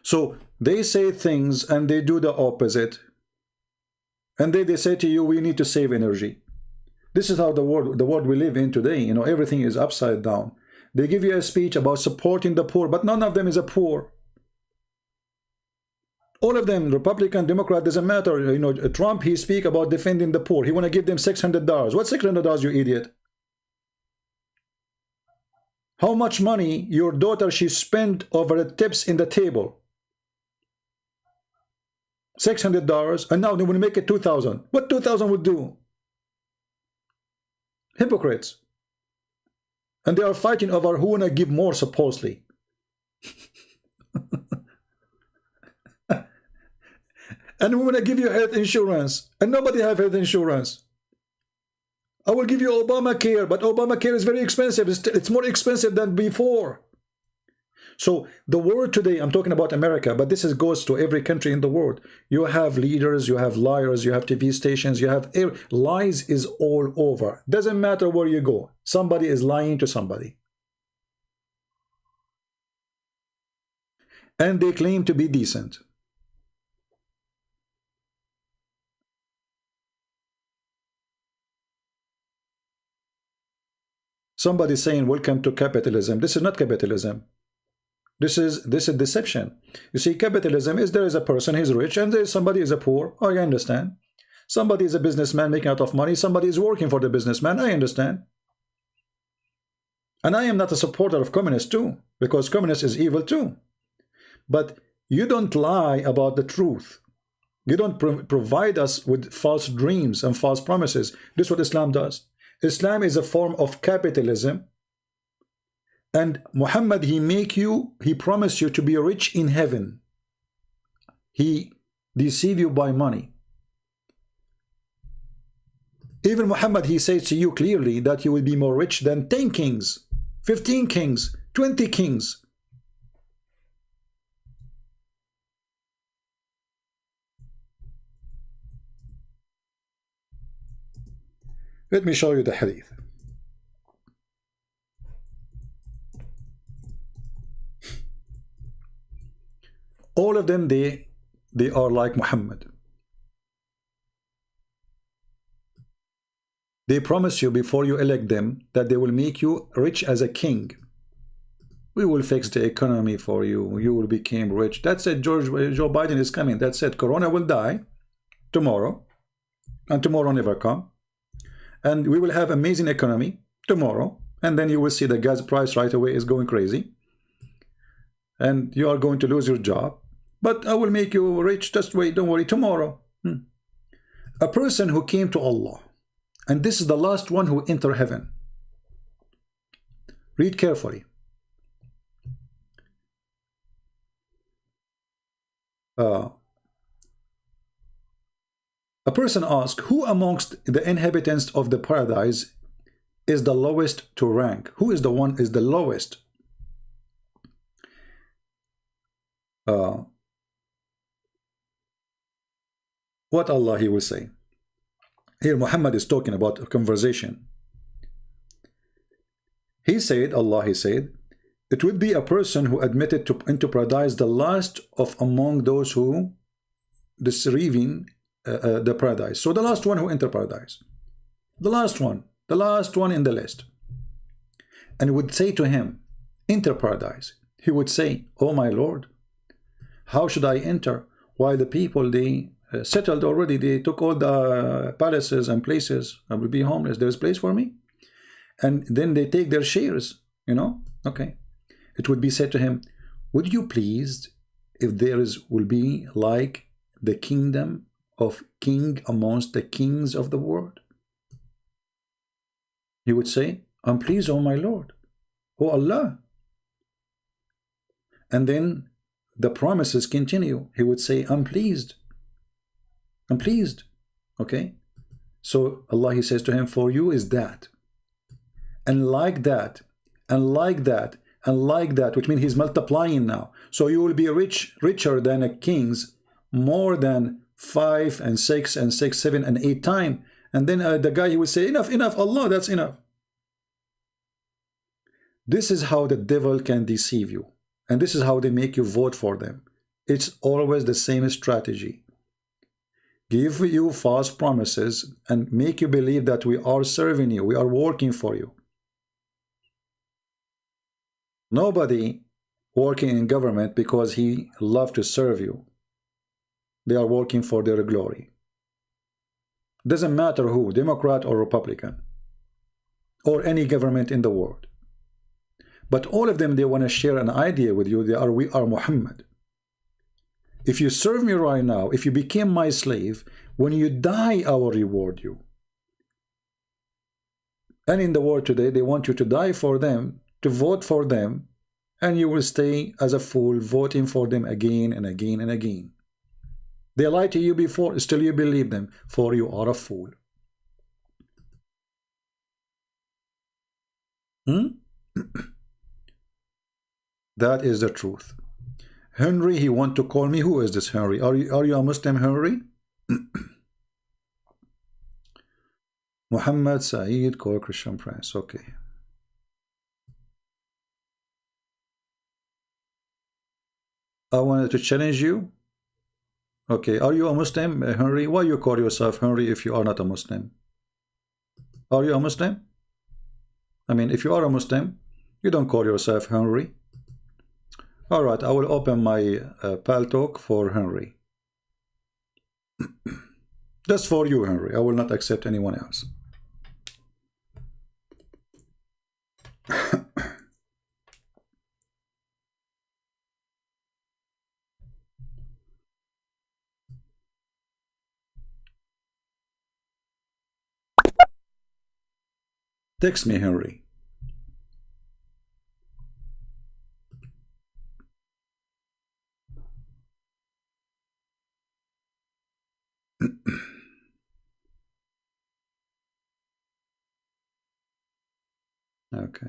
So they say things and they do the opposite. And they say to you, we need to save energy. This is how the world we live in today. You know, everything is upside down. They give you a speech about supporting the poor, but none of them is a poor. All of them, Republican, Democrat, doesn't matter. You know, Trump, he speak about defending the poor. He want to give them $600. What $600, you idiot? How much money your daughter she spent over the tips in the table? $600, and now they will make it 2,000. What 2,000 would do? Hypocrites. And they are fighting over who wanna give more, supposedly. And we wanna give you health insurance, and nobody have health insurance. I will give you Obamacare, but Obamacare is very expensive. It's more expensive than before. So the world today, I'm talking about America, but this goes to every country in the world. You have leaders, you have liars, you have TV stations, you have lies is all over. Doesn't matter where you go. Somebody is lying to somebody. And they claim to be decent. Somebody saying, welcome to capitalism. This is not capitalism. This is deception. You see, capitalism is there is a person, he's rich, and there is somebody is a poor. I understand. Somebody is a businessman making a lot of money. Somebody is working for the businessman. I understand. And I am not a supporter of communists too, because communist is evil too. But you don't lie about the truth. You don't provide us with false dreams and false promises. This is what Islam does. Islam is a form of capitalism. And Muhammad, he promised you to be rich in heaven. He deceived you by money. Even Muhammad, he says to you clearly that you will be more rich than 10 kings, 15 kings, 20 kings. Let me show you the hadith. All of them, they are like Muhammad. They promise you before you elect them that they will make you rich as a king. We will fix the economy for you. You will become rich. That's it. Joe Biden is coming. That's it. Corona will die tomorrow, and tomorrow never come. And we will have amazing economy tomorrow. And then you will see the gas price right away is going crazy. And you are going to lose your job. But I will make you rich. Just wait. Don't worry. Tomorrow. A person who came to Allah. And this is the last one who entered heaven. Read carefully. A person asked, who amongst the inhabitants of the paradise is the lowest to rank? Who is the one is the lowest? What Allah he will say? Here Muhammad is talking about a conversation. He said, Allah he said, it would be a person who admitted into paradise the last of among those who receiving the paradise. So the last one who entered paradise. The last one in the list. And would say to him, enter paradise. He would say, oh my Lord, how should I enter? While the people, they settled already, they took all the palaces and places. I will be homeless. There's place for me. And then they take their shares, you know. Okay. It would be said to him, would you please, if there will be like the kingdom of king amongst the kings of the world? He would say, I'm pleased, oh my Lord, oh Allah. And then the promises continue. He would say, I'm pleased. I'm pleased. Okay. So Allah, he says to him, for you is that. And like that, and like that, and like that, which means he's multiplying now. So you will be richer than a king's, more than 5 and 6 and 6, 7 and 8 times. And then the guy, he will say, enough, enough, Allah, that's enough. This is how the devil can deceive you. And this is how they make you vote for them. It's always the same strategy. Give you false promises and make you believe that we are serving you, we are working for you. Nobody working in government because he loves to serve you. They are working for their glory. Doesn't matter who, Democrat or Republican, or any government in the world. But all of them, they want to share an idea with you. We are Muhammad. If you serve me right now, if you became my slave, when you die, I will reward you. And in the world today, they want you to die for them, to vote for them, and you will stay as a fool voting for them again and again and again. They lied to you before, still you believe them, for you are a fool. That is the truth. Henry, he want to call me. Who is this Henry? Are you a Muslim, Henry? Muhammad Saeed, call Christian Prince. Okay. I wanted to challenge you. Okay, are you a Muslim, Henry? Why you call yourself Henry if you are not a Muslim? Are you a Muslim? I mean, if you are a Muslim, you don't call yourself Henry. All right, I will open my pal talk for Henry. Just for you, Henry. I will not accept anyone else. Text me, Henry. Okay.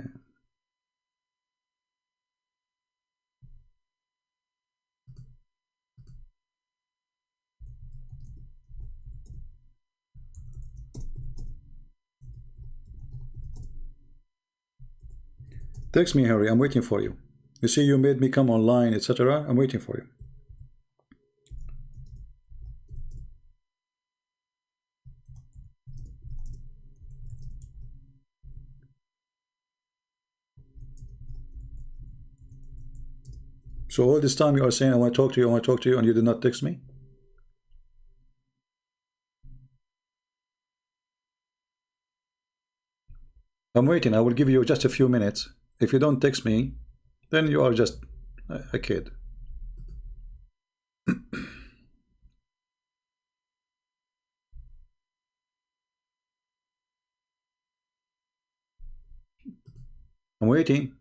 Text me, Henry. I'm waiting for you. You see, you made me come online, etc. I'm waiting for you. So all this time you are saying, I want to talk to you, I want to talk to you, and you did not text me? I'm waiting. I will give you just a few minutes. If you don't text me, then you are just a kid. I'm waiting.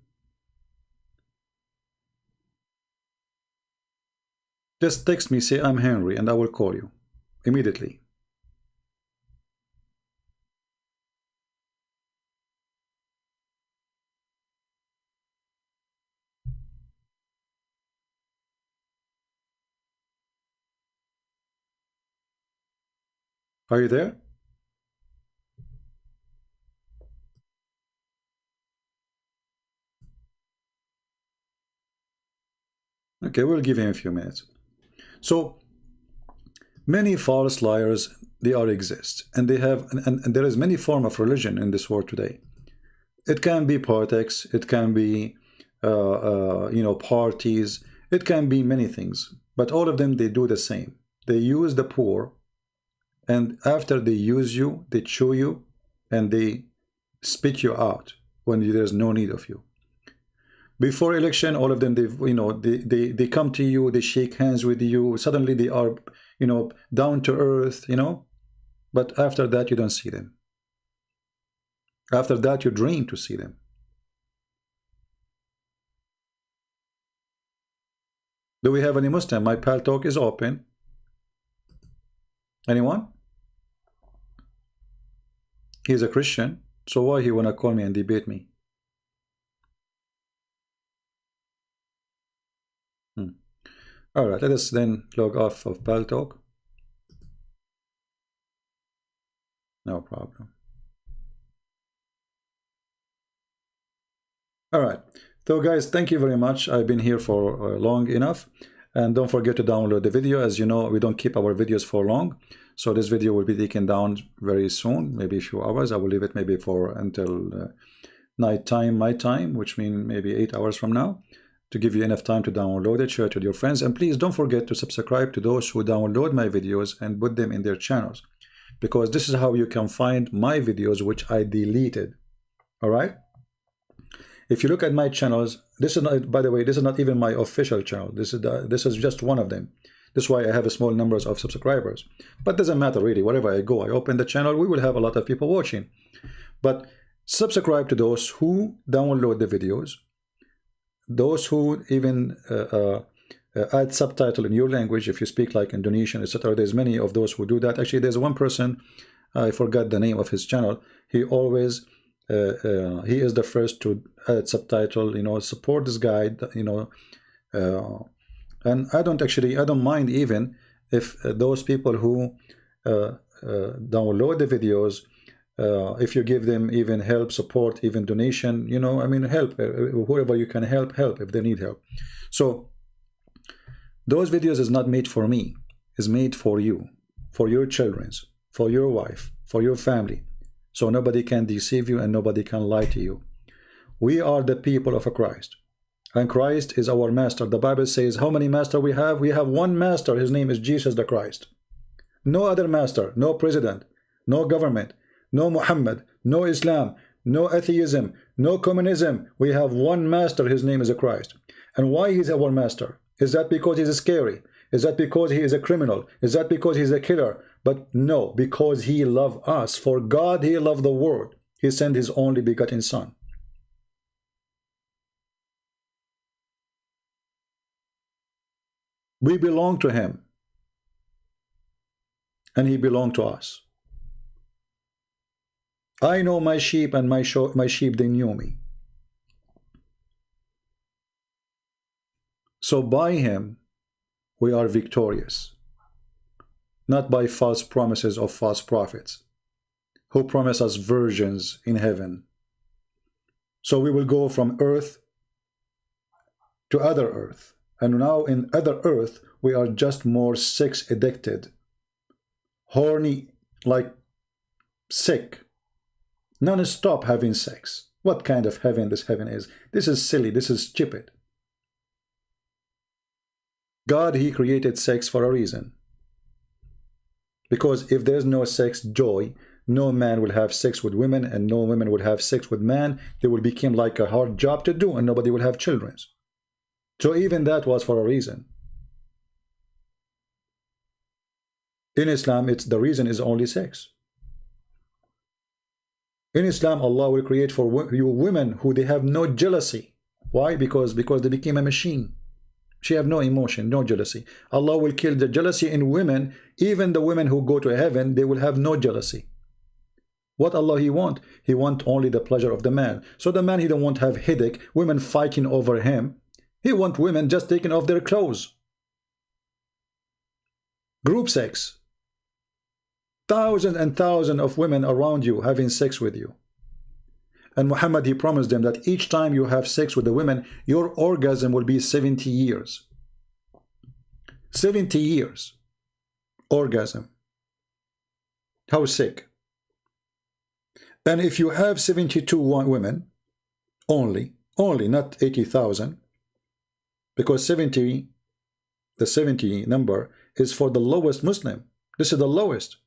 Just text me, say I'm Henry, and I will call you immediately. Are you there? Okay, we'll give him a few minutes. So many false liars, they are exist, and they have, and there is many form of religion in this world today. It can be politics, it can be parties, it can be many things, but all of them, they do the same. They use the poor, and after they use you, they chew you, and they spit you out when there's no need of you. Before election, all of them, they come to you, they shake hands with you, suddenly they are, down to earth, but after that, you don't see them. After that, you dream to see them. Do we have any Muslim? My pal talk is open. Anyone? He's a Christian, so why he wanna call me and debate me? All right, let us then log off of pal talk. No problem. All right, so guys, thank you very much. I've been here for long enough, and don't forget to download the video. As you know, we don't keep our videos for long, so this video will be taken down very soon, maybe a few hours. I will leave it maybe for until night time, my time, which means maybe 8 hours from now, to give you enough time to download it, share it with your friends, and please don't forget to subscribe to those who download my videos and put them in their channels, because this is how you can find my videos which I deleted. All right, If you look at my channels, this is not, by the way, this is not even my official channel. This is just one of them. That's why I have a small numbers of subscribers. But doesn't matter really. Wherever I go, I open the channel, we will have a lot of people watching. But subscribe to those who download the videos, those who even add subtitle in your language if you speak like Indonesian, etc. There's many of those who do that. Actually, there's one person, I forgot the name of his channel. He always he is the first to add subtitle, you know, support this guy, you know, and I don't mind even if those people who download the videos, if you give them even help, support, even donation, you know, I mean, help, whoever you can help if they need help. So those videos is not made for me, is made for you, for your children's, for your wife, for your family. So nobody can deceive you and nobody can lie to you. We are the people of Christ, and Christ is our master. The Bible says, how many masters we have? We have one master. His name is Jesus the Christ. No other master, no president, no government, no Muhammad, no Islam, no atheism, no communism. We have one master. His name is a Christ. And why he's our master? Is that because he's scary? Is that because he is a criminal? Is that because he's a killer? But no, because he loved us. For God, he loved the world. He sent his only begotten son. We belong to him. And he belonged to us. I know my sheep, and my sheep, they knew me. So by him, we are victorious. Not by false promises of false prophets who promise us virgins in heaven. So we will go from earth to other earth. And now in other earth, we are just more sex addicted, horny, like sick, non-stop having sex. What kind of heaven this heaven is? This is silly. This is stupid. God, he created sex for a reason. Because if there's no sex joy, no man will have sex with women, and no women will have sex with man. They will become like a hard job to do, and nobody will have children. So even that was for a reason. In Islam, the reason is only sex. In Islam, Allah will create for you women who they have no jealousy. Why? Because they became a machine. She have no emotion, no jealousy. Allah will kill the jealousy in women. Even the women who go to heaven, they will have no jealousy. What Allah he want? He want only the pleasure of the man. So the man, he don't want to have headache, women fighting over him. He want women just taking off their clothes. Group sex. Thousands and thousands of women around you having sex with you. And Muhammad, he promised them that each time you have sex with the women, your orgasm will be 70 years. 70 years. Orgasm. How sick. And if you have 72 women, only, not 80,000, because 70, the 70 number is for the lowest Muslim. This is the lowest.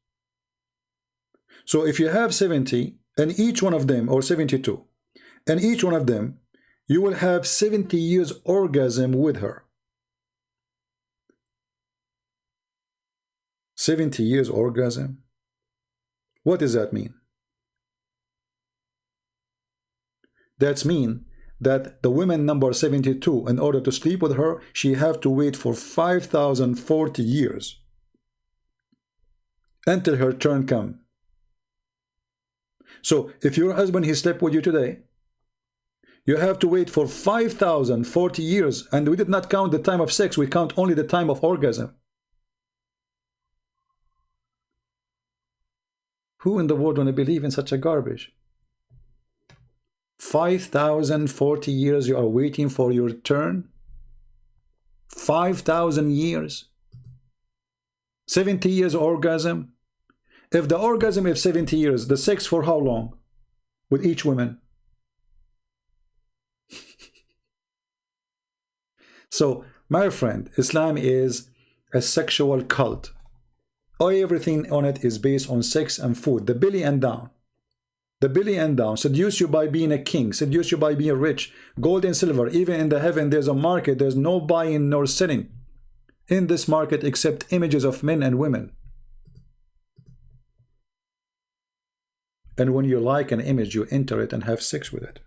So if you have 70, and each one of them, or 72, and each one of them, you will have 70 years orgasm with her. 70 years orgasm? What does that mean? That means that the woman number 72, in order to sleep with her, she have to wait for 5,040 years until her turn come. So if your husband, he slept with you today, you have to wait for 5,040 years, and we did not count the time of sex, we count only the time of orgasm. Who in the world want to believe in such a garbage? 5,040 years you are waiting for your turn? 5,000 years? 70 years orgasm? If the orgasm is 70 years, the sex for how long? With each woman? So, my friend, Islam is a sexual cult. Everything on it is based on sex and food, the belly and down. the belly and down, seduce you by being a king, seduce you by being rich, gold and silver. Even in the heaven there's a market, there's no buying nor selling in this market except images of men and women. And when you like an image, you enter it and have sex with it.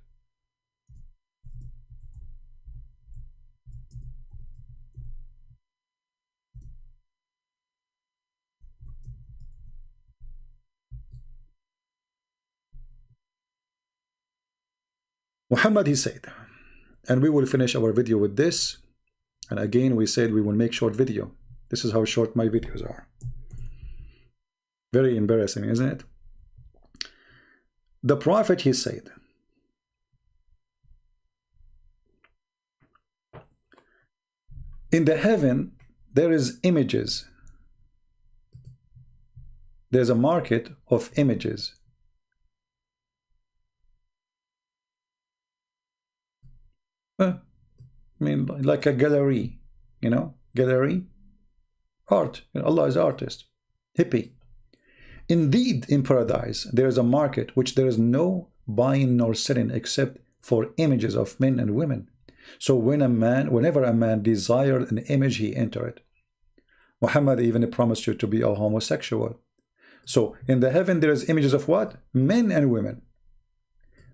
Muhammad, he said, and we will finish our video with this. And again, we said we will make short video. This is how short my videos are. Very embarrassing, isn't it? The Prophet, he said, in the heaven, there is images. There's a market of images. I mean, like a gallery, you know, gallery, art. Allah is artist, hippie. Indeed, in paradise, there is a market which there is no buying nor selling except for images of men and women. So whenever a man desired an image, he entered. Muhammad even promised you to be a homosexual. So in the heaven, there is images of what? Men and women.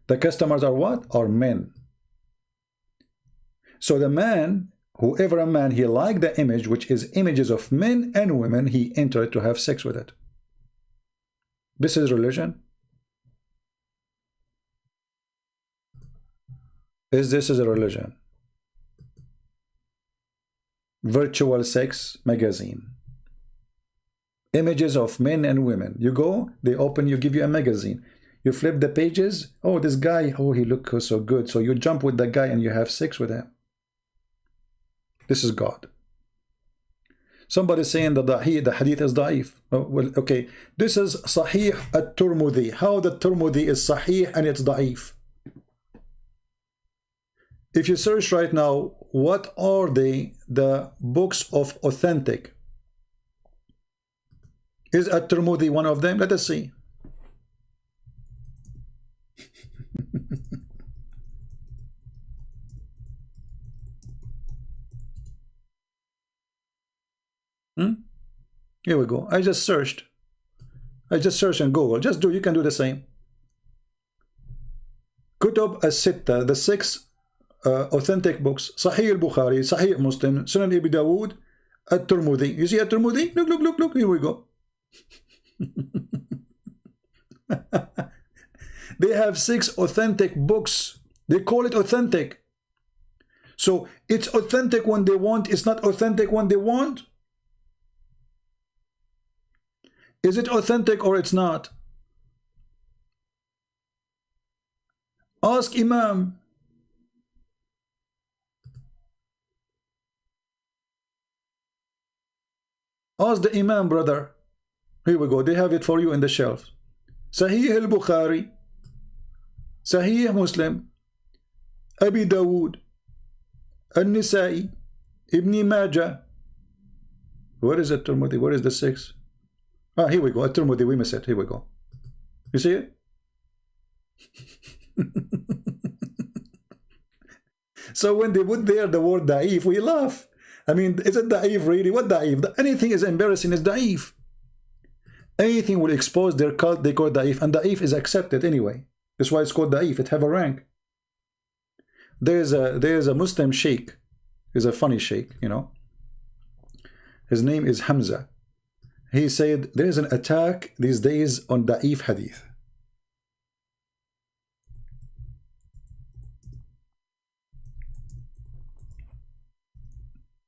The customers are what? Are men. So the man, whoever a man, he liked the image, which is images of men and women, he entered to have sex with it. This is religion. Is this a religion? Virtual sex magazine. Images of men and women. You go, they open, you give you a magazine. You flip the pages. Oh, this guy, oh, he looks so good. So you jump with the guy and you have sex with him. This is God. Somebody saying that the hadith is da'if. Oh, well, okay. This is Sahih at-Tirmidhi. How the Tirmidhi is Sahih and it's da'if. If you search right now, what are the books of authentic? Is at-Tirmidhi one of them? Let us see. Here we go. I just searched in Google. Just do, you can do the same. Kutub as-Sitta, the 6 authentic books. Sahih al-Bukhari, Sahih Muslim, Sunan Ibn Dawood, at-Tirmidhi. You see at-Tirmidhi? Look. Here we go. They have 6 authentic books. They call it authentic. So it's authentic when they want. It's not authentic when they want. Is it authentic or it's not? Ask Imam. Ask the Imam, brother. Here we go. They have it for you in the shelf. Sahih al-Bukhari, Sahih Muslim, Abi Dawood, An-Nisa'i, Ibn Majah. Where is it, Tirmidhi? Where is the 6? Ah, here we go. At-Tirmidhi, we miss it. Here we go. You see it? So when they put there the word da'if, we laugh. I mean, is it da'if really? What da'if? Anything is embarrassing is da'if. Anything will expose their cult, they call da'if. And da'if is accepted anyway. That's why it's called da'if. It have a rank. There's a Muslim sheikh. He's a funny sheikh, you know. His name is Hamza. He said there is an attack these days on da'if hadith.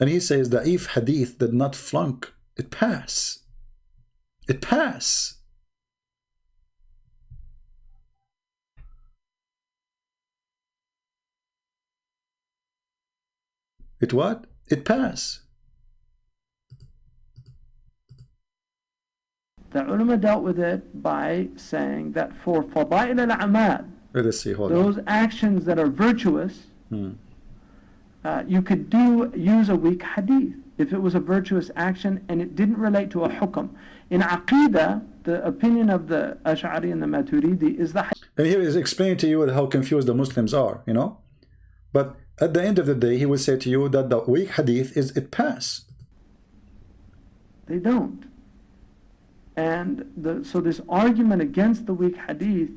And he says da'if hadith did not flunk. It passed. It passed. It what? It passed. The ulama dealt with it by saying that for fada'il al-a'mal, Let us see, hold those on. actions that are virtuous, you could use a weak hadith. if it was a virtuous action and it didn't relate to a hukm. In Aqidah, the opinion of the Ash'ari and the Maturidi is the And here is explaining to you how confused the Muslims are, you know. But at the end of the day, he will say to you that the weak hadith is it pass. They don't. And so this argument against the weak hadith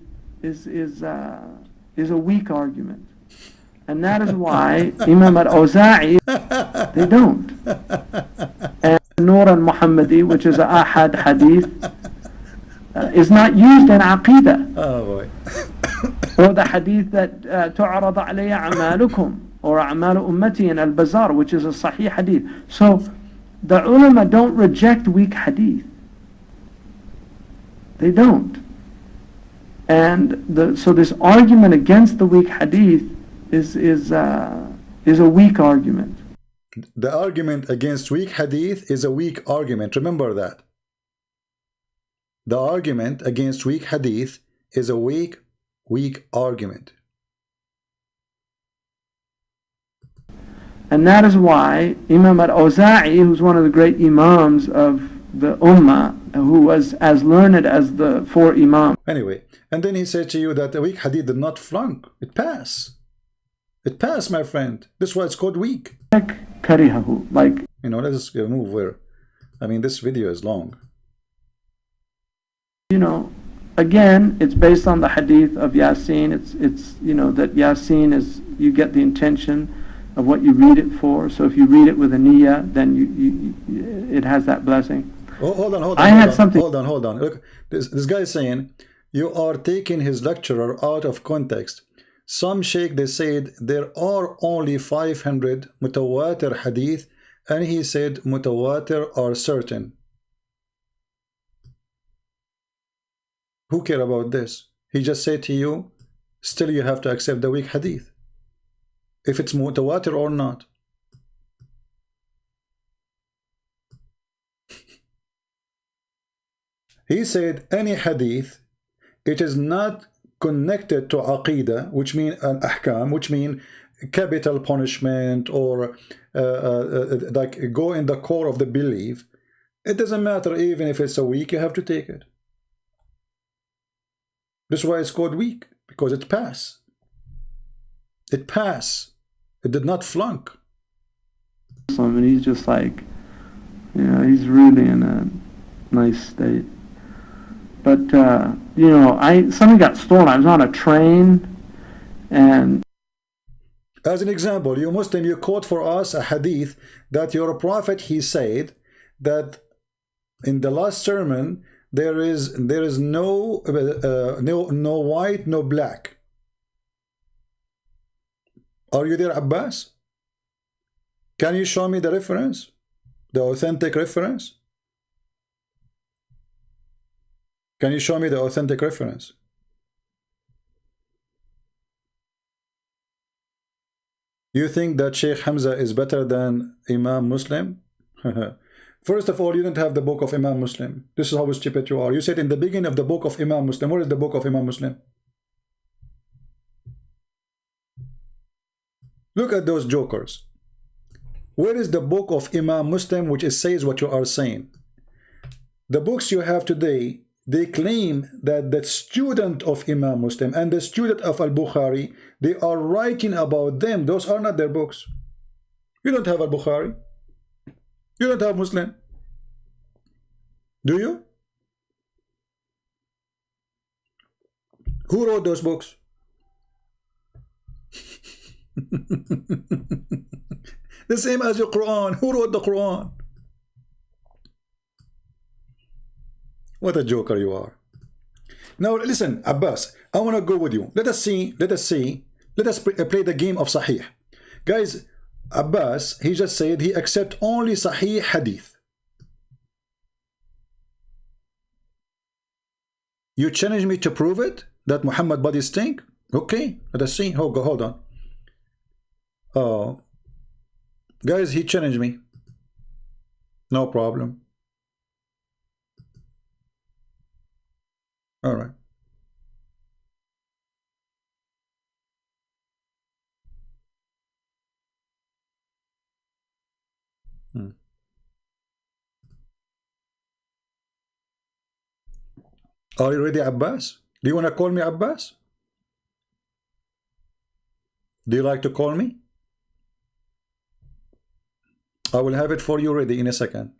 is a weak argument. And that is why Imam al-Awza'i, they don't. And Nur al-Muhammadi, which is a ahad hadith, is not used in Aqidah. Oh boy. Or the hadith that تُعْرَضَ عَلَيَّ أَعْمَالُكُمْ or أَعْمَالُ أُمَّتِي in Al-Bazar, which is a sahih hadith. So the ulama don't reject weak hadith. They don't. And so this argument against the weak hadith is a weak argument. The argument against weak hadith is a weak argument. Remember that. The argument against weak hadith is a weak argument. And that is why Imam al-Awza'i, who's one of the great imams of the ummah, who was as learned as the four imams. Anyway, and then he said to you that the weak hadith did not flunk. It passed. It passed, my friend. That's why it's called weak. Karihahu, like, you know, let's move where. I mean, this video is long. You know, again, it's based on the hadith of Yasin. It's you know, that Yasin is, you get the intention of what you read it for. So if you read it with a niyyah, then it has that blessing. Oh, hold on. Hold on. Look, this guy is saying you are taking his lecturer out of context. Some sheikh, they said there are only 500 mutawatir hadith, and he said mutawatir are certain. Who care about this? He just said to you, still you have to accept the weak hadith, if it's mutawatir or not. He said any hadith, it is not connected to aqidah, which mean an ahkam, which mean capital punishment or like go in the core of the belief. It doesn't matter even if it's a weak, you have to take it. That's why it's called weak, because it passed. It passed. It did not flunk. And he's just like, you know, he's really in a nice state. But, you know, something got stolen. I was on a train, and... As an example, you Muslim, you quote for us a hadith that your prophet, he said that in the last sermon, there is no white, no black. Are you there, Abbas? Can you show me the reference? The authentic reference? Can you show me the authentic reference? You think that Sheikh Hamza is better than Imam Muslim? First of all, you don't have the book of Imam Muslim. This is how stupid you are. You said in the beginning of the book of Imam Muslim. Where is the book of Imam Muslim? Look at those jokers. Where is the book of Imam Muslim which says what you are saying? The books you have today, they claim that the student of Imam Muslim and the student of Al-Bukhari, they are writing about them. Those are not their books. You don't have Al-Bukhari. You don't have Muslim. Do you? Who wrote those books? The same as your Quran. Who wrote the Quran? What a joker you are. Now listen, Abbas, I want to go with you. Let us play the game of Sahih. Guys, Abbas, he just said he accept only Sahih Hadith. You challenge me to prove it? That Muhammad body stink? Okay, let us see. Hold on. Oh, guys, he challenged me. No problem. All right. Are you ready, Abbas? Do you want to call me Abbas? Do you like to call me? I will have it for you ready in a second.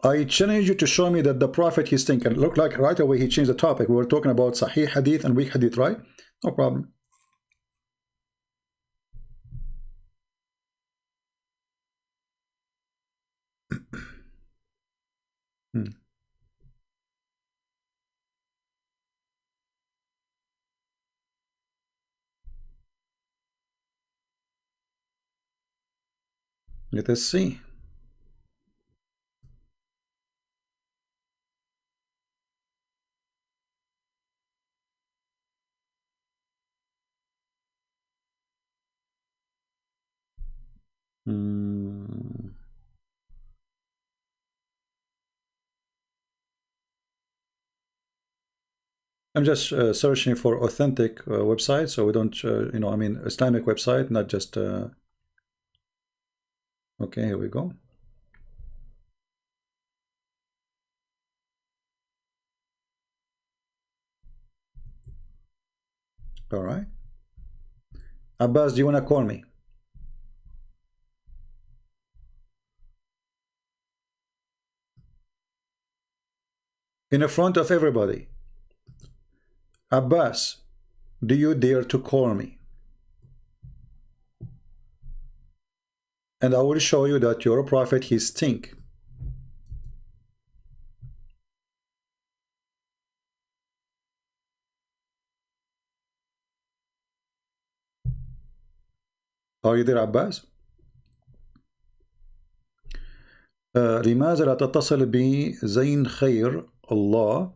I challenge you to show me that the Prophet is thinking. Look like right away he changed the topic. We were talking about Sahih Hadith and weak Hadith, right? No problem. Let us see. I'm just searching for authentic websites, so we don't, you know, I mean, Islamic website, not just. Okay, here we go. All right. Abbas, do you want to call me? In front of everybody. Abbas, do you dare to call me? And I will show you that your prophet, he stink. Are you there, Abbas? لماذا لا تتصل بزين خير الله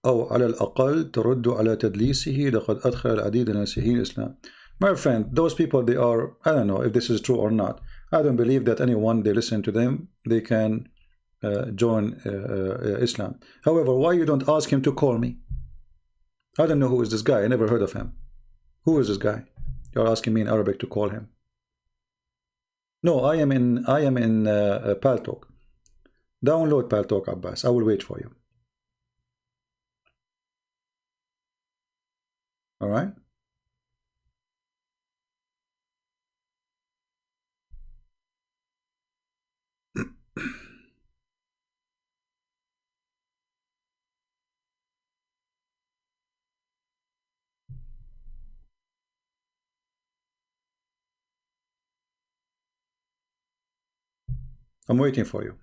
أو على الأقل ترد على تدليسه لقد أدخل العديد من المسيحيين الإسلام. My friend, those people, they are, I don't know if this is true or not. I don't believe that anyone, they listen to them, they can join Islam. However, why you don't ask him to call me? I don't know who is this guy. I never heard of him. Who is this guy? You're asking me in Arabic to call him. No, I am in Paltalk. Download Paltalk, Abbas. I will wait for you. All right. I'm waiting for you.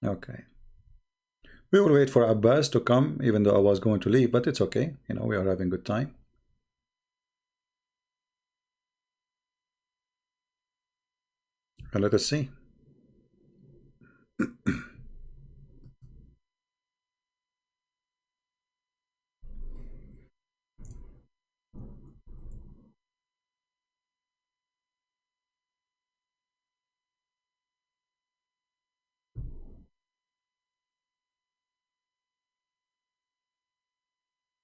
Okay. We will wait for Abbas to come, even though I was going to leave, but it's okay. You know, we are having good time. And let us see.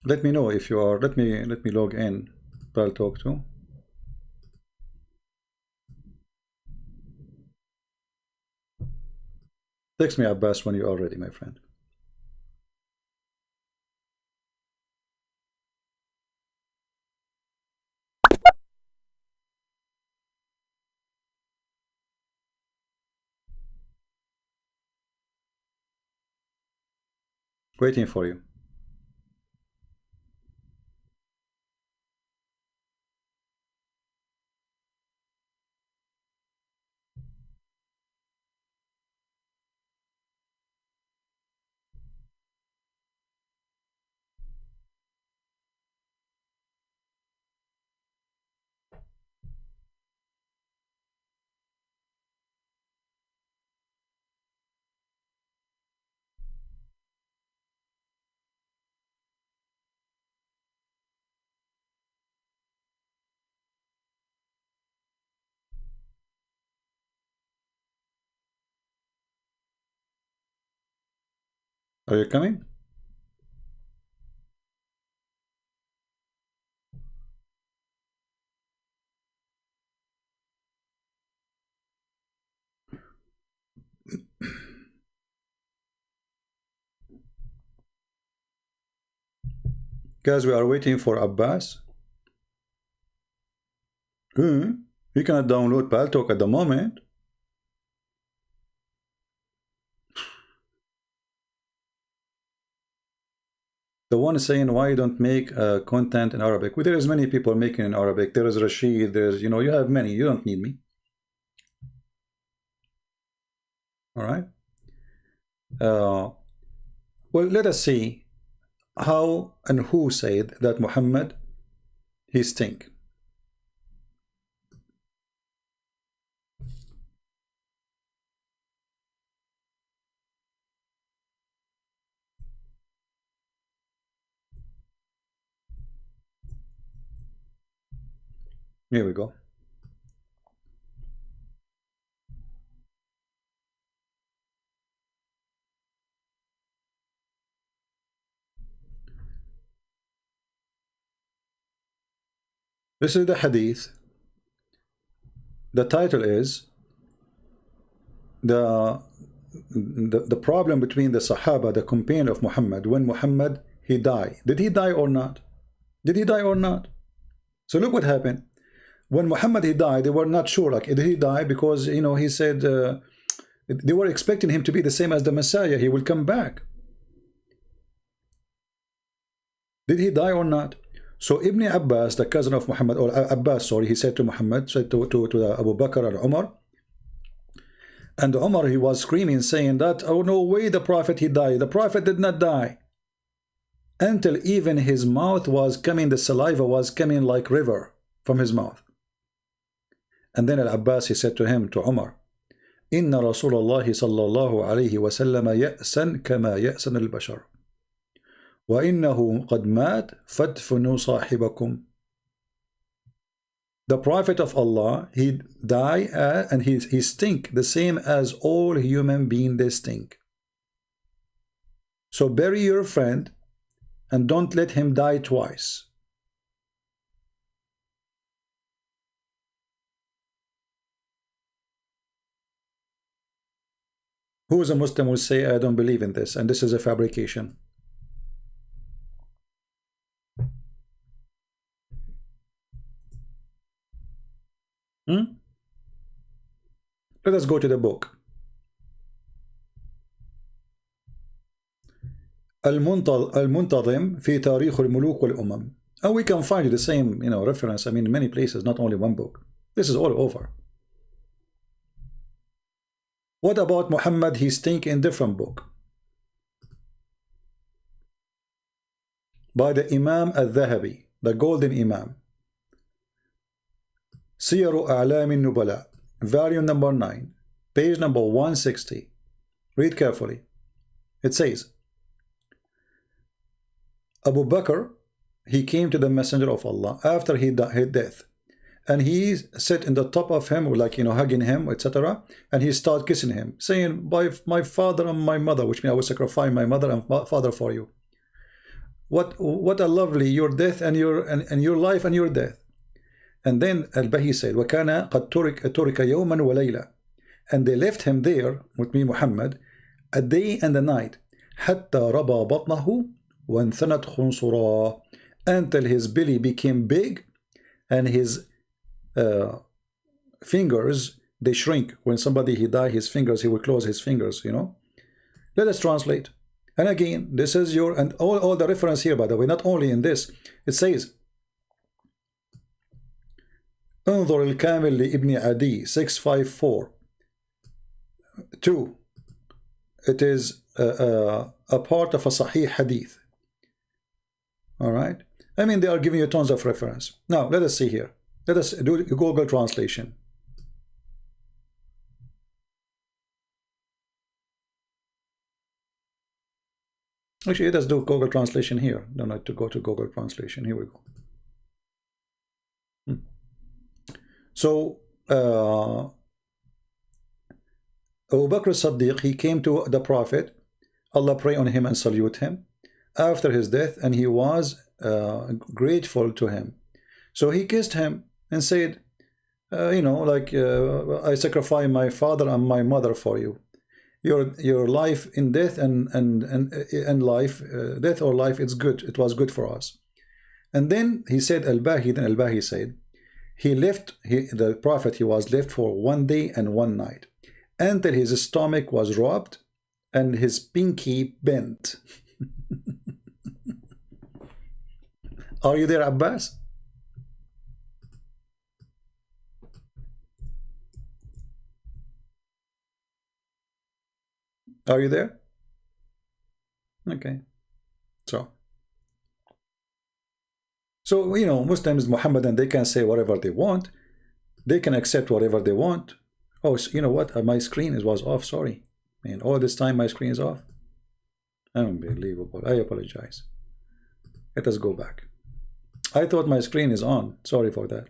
Let me know if you are. Let me log in. I'll talk to. Text me, Abbas, when you are ready, my friend. Waiting for you. Are you coming? Guys, we are waiting for Abbas. We cannot download Paltalk at the moment. The one saying why you don't make content in Arabic. Well, there is many people making in Arabic. There is Rashid. There's, you know, you have many. You don't need me. All right. Well, let us see how and who said that Muhammad, he stink. Here we go. This is the hadith. The title is the problem between the Sahaba, the companion of Muhammad, when Muhammad he died. Did he die or not? Did he die or not? So look what happened. When Muhammad he died, they were not sure, like, did he die? Because, you know, he said they were expecting him to be the same as the Messiah. He will come back. Did he die or not? So Ibn Abbas, the cousin of Muhammad, or Abbas, sorry, he said to Muhammad, said to Abu Bakr and Umar, and Umar, he was screaming, saying that, oh, no way the Prophet he died. The Prophet did not die. Until even his mouth was coming, the saliva was coming like river from his mouth. And then Al-Abbas, he said to him, to Umar, Inna Rasulullah sallallahu alayhi wa sallam ya'san kama ya'san al-bashar. Wa innahu qad mat fadfunu sahibakum. The Prophet of Allah, he die and he stink the same as all human beings, they stink. So bury your friend and don't let him die twice. Who is a Muslim will say, I don't believe in this, and this is a fabrication. Let us go to the book. المنتظم في تاريخ الملوك والأمم. And we can find the same, you know, reference, I mean, in many places, not only one book. This is all over. What about Muhammad? He stink in different book. By the Imam al-Dhahabi, the Golden Imam. Siyaru A'lam al-Nubala, volume number 9, page number 160. Read carefully. It says, Abu Bakr, he came to the Messenger of Allah after his death, and he sat in the top of him, like, you know, hugging him, etc. And he started kissing him, saying, by my father and my mother, which means I will sacrifice my mother and father for you. What a lovely your death and your life and your death. And then Al-Bahi said, وَكَانَ قَدْ تُرِكَ يَوْمًا وَلَيْلًا. And they left him there, with me Muhammad, a day and a night, حَتَّى رَبَى بَطْنَهُ وَانْثَنَتْ خُنْصُرًا, until his belly became big and his fingers, they shrink. When somebody he die, his fingers, he will close his fingers, you know. Let us translate. And again, this is your, and all the reference here, by the way, not only in this, it says, انظر الكامل لابن عدي 654 2. It is a part of a Sahih hadith. All right. I mean, they are giving you tons of reference. Now, let us see here. Let us do Google translation. Actually, let us do Google translation here. Don't have to go to Google translation. Here we go. So, Abu Bakr as-Siddiq, he came to the Prophet Allah pray on him and salute him after his death, and he was grateful to him. So he kissed him and said, you know, like, I sacrifice my father and my mother for you. Your life in death and life, death or life, it's good. It was good for us. And then he said, Al-Bahi said, the Prophet, he was left for 1 day and 1 night until his stomach was rubbed and his pinky bent. Are you there, Abbas? Are you there? Okay. So, you know, Muslims, Muhammadan, they can say whatever they want. They can accept whatever they want. Oh, so you know what? My screen was off. Sorry. Man, all this time my screen is off. Unbelievable. I apologize. Let us go back. I thought my screen is on. Sorry for that.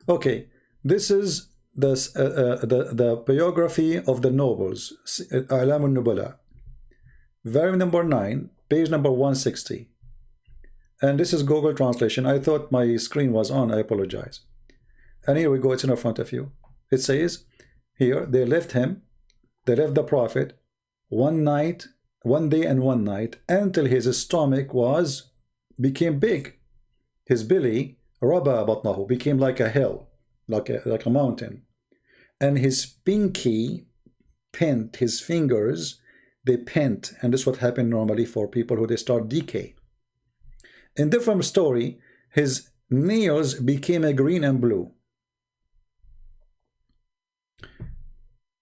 Okay. This is the biography of the nobles. A'lam al-Nubala. Volume number 9, page number 160. And this is Google translation. I thought my screen was on. I apologize. And here we go. It's in front of you. It says here, they left the Prophet 1 day and 1 night until his stomach became big. His belly, raba batnahu, became like a hill, like a mountain. And his pinky pent, his fingers, they pent. And this is what happened normally for people who they start decay. In different story, his nails became a green and blue.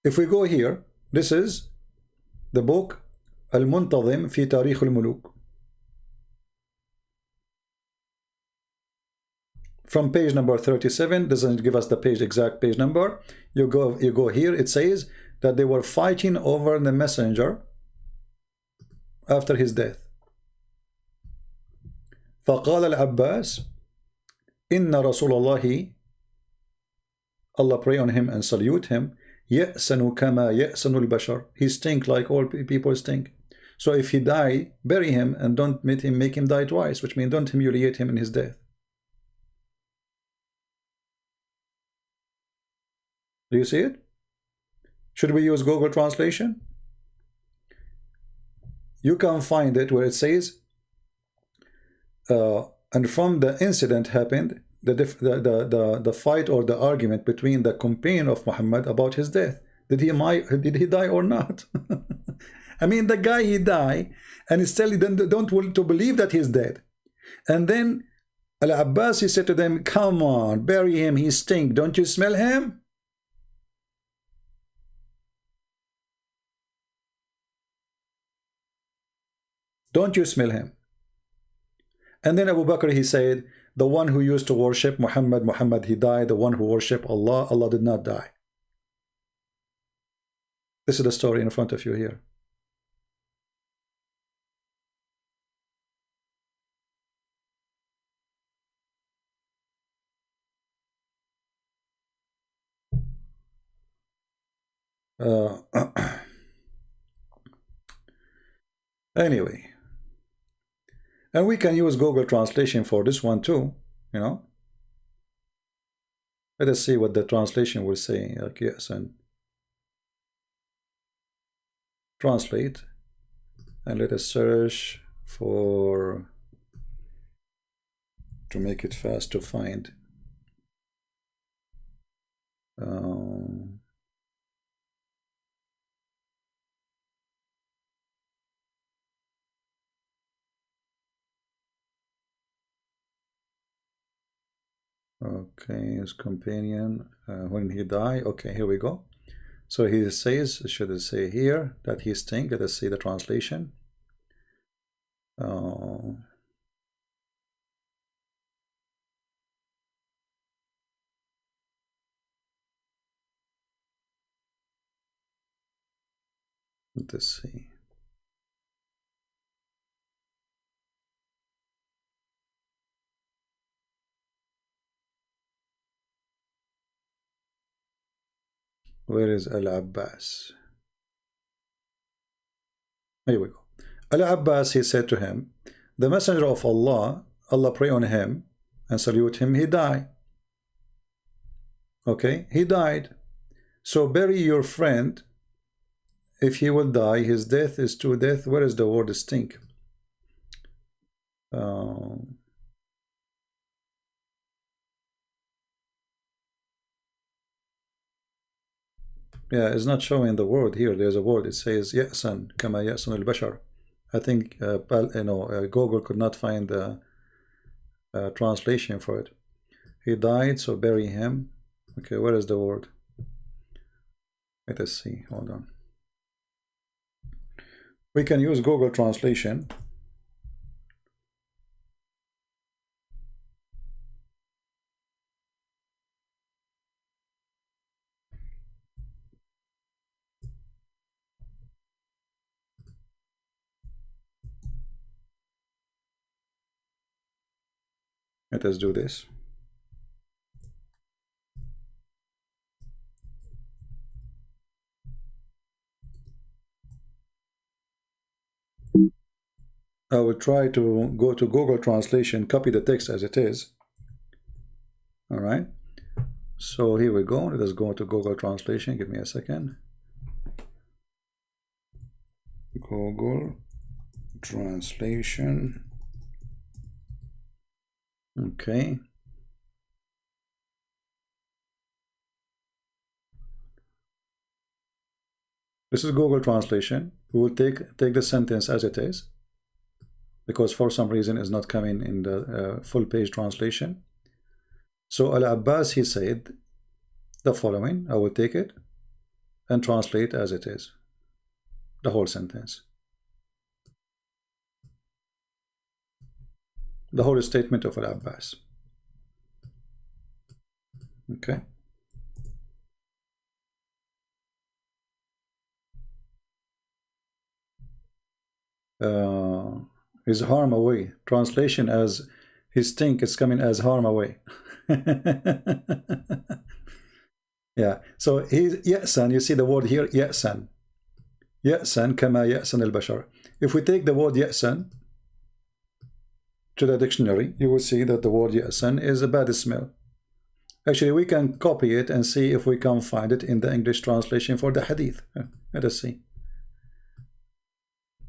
If we go here, this is the book Al-Muntazim fi Tarikh al-Muluk. From page number 37, doesn't give us the exact page number. You go here, it says that they were fighting over the messenger after his death. فقال العباس إن رسول الله, Allah pray on him and salute him, يأسن كما يأسن البشر. He stink like all people stink. So if he die, bury him and don't make him die twice, which means don't humiliate him in his death. Do you see it? Should we use Google translation? You can find it where it says and from the incident happened the fight or the argument between the companion of Muhammad about his death. Did he die or not? I mean, the guy, he died, and still don't want to believe that he's dead. And then Al-Abbas, he said to them, come on, bury him, he stink. Don't you smell him? Don't you smell him? And then Abu Bakr, he said, the one who used to worship Muhammad, he died. The one who worshiped Allah, Allah did not die. This is the story in front of you here. Anyway. And we can use Google translation for this one too, you know. Let us see what the translation will say. Like, yes, and translate. And let us search for, to make it fast to find. Okay, his companion, when he died. Okay, here we go. So he says, should I say here that he stink? Let us see the translation. Let's see. Where is Al-Abbas? Here we go. Al-Abbas, he said to him, the messenger of Allah, Allah pray on him and salute him, he died. Okay, he died. So bury your friend. If he will die, his death is to death. Where is the word stink? Yeah, it's not showing the word here. There's a word. It says يأسن كما يأسن البشر. I think Google could not find the translation for it. He died, so bury him. Okay, where is the word? Let us see. Hold on. We can use Google translation. Let us do this. I will try to go to Google Translation, copy the text as it is. All right. So here we go. Let us go to Google Translation. Give me a second. Google Translation. Okay. This is Google Translation. We will take the sentence as it is, because for some reason it's not coming in the full page translation. So Al-Abbas, he said the following. I will take it and translate as it is, the whole sentence, the whole statement of Al-Abbas. Okay. His harm away. Translation as his stink is coming as harm away. Yeah. So he's ya'san. You see the word here, ya'san. Ya'san kama ya'san al-bashar. If we take the word ya'san to the dictionary, you will see that the word ya'san is a bad smell. Actually, we can copy it and see if we can find it in the English translation for the hadith. Let us see.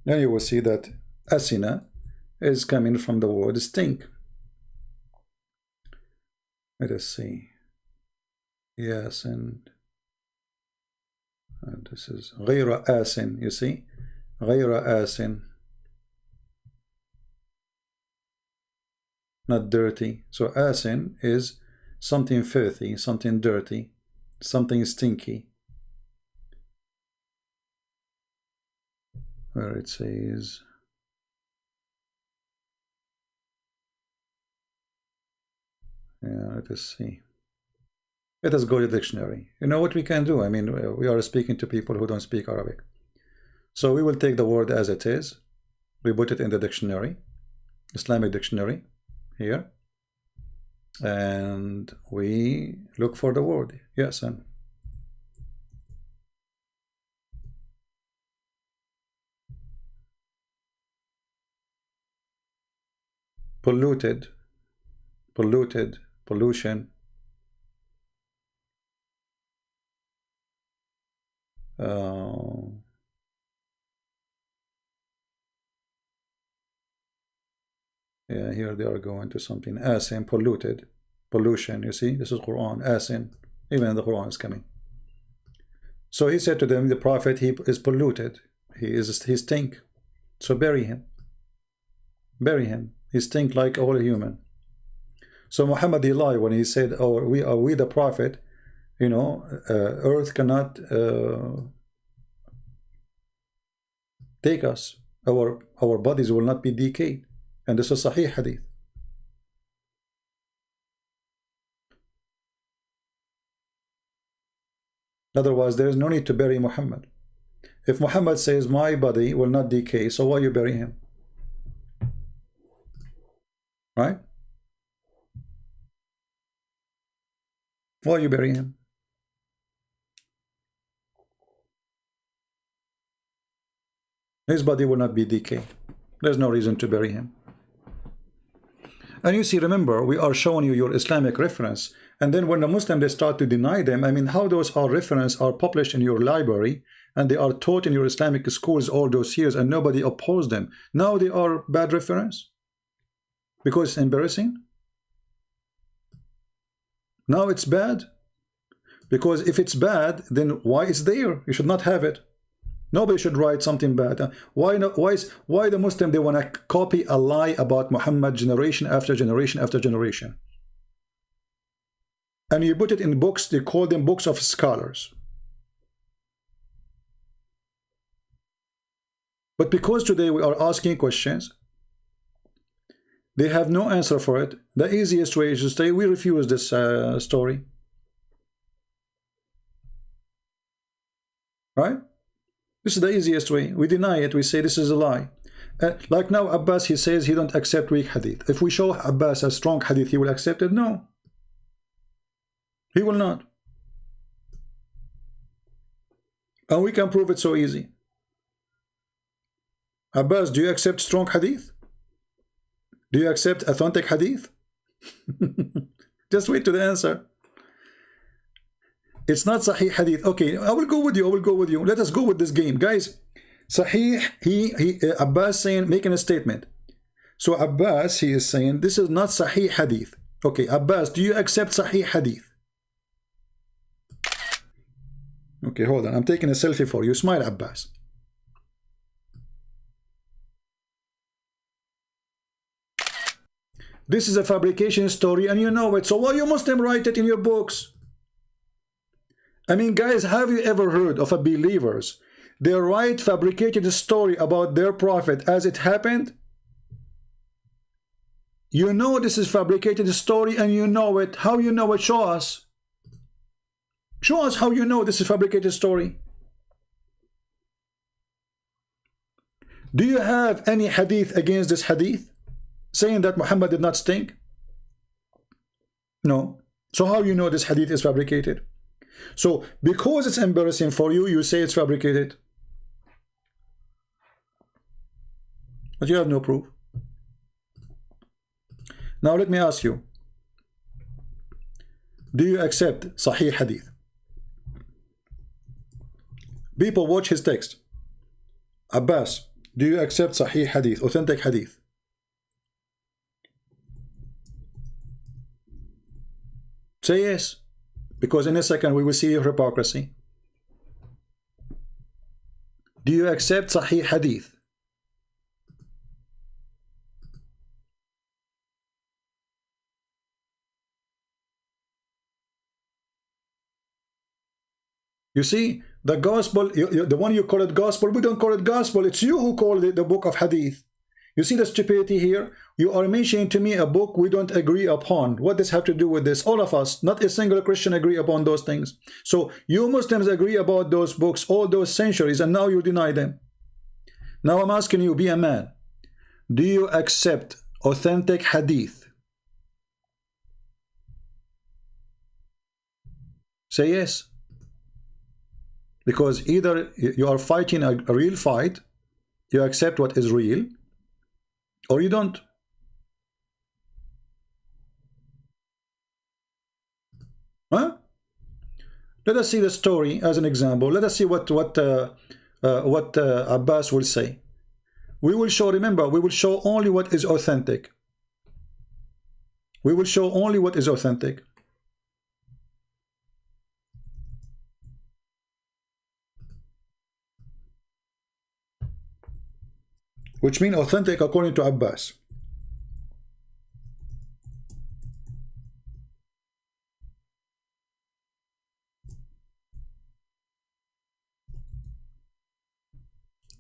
Then you will see that asina is coming from the word stink. Let us see. Yes, and this is غير asin. You see, غير asin, not dirty. So asin is something filthy, something dirty, something stinky. Where it says let us see. Let us go to the dictionary. You know what we can do? I mean, we are speaking to people who don't speak Arabic. So we will take the word as it is. We put it in the dictionary, Islamic dictionary, here. And we look for the word. Yes, and polluted, pollution. Yeah, here they are going to something. Asin, polluted, pollution. You see, this is Quran. Asin, even in the Quran is coming. So he said to them, the prophet, he is polluted. He stink. So bury him. Bury him. He stink like all human. So Muhammad, he lied when he said, "Oh, we the prophet." You know, earth cannot take us. Our bodies will not be decayed. And this is Sahih Hadith. Otherwise, there is no need to bury Muhammad. If Muhammad says, my body will not decay, so why you bury him? Right? Why you bury him? His body will not be decayed. There's no reason to bury him. And you see, remember, we are showing you your Islamic reference. And then when the Muslims, they start to deny them, I mean, how those are reference are published in your library and they are taught in your Islamic schools all those years and nobody opposed them. Now they are bad reference? Because it's embarrassing? Now it's bad? Because if it's bad, then why it's there? You should not have it. Nobody should write something bad. Why not? Why the Muslim, they want to copy a lie about Muhammad generation after generation after generation? And you put it in books, they call them books of scholars. But because today we are asking questions, they have no answer for it. The easiest way is to say, we refuse this story. Right? This is the easiest way. We deny it. We say this is a lie. Like now Abbas, he says he don't accept weak hadith. If we show Abbas a strong hadith, he will accept it? No. He will not. And we can prove it so easy. Abbas, do you accept strong hadith? Do you accept authentic hadith? Just wait to the answer. It's not Sahih hadith. Okay, I will go with you. I will go with you. Let us go with this game, guys. Sahih, Abbas saying, making a statement. So Abbas, he is saying this is not Sahih hadith. Okay, Abbas, do you accept Sahih hadith? Okay, hold on. I'm taking a selfie for you. Smile, Abbas. This is a fabrication story and you know it. So why you Muslim write it in your books? I mean, guys, have you ever heard of a believers? They write fabricated story about their prophet as it happened? You know this is fabricated story and you know it. How you know it? Show us. Show us how you know this is fabricated story. Do you have any hadith against this hadith? Saying that Muhammad did not stink? No. So how you know this hadith is fabricated? So because it's embarrassing for you, you say it's fabricated. But you have no proof. Now let me ask you. Do you accept Sahih hadith? People, watch his text. Abbas, do you accept Sahih hadith, authentic hadith? Say yes, because in a second we will see your hypocrisy. Do you accept Sahih hadith? You see, the gospel, the one you call it gospel, we don't call it gospel. It's you who call it the book of hadith. You see the stupidity here? You are mentioning to me a book we don't agree upon. What does have to do with this? All of us, not a single Christian, agree upon those things. So you Muslims agree about those books all those centuries and now you deny them. Now I'm asking you, be a man. Do you accept authentic hadith? Say yes. Because either you are fighting a real fight, you accept what is real, or you don't. Huh? Let us see the story as an example. Let us see what Abbas will say. We will show, remember, we will show only what is authentic. We will show only what is authentic. Which means authentic according to Abbas.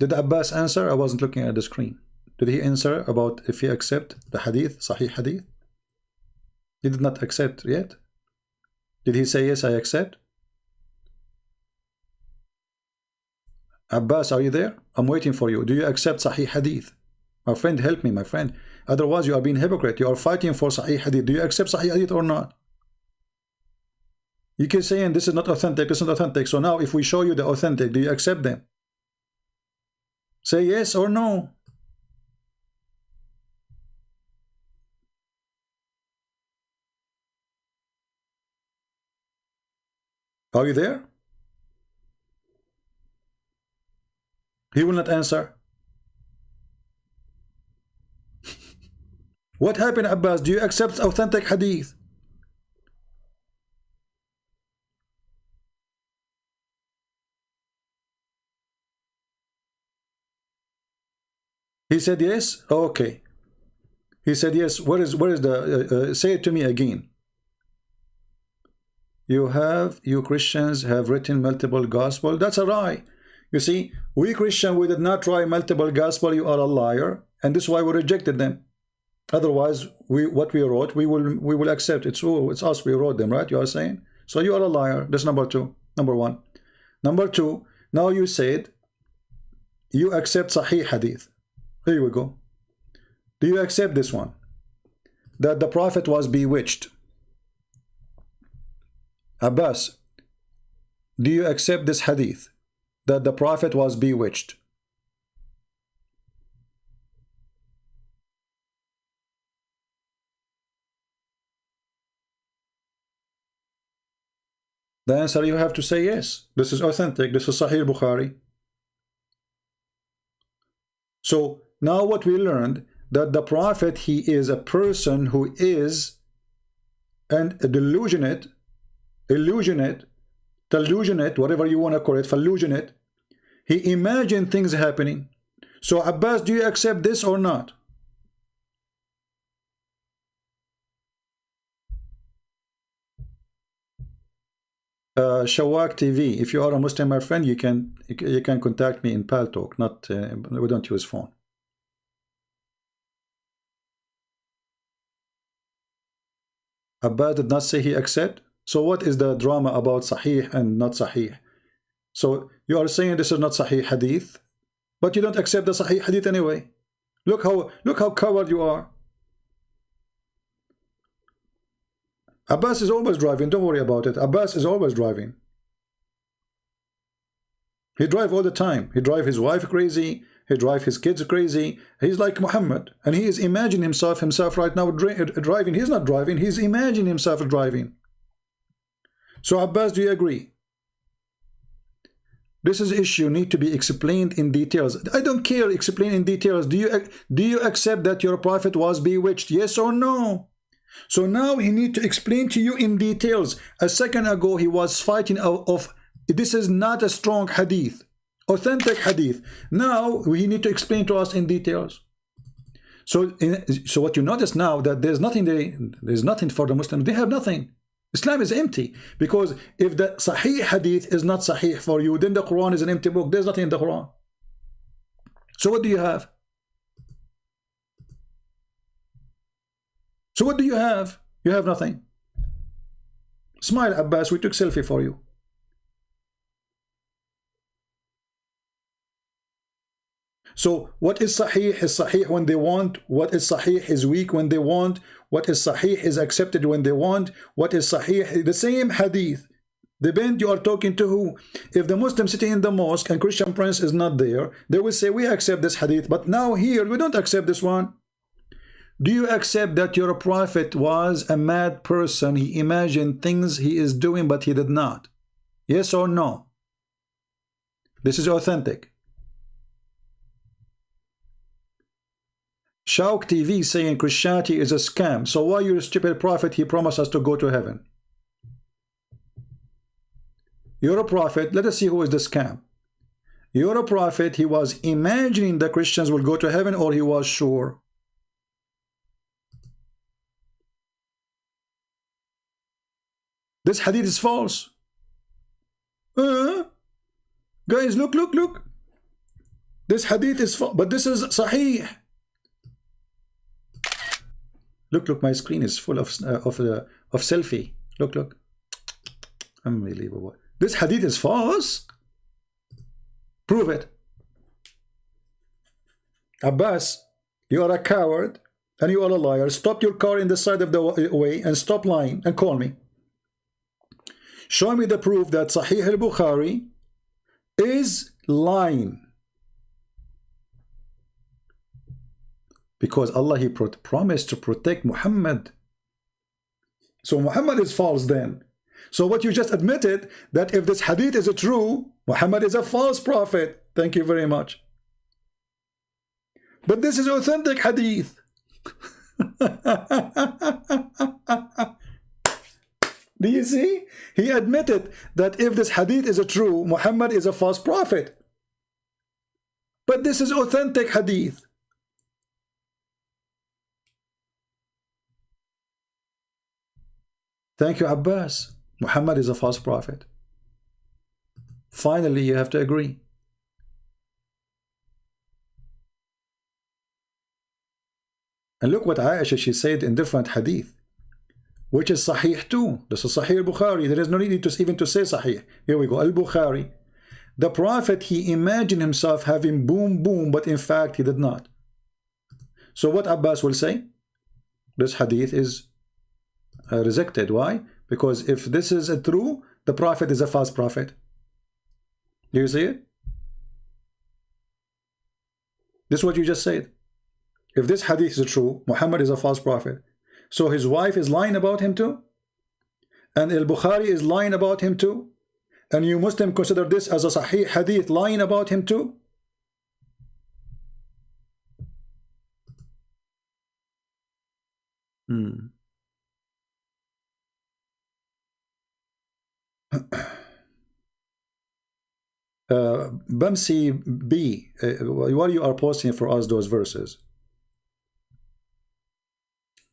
Did Abbas answer? I wasn't looking at the screen. Did he answer about if he accept the hadith, Sahih hadith? He did not accept yet. Did he say yes, I accept? Abbas, are you there? I'm waiting for you. Do you accept Sahih hadith? My friend, help me, my friend. Otherwise, you are being hypocrite. You are fighting for Sahih hadith. Do you accept Sahih hadith or not? You keep saying this is not authentic, this is not authentic. So now if we show you the authentic, do you accept them? Say yes or no. Are you there? He will not answer. What happened, Abbas? Do you accept authentic hadith? He said yes. Okay. He said yes. Where is the? Say it to me again. You Christians have written multiple gospel. That's a lie. You see, we Christian, we did not try multiple gospel. You are a liar, and this is why we rejected them. Otherwise, what we wrote, we will accept. It's us. We wrote them, right? You are saying. So you are a liar. That's number two. Number one. Number two. Now you said you accept Sahih Hadith. Here we go. Do you accept this one? That the Prophet was bewitched. Abbas, do you accept this hadith? That the Prophet was bewitched? The answer, you have to say yes. This is authentic. This is Sahih Bukhari. So now what we learned, that the Prophet, he is a person who is an illusionate, whatever you want to call it, illusionate. He imagined things happening. So Abbas, do you accept this or not? Shawak TV, if you are a Muslim, my friend, you can contact me in Paltalk. Not we don't use phone. Abbas did not say he accept. So what is the drama about Sahih and not Sahih? So you are saying this is not Sahih Hadith, but you don't accept the Sahih Hadith anyway. Look how coward you are. Abbas is always driving. Don't worry about it. Abbas is always driving. He drives all the time. He drives his wife crazy. He drives his kids crazy. He's like Muhammad, and he is imagining himself right now driving. He's not driving. He's imagining himself driving. So Abbas, do you agree? This is issue need to be explained in details. I don't care, explain in details. Do you accept that your prophet was bewitched? Yes or no? So now he need to explain to you in details. A second ago he was fighting of this is not a strong hadith, authentic hadith. Now we need to explain to us in details. So what you notice now, that there's nothing for the Muslims. They have nothing. Islam is empty, because if the Sahih Hadith is not Sahih for you, then the Quran is an empty book. There's nothing in the Quran. So what do you have? So what do you have? You have nothing. Smile, Abbas, we took selfie for you. So what is Sahih when they want. What is Sahih is weak when they want. What is Sahih is accepted when they want. What is Sahih, the same hadith. Depend you are talking to who. If the Muslim sitting in the mosque and Christian prince is not there, they will say we accept this hadith, but now here we don't accept this one. Do you accept that your prophet was a mad person? He imagined things he is doing, but he did not. Yes or no? This is authentic. Shauk TV saying Christianity is a scam. So why your stupid prophet, he promised us to go to heaven? You're a prophet. Let us see who is the scam. You're a prophet. He was imagining the Christians will go to heaven, or he was sure? This hadith is false. Guys, look. This hadith is false, but this is Sahih. Look, my screen is full of selfie. Look. Unbelievable. This hadith is false. Prove it. Abbas, you are a coward and you are a liar. Stop your car in the side of the way and stop lying and call me. Show me the proof that Sahih al-Bukhari is lying. Because Allah, He promised to protect Muhammad. So Muhammad is false then. So what you just admitted, that if this hadith is true, Muhammad is a false prophet. Thank you very much. But this is authentic hadith. Do you see? He admitted that if this hadith is true, Muhammad is a false prophet. But this is authentic hadith. Thank you, Abbas. Muhammad is a false prophet. Finally, you have to agree. And look what Aisha, she said in different hadith, which is Sahih too. This is Sahih al-Bukhari. There is no need to even to say Sahih. Here we go. Al-Bukhari. The Prophet, he imagined himself having boom, boom, but in fact he did not. So what Abbas will say? This hadith is rejected. Why? Because if this is true, the Prophet is a false prophet. Do you see it? This is what you just said. If this hadith is true, Muhammad is a false prophet. So his wife is lying about him too? And al-Bukhari is lying about him too? And you Muslim consider this as a Sahih hadith, lying about him too? Bamsi B, while you are posting for us those verses,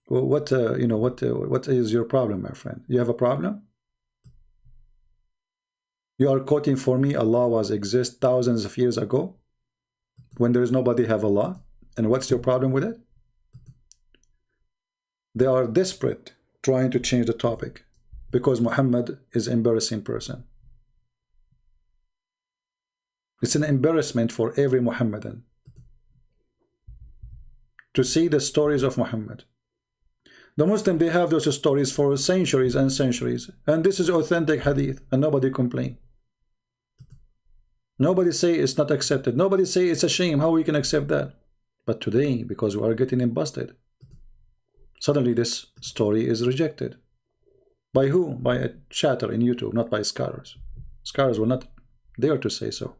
what what is your problem, my friend? You have a problem? You are quoting for me Allah was exist thousands of years ago when there is nobody have Allah, and what's your problem with it? They are desperate trying to change the topic because Muhammad is an embarrassing person. It's an embarrassment for every Muhammadan to see the stories of Muhammad. The Muslim, they have those stories for centuries and centuries, and this is authentic hadith, and nobody complain. Nobody say it's not accepted. Nobody say it's a shame how we can accept that. But today, because we are getting busted, suddenly this story is rejected. By who? By a chatter in YouTube, not by scholars. Scholars will not dare to say so.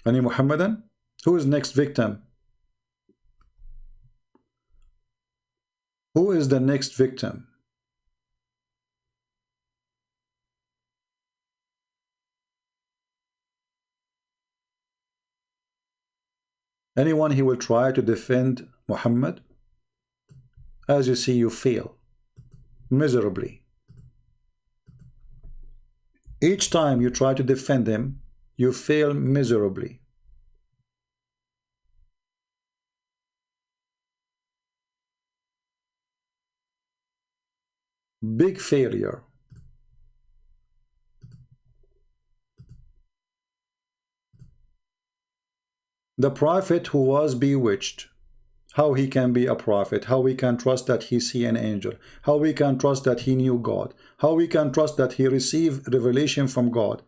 Any Muhammadan? Who is next victim? Who is the next victim? Anyone he will try to defend Muhammad? As you see, you fail miserably. Each time you try to defend him, you fail miserably. Big failure. The prophet who was bewitched, how he can be a prophet, how we can trust that he see an angel, how we can trust that he knew God, how we can trust that he received revelation from God.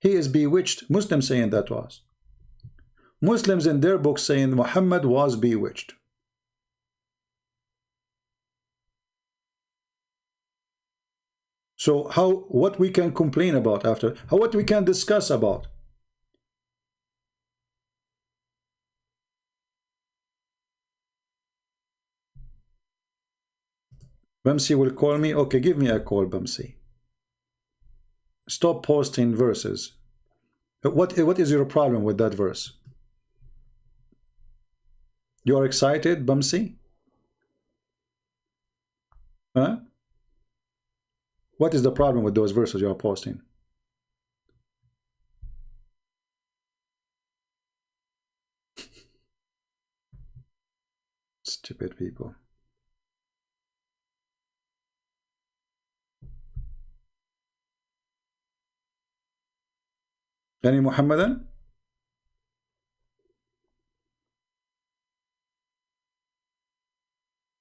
He is bewitched. Muslims saying that to us. Muslims in their books saying Muhammad was bewitched. So what we can complain about after, what we can discuss about? Bamsi will call me. Okay, give me a call, Bamsi. Stop posting verses. What is your problem with that verse? You are excited, Bamsi? Huh? What is the problem with those verses you are posting? Stupid people. Any Muhammadan?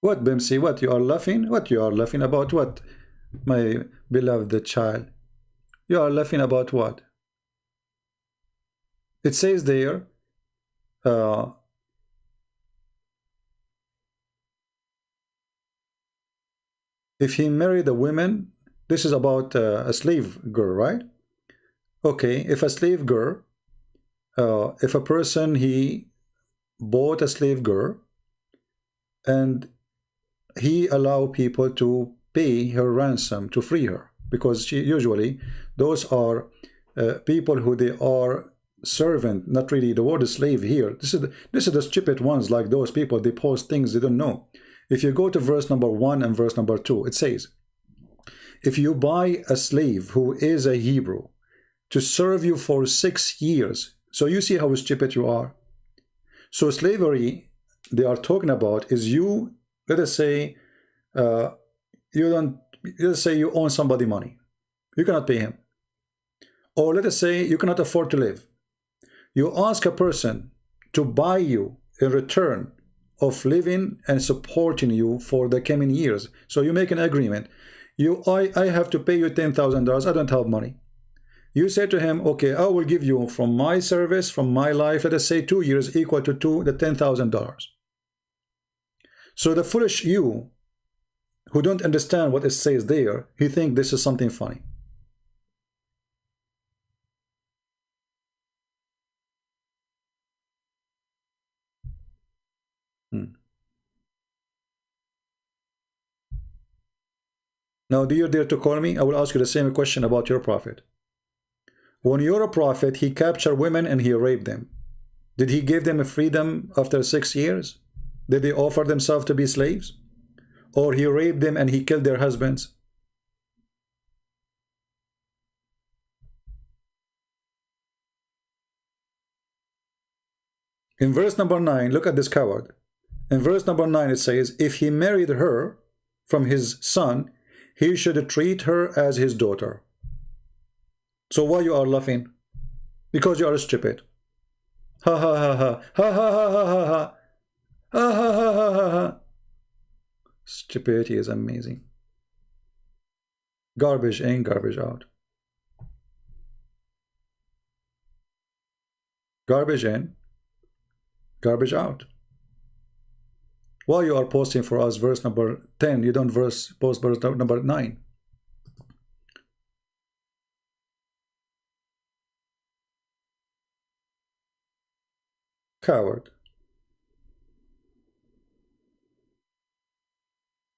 What, Bimsi? What, you are laughing? What you are laughing about? What, my beloved child? You are laughing about what? It says there, if he married a woman, this is about a slave girl, right? Okay, if a slave girl, if a person, he bought a slave girl and he allow people to pay her ransom to free her, because she usually, those are people who they are servant, not really the word is slave here. This is the stupid ones, like those people, they post things they don't know. If you go to verse number 1 and verse number 2, it says, if you buy a slave who is a Hebrew to serve you for 6 years, so you see how stupid you are. So slavery they are talking about is you, let us say, let's say you own somebody money, you cannot pay him, or let us say you cannot afford to live. You ask a person to buy you in return of living and supporting you for the coming years. So you make an agreement. I have to pay you $10,000. I don't have money. You say to him, okay, I will give you from my service, from my life, let us say 2 years equal to the $10,000. So the foolish you, who don't understand what it says there, he think this is something funny. Now, do you dare to call me? I will ask you the same question about your prophet. When you're a prophet, he captured women and he raped them. Did he give them a freedom after 6 years? Did they offer themselves to be slaves? Or he raped them and he killed their husbands? In verse number 9, look at this coward. In verse number 9 it says, if he married her from his son, he should treat her as his daughter. So why you are laughing? Because you are stupid. Ha ha ha ha ha ha ha ha ha ha ha ha ha ha ha. Stupidity is amazing. Garbage in, garbage out. Garbage in, garbage out. Why you are posting for us verse number 10, you don't post verse number 9? Coward.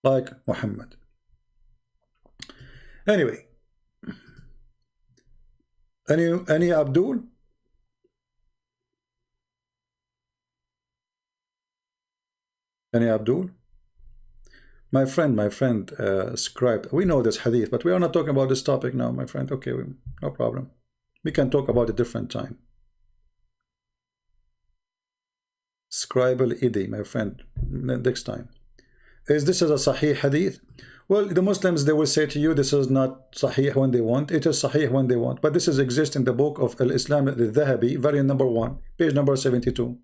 Like Muhammad. Anyway. Any Abdul? Any Abdul? My friend, scribe. We know this hadith, but we are not talking about this topic now, my friend. Okay, no problem. We can talk about a different time. Scribal Idi, my friend, next time. Is this a Sahih hadith? Well, the Muslims, they will say to you, this is not Sahih when they want. It is Sahih when they want. But this is exist in the book of Al-Islam al-Dhahabi, volume number 1, page number 72.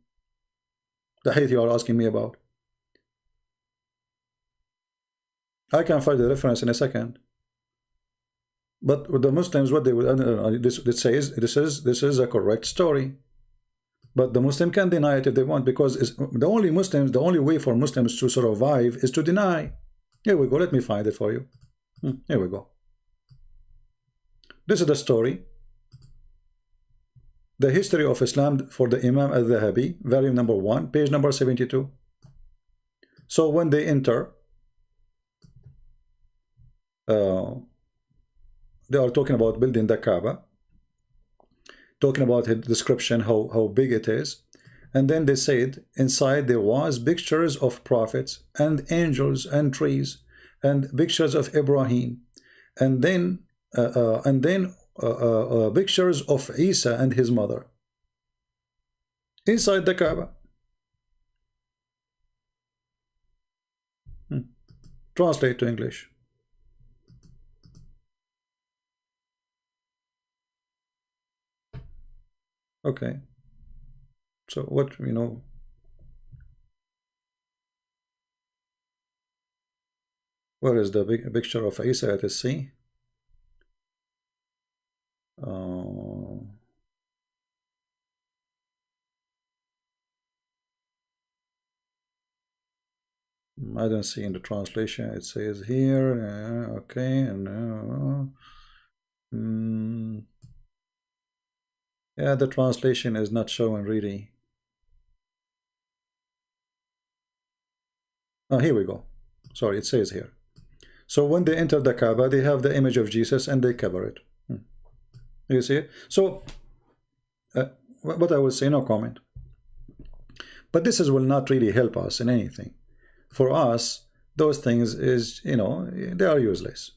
The hadith you are asking me about. I can find the reference in a second. But with the Muslims, what they will, this says, this is a correct story. But the Muslim can deny it if they want, because the only way for Muslims to survive is to deny. Here we go. Let me find it for you. Here we go. This is the story. The History of Islam for the Imam al-Dhahabi, volume number 1, page number 72. So when they enter, they are talking about building the Kaaba, talking about the description, how big it is. And then they said inside there was pictures of prophets and angels and trees and pictures of Ibrahim, and then pictures of Isa and his mother inside the Kaaba. Translate to English. Okay. So what, Where is the big picture of Isa at sea? I don't see in the translation. It says here, okay, and yeah, the translation is not showing really. Oh, here we go. Sorry, it says here. So when they enter the Kaaba, they have the image of Jesus and they cover it. You see it? So, what I will say, no comment. But this will not really help us in anything. For us, those things is, you know, they are useless.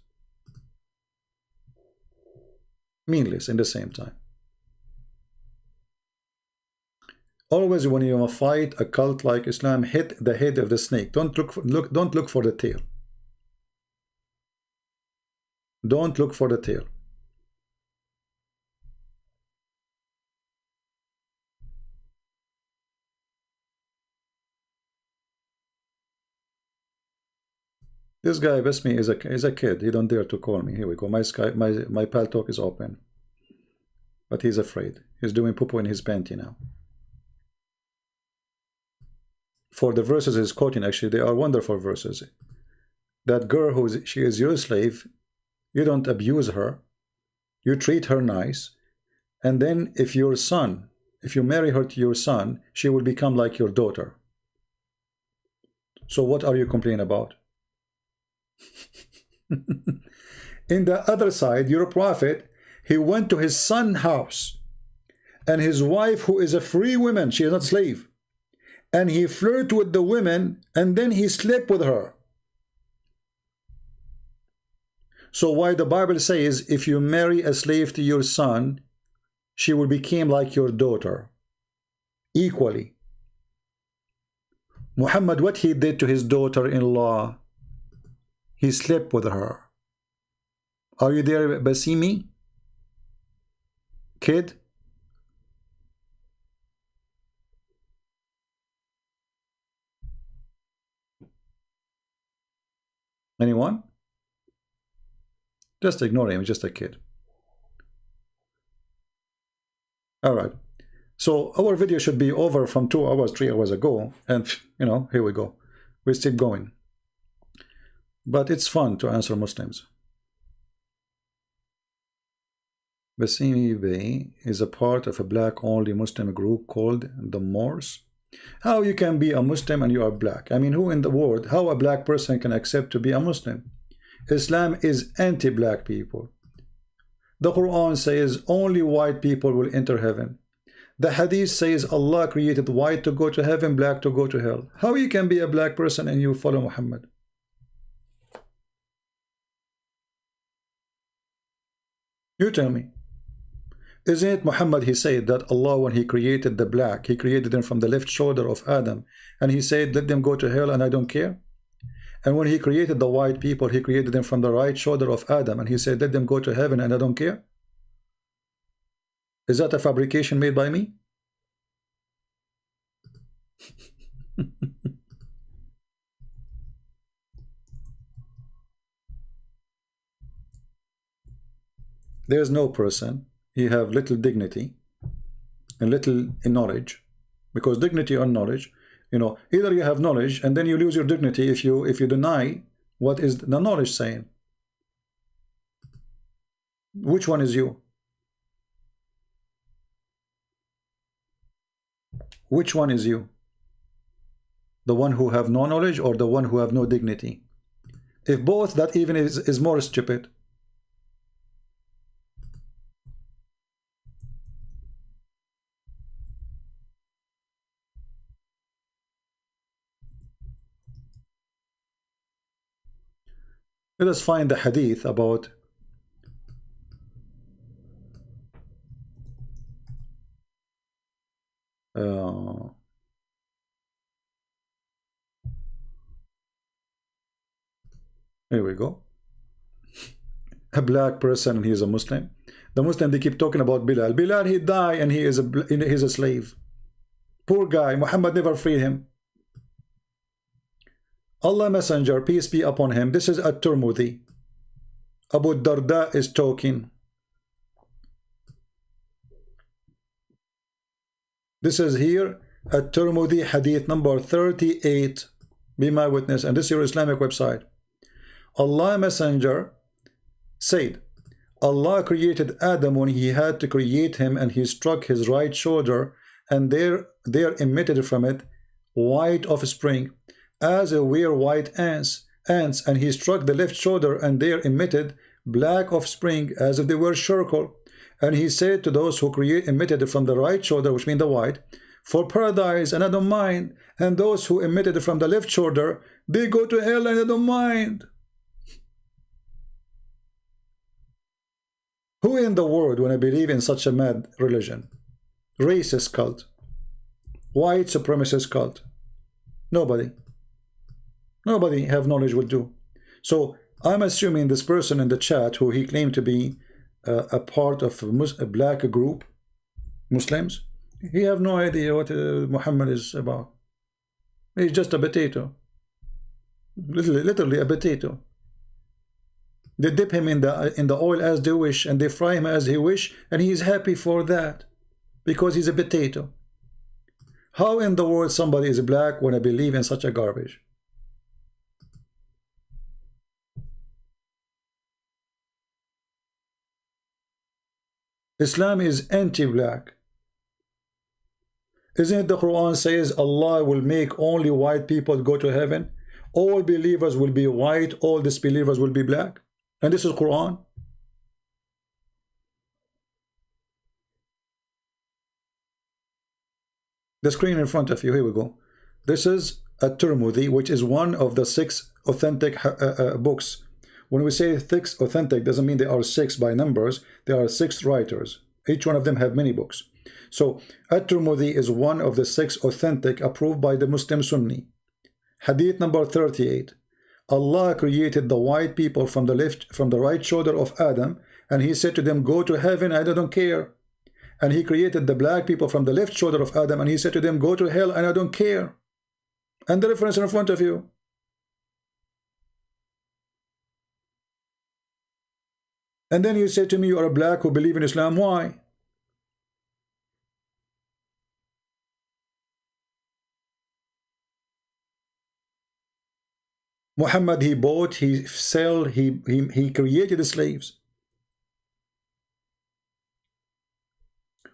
Meaningless in the same time. Always when you fight a cult like Islam, hit the head of the snake. Don't look for the tail. Don't look for the tail. This guy with me is a kid. He don't dare to call me. Here we go. My pal talk is open, but he's afraid. He's doing poo-poo in his panty now. For the verses he's quoting, actually, they are wonderful verses. That girl she is your slave. You don't abuse her. You treat her nice, and then if you marry her to your son, she will become like your daughter. So what are you complaining about? In the other side, your prophet, he went to his son's house, and his wife, who is a free woman, she is not slave, and he flirted with the women, and then he slept with her. So why the Bible says if you marry a slave to your son, she will become like your daughter equally. Muhammad, what he did to his daughter-in-law, he slept with her. Are you there, Basimi? Kid? Anyone? Just ignore him, just a kid. Alright. So our video should be over from 2 hours, 3 hours ago. And, you know, here we go. We're still going. But it's fun to answer Muslims. Basimi Bey is a part of a black-only Muslim group called the Moors. How you can be a Muslim and you are black? I mean, who in the world, how a black person can accept to be a Muslim? Islam is anti-black people. The Quran says only white people will enter heaven. The Hadith says Allah created white to go to heaven, black to go to hell. How you can be a black person and you follow Muhammad? You tell me. Isn't it Muhammad, he said that Allah, when he created the black, he created them from the left shoulder of Adam, and he said, let them go to hell and I don't care. And when he created the white people, he created them from the right shoulder of Adam, and he said, let them go to heaven and I don't care. Is that a fabrication made by me? There's no person, he have little dignity and little knowledge, because dignity or knowledge, you know, either you have knowledge and then you lose your dignity if you deny what is the knowledge saying. Which one is you? Which one is you? The one who have no knowledge or the one who have no dignity? If both, that even is more stupid. Let us find the hadith about here we go. A black person and he is a Muslim. The Muslim, they keep talking about Bilal. Bilal, he died and he's a slave. Poor guy. Muhammad never freed him. Allah Messenger, peace be upon him, this is at-Tirmidhi. Abu Darda is talking. This is here at-Tirmidhi hadith number 38. Be my witness, and this is your Islamic website. Allah Messenger said, Allah created Adam when he had to create him, and he struck his right shoulder, and there emitted from it white offspring, as were white ants, and he struck the left shoulder, and there emitted black offspring, as if they were charcoal. And he said to those who emitted from the right shoulder, which means the white, for paradise, and I don't mind. And those who emitted from the left shoulder, they go to hell, and I don't mind. Who in the world want to believe in such a mad religion? Racist cult, white supremacist cult. Nobody have knowledge will do. So I'm assuming this person in the chat, who he claimed to be a part of a black group, Muslims, he have no idea what Muhammad is about. He's just a potato, literally a potato. They dip him in the oil as they wish, and they fry him as he wish, and he is happy for that because he's a potato. How in the world somebody is black when I believe in such a garbage? Islam is anti-black. Isn't it the Quran says Allah will make only white people go to heaven? All believers will be white, all disbelievers will be black. And this is Quran. The screen in front of you, here we go. This is at-Tirmidhi, which is one of the 6 authentic books. When we say 6 authentic, doesn't mean they are 6 by numbers. There are 6 writers. Each one of them have many books. So at-Tirmidhi is one of the 6 authentic approved by the Muslim Sunni. Hadith number 38. Allah created the white people from the right shoulder of Adam, and he said to them, go to heaven, I don't care. And he created the black people from the left shoulder of Adam, and he said to them, go to hell, and I don't care. And the reference in front of you. And then you say to me, you are a black who believe in Islam. Why? Muhammad, he bought, he sold, he created the slaves.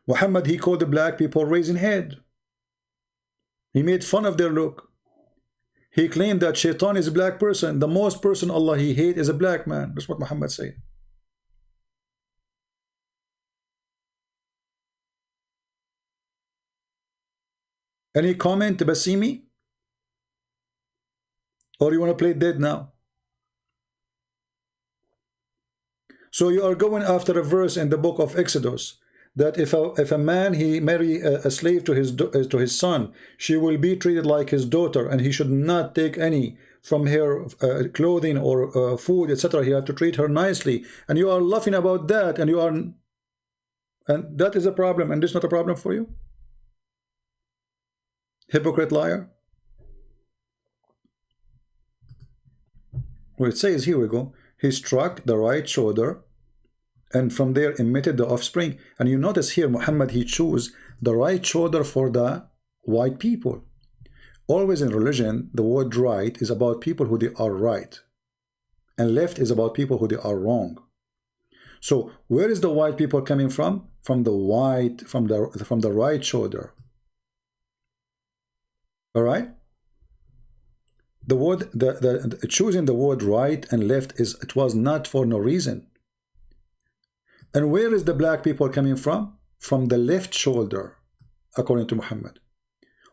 Muhammad, he called the black people raising head. He made fun of their look. He claimed that Shaitan is a black person. The most person Allah he hate is a black man. That's what Muhammad said. Any comment, Basimi? Or you want to play dead now? So you are going after a verse in the book of Exodus that if a man he marry a slave to his son, she will be treated like his daughter, and he should not take any from her clothing or food, etc. He have to treat her nicely, and you are laughing about that, and that is a problem, and this is not a problem for you? Hypocrite, liar. Well, it says, here we go, he struck the right shoulder, and from there emitted the offspring. And you notice here Muhammad, he chose the right shoulder for the white people. Always in religion, the word right is about people who they are right, and left is about people who they are wrong. So where is the white people coming from? From the right shoulder. All right. The word, choosing the word right and left it was not for no reason. And where is the black people coming from? From the left shoulder, according to Muhammad.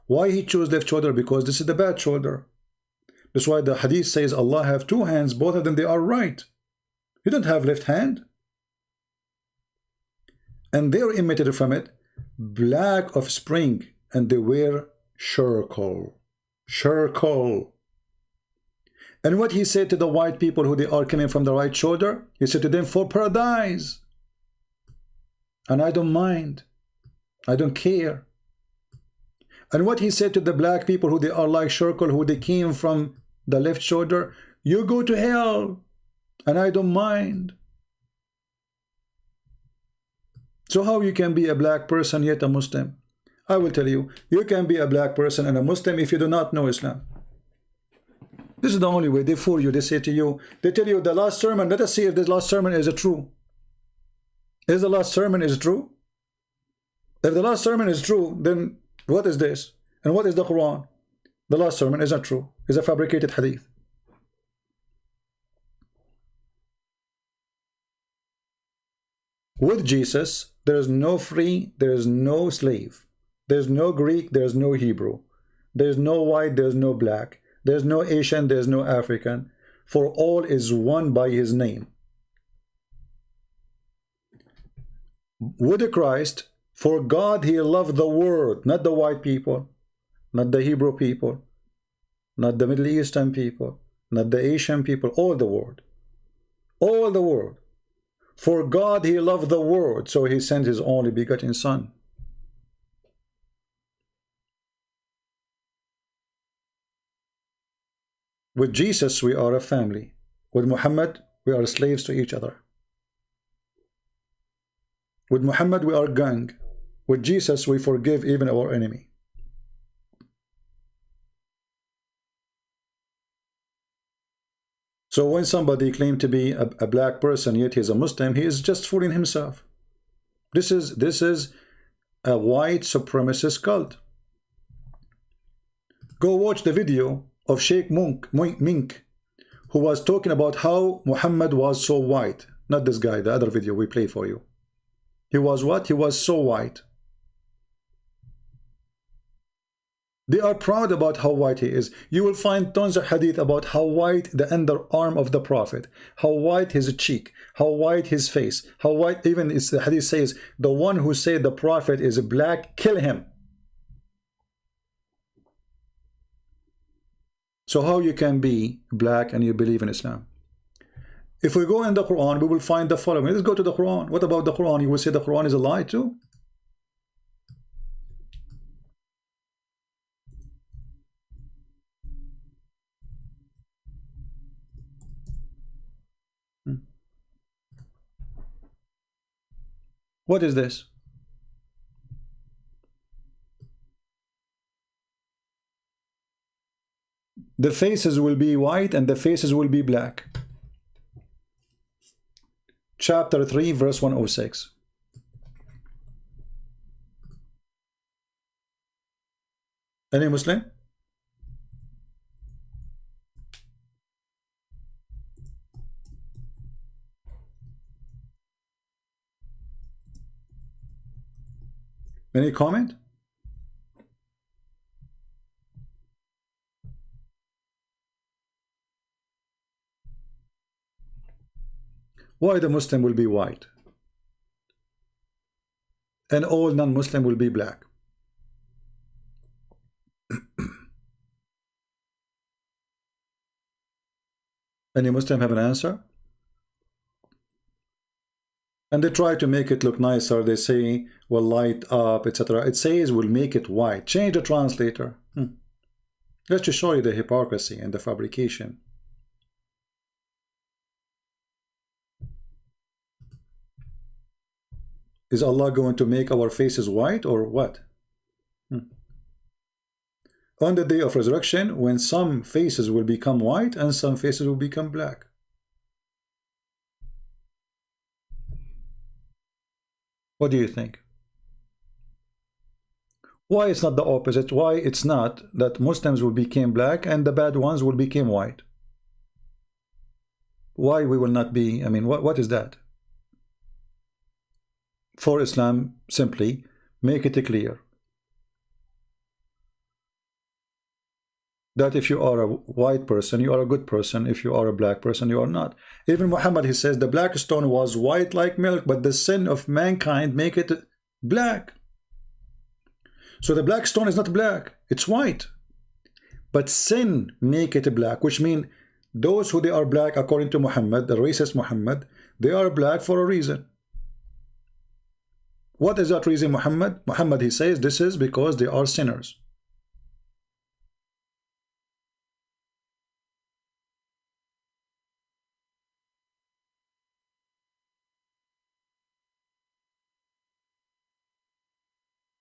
Why he chose left shoulder? Because this is the bad shoulder. That's why the hadith says Allah have 2 hands, both of them they are right. He don't have left hand. And they are emitted from it black offspring, and they were charcoal. And what he said to the white people who they are coming from the right shoulder, he said to them, for paradise, and I don't mind, I don't care. And what he said to the black people who they are like charcoal, who they came from the left shoulder, you go to hell, and I don't mind. So how you can be a black person yet a Muslim? I will tell you, you can be a black person and a Muslim if you do not know Islam. This is the only way. They fool you. They say to you, they tell you the last sermon, let us see if this last sermon is true. Is the last sermon is true? If the last sermon is true, then what is this? And what is the Quran? The last sermon is not true. It's a fabricated hadith. With Jesus, there is no free, there is no slave. There's no Greek, there's no Hebrew. There's no white, there's no black. There's no Asian, there's no African. For all is one by his name. With Christ, for God he loved the world, not the white people, not the Hebrew people, not the Middle Eastern people, not the Asian people, all the world. All the world. For God he loved the world, so he sent his only begotten Son. With Jesus we are a family. With Muhammad we are slaves to each other. With Muhammad we are a gang. With Jesus we forgive even our enemy. So when somebody claims to be a black person yet he is a Muslim, he is just fooling himself. This is a white supremacist cult. Go watch the video of Sheikh Mink, who was talking about how Muhammad was so white. Not this guy, the other video we play for you. He was what? He was so white. They are proud about how white he is. You will find tons of hadith about how white the underarm of the Prophet, how white his cheek, how white his face, how white, even the hadith says, the one who said the Prophet is black, kill him. So how you can be black and you believe in Islam? If we go in the Quran, we will find the following. Let's go to the Quran. What about the Quran? You will say the Quran is a lie too? What is this? The faces will be white and the faces will be black. Chapter 3, verse 106. Any Muslim? Any comment? Why the Muslim will be white and all non-Muslim will be black? Any Muslim have an answer? And they try to make it look nicer. They say, well, light up, etc. It says we'll make it white. Change the translator. Let's just show you the hypocrisy and the fabrication. Is Allah going to make our faces white or what? On the day of resurrection, when some faces will become white and some faces will become black. What do you think? Why it's not the opposite? Why it's not that Muslims will become black and the bad ones will become white? Why we will not be, I mean, what is that? For Islam, simply make it clear that if you are a white person, you are a good person. If you are a black person, you are not. Even Muhammad, he says, the black stone was white like milk, but the sin of mankind make it black. So the black stone is not black, it's white. But sin make it black, which means those who they are black, according to Muhammad, the racist Muhammad, they are black for a reason. What is that reason, Muhammad? Muhammad, he says, this is because they are sinners.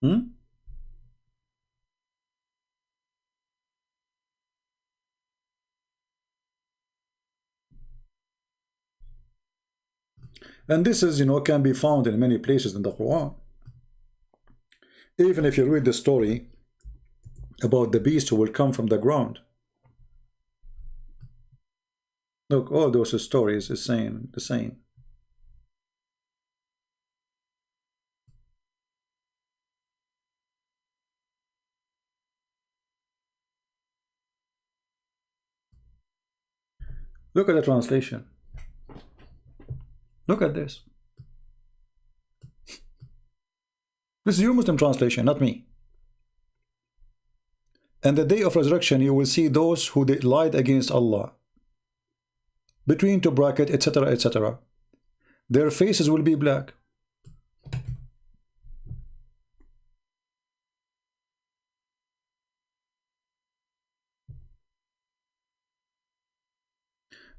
Hmm? And this is, can be found in many places in the Quran. Even if you read the story about the beast who will come from the ground. Look, all those stories is saying the same. Look at the translation. Look at this. This is your Muslim translation, not me. And the day of resurrection, you will see those who lied against Allah. Between two brackets, etc., etc. Their faces will be black.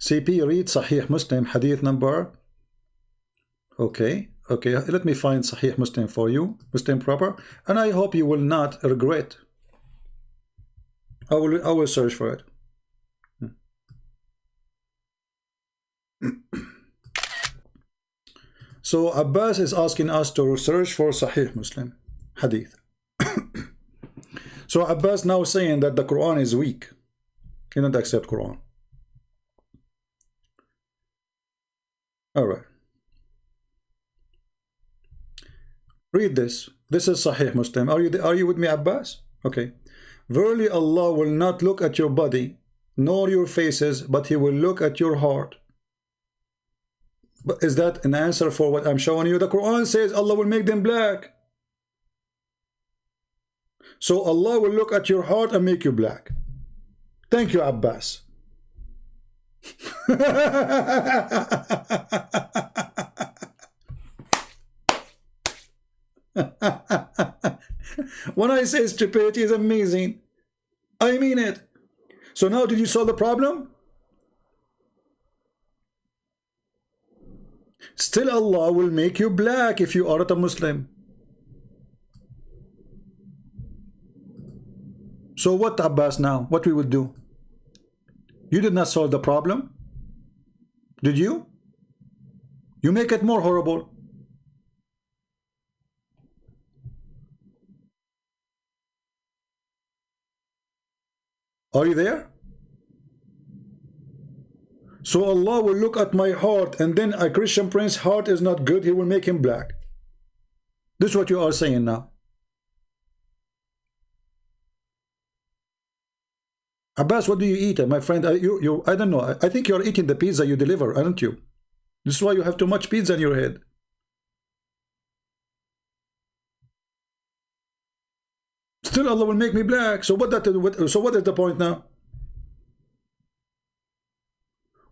CP, read Sahih Muslim, hadith number. Okay, let me find Sahih Muslim for you, Muslim proper, and I hope you will not regret. I will search for it. So Abbas is asking us to search for Sahih Muslim hadith. So Abbas now saying that the Quran is weak. He don't accept Quran. All right. Read this. This is Sahih Muslim. Are you with me, Abbas? Okay. Verily Allah will not look at your body nor your faces, but He will look at your heart. But is that an answer for what I'm showing you? The Quran says Allah will make them black. So Allah will look at your heart and make you black. Thank you, Abbas. When I say stupidity is amazing, I mean it. So now did you solve the problem? Still Allah will make you black if you are not a Muslim. So what, Abbas, now? What we would do? You did not solve the problem? Did you? You make it more horrible. Are you there? So Allah will look at my heart, and then a Christian prince's heart is not good, He will make him black. This is what you are saying now. Abbas, what do you eat, my friend? I don't know. I think you're eating the pizza you deliver, aren't you? This is why you have too much pizza in your head. Still Allah will make me black. So what is the point now?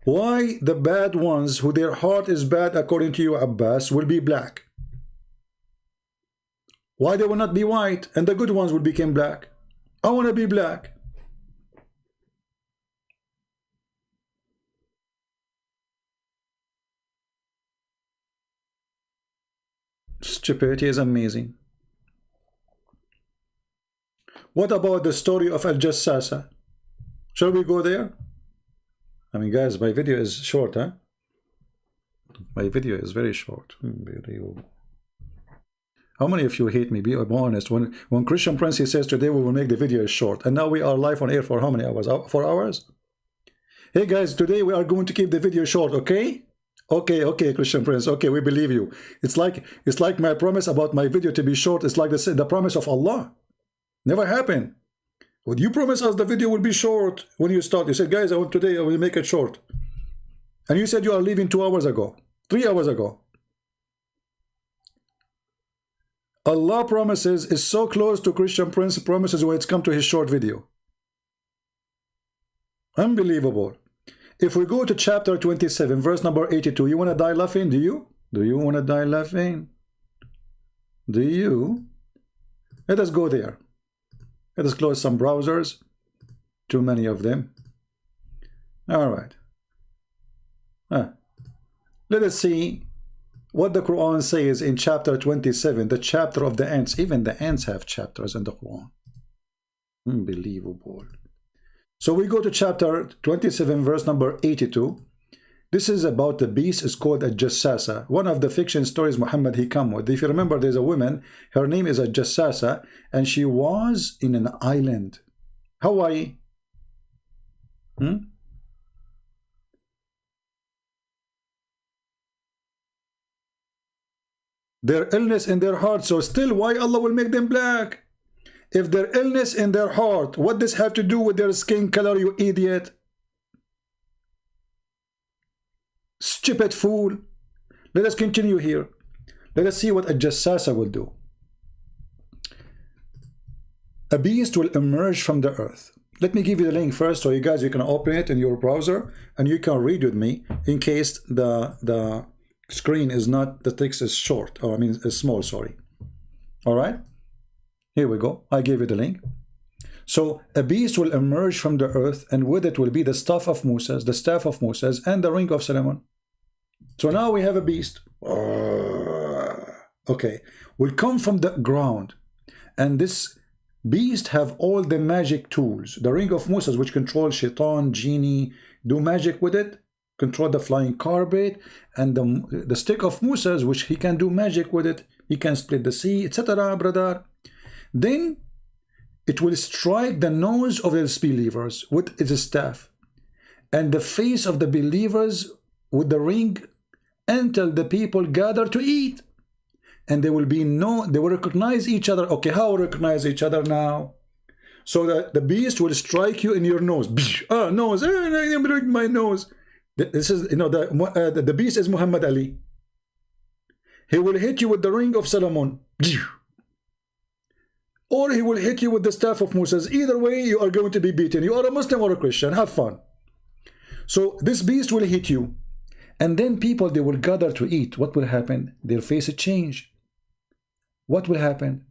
Why the bad ones who their heart is bad according to you, Abbas, will be black? Why they will not be white and the good ones will become black? I want to be black. Stupidity is amazing. What about the story of Al-Jassasa? Shall we go there? I mean, guys, my video is short, huh? My video is very short. How many of you hate me? Be honest. When Christian Prince, he says today we will make the video short, and now we are live on air for how many hours? 4 hours? Hey guys, today we are going to keep the video short, okay? Okay, Christian Prince. Okay, we believe you. It's like my promise about my video to be short. It's like the promise of Allah. Never happened. Would you promise us the video will be short when you start? You said, guys, I will make it short. And you said you are leaving 2 hours ago, 3 hours ago. Allah promises is so close to Christian Prince promises when it's come to his short video. Unbelievable. If we go to chapter 27, verse number 82, you want to die laughing? Do you? Do you want to die laughing? Do you? Let us go there. Let us close some browsers. Too many of them. All right. Let us see what the Quran says in chapter 27, the chapter of the ants. Even the ants have chapters in the Quran. Unbelievable. So we go to chapter 27, verse number 82. This is about the beast. It's called a Jassasa. One of the fiction stories Muhammad he come with. If you remember, there's a woman. Her name is a Jassasa, and she was in an island, Hawaii. Their illness in their heart. So still, why Allah will make them black? If their illness in their heart, what does have to do with their skin color, you idiot? Stupid fool. Let us continue here. Let us see what a Jassasa will do. A beast will emerge from the earth. Let me give you the link first, so you guys, you can open it in your browser and you can read with me in case the screen is not, the text is short, or I mean is small, sorry. All right, here we go. I gave you the link. So a beast will emerge from the earth, and with it will be the staff of Moses, and the ring of Solomon. So now we have a beast. Okay, will come from the ground, and this beast have all the magic tools. The ring of Moses, which controls shaitan, genie, do magic with it, control the flying carpet, and the stick of Moses, which he can do magic with it. He can split the sea, etc., brother. Then it will strike the nose of the disbelievers with its staff, and the face of the believers with the ring, until the people gather to eat. And they will recognize each other. Okay, how recognize each other now? So that the beast will strike you in your nose. Nose, I'm breaking my nose. This is, the beast is Muhammad Ali. He will hit you with the ring of Solomon, or he will hit you with the staff of Moses. Either way, you are going to be beaten. You are a Muslim or a Christian. Have fun. So this beast will hit you, and then people, they will gather to eat. What will happen? Their faces change. What will happen?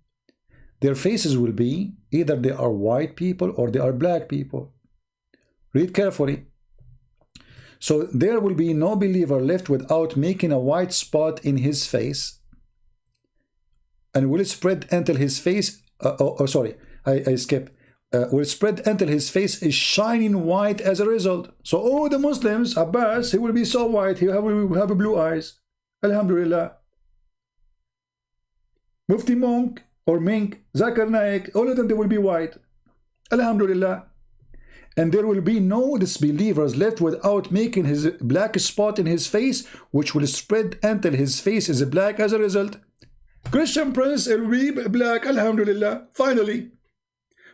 Their faces will be either they are white people or they are black people. Read carefully. So there will be no believer left without making a white spot in his face, and will spread until his face. I skip. Will spread until his face is shining white as a result. So all the Muslims, Abbas, he will be so white. He will have blue eyes. Alhamdulillah. Mufti Monk or Mink, Zakir Naik, all of them, they will be white. Alhamdulillah. And there will be no disbelievers left without making his black spot in his face, which will spread until his face is black as a result. Christian Prince will be black. Alhamdulillah. Finally,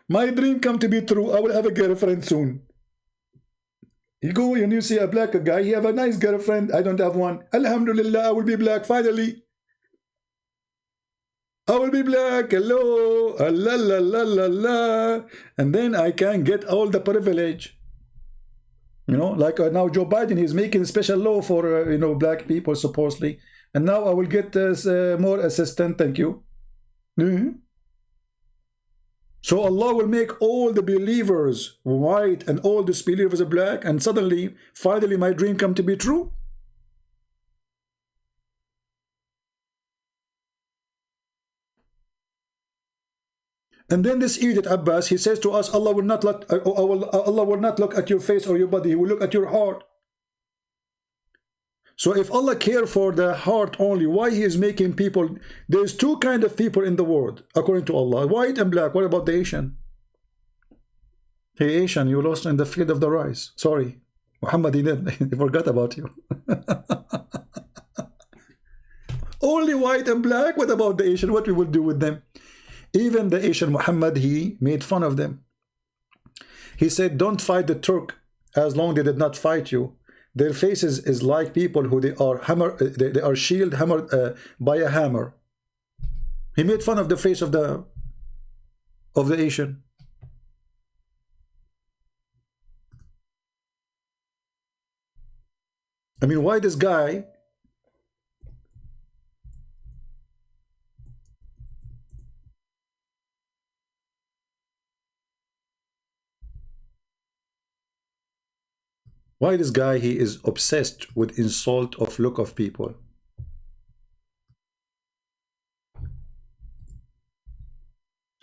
my dream come to be true. I will have a girlfriend soon. You go and you see a black guy, he have a nice girlfriend. I don't have one. Alhamdulillah, I will be black finally. I will be black. Hello. La la la la la. And then I can get all the privilege. Like now Joe Biden, he's making a special law for, black people supposedly. And now I will get more assistance. Thank you. So Allah will make all the believers white and all the disbelievers black, and suddenly, finally, my dream come to be true. And then this idiot Abbas, he says to us, Allah will not look at your face or your body. He will look at your heart. So if Allah care for the heart only, why he is making people? There's two kinds of people in the world, according to Allah, white and black. What about the Asian? Hey Asian, you lost in the field of the rice. Sorry, Muhammad, he forgot about you. Only white and black. What about the Asian? What we will do with them? Even the Asian Muhammad, he made fun of them. He said, don't fight the Turk as long they did not fight you. Their faces is like people who they are shield hammered by a hammer. He made fun of the face of the Asian. I mean, why this guy? Why this guy, he is obsessed with insult of look of people.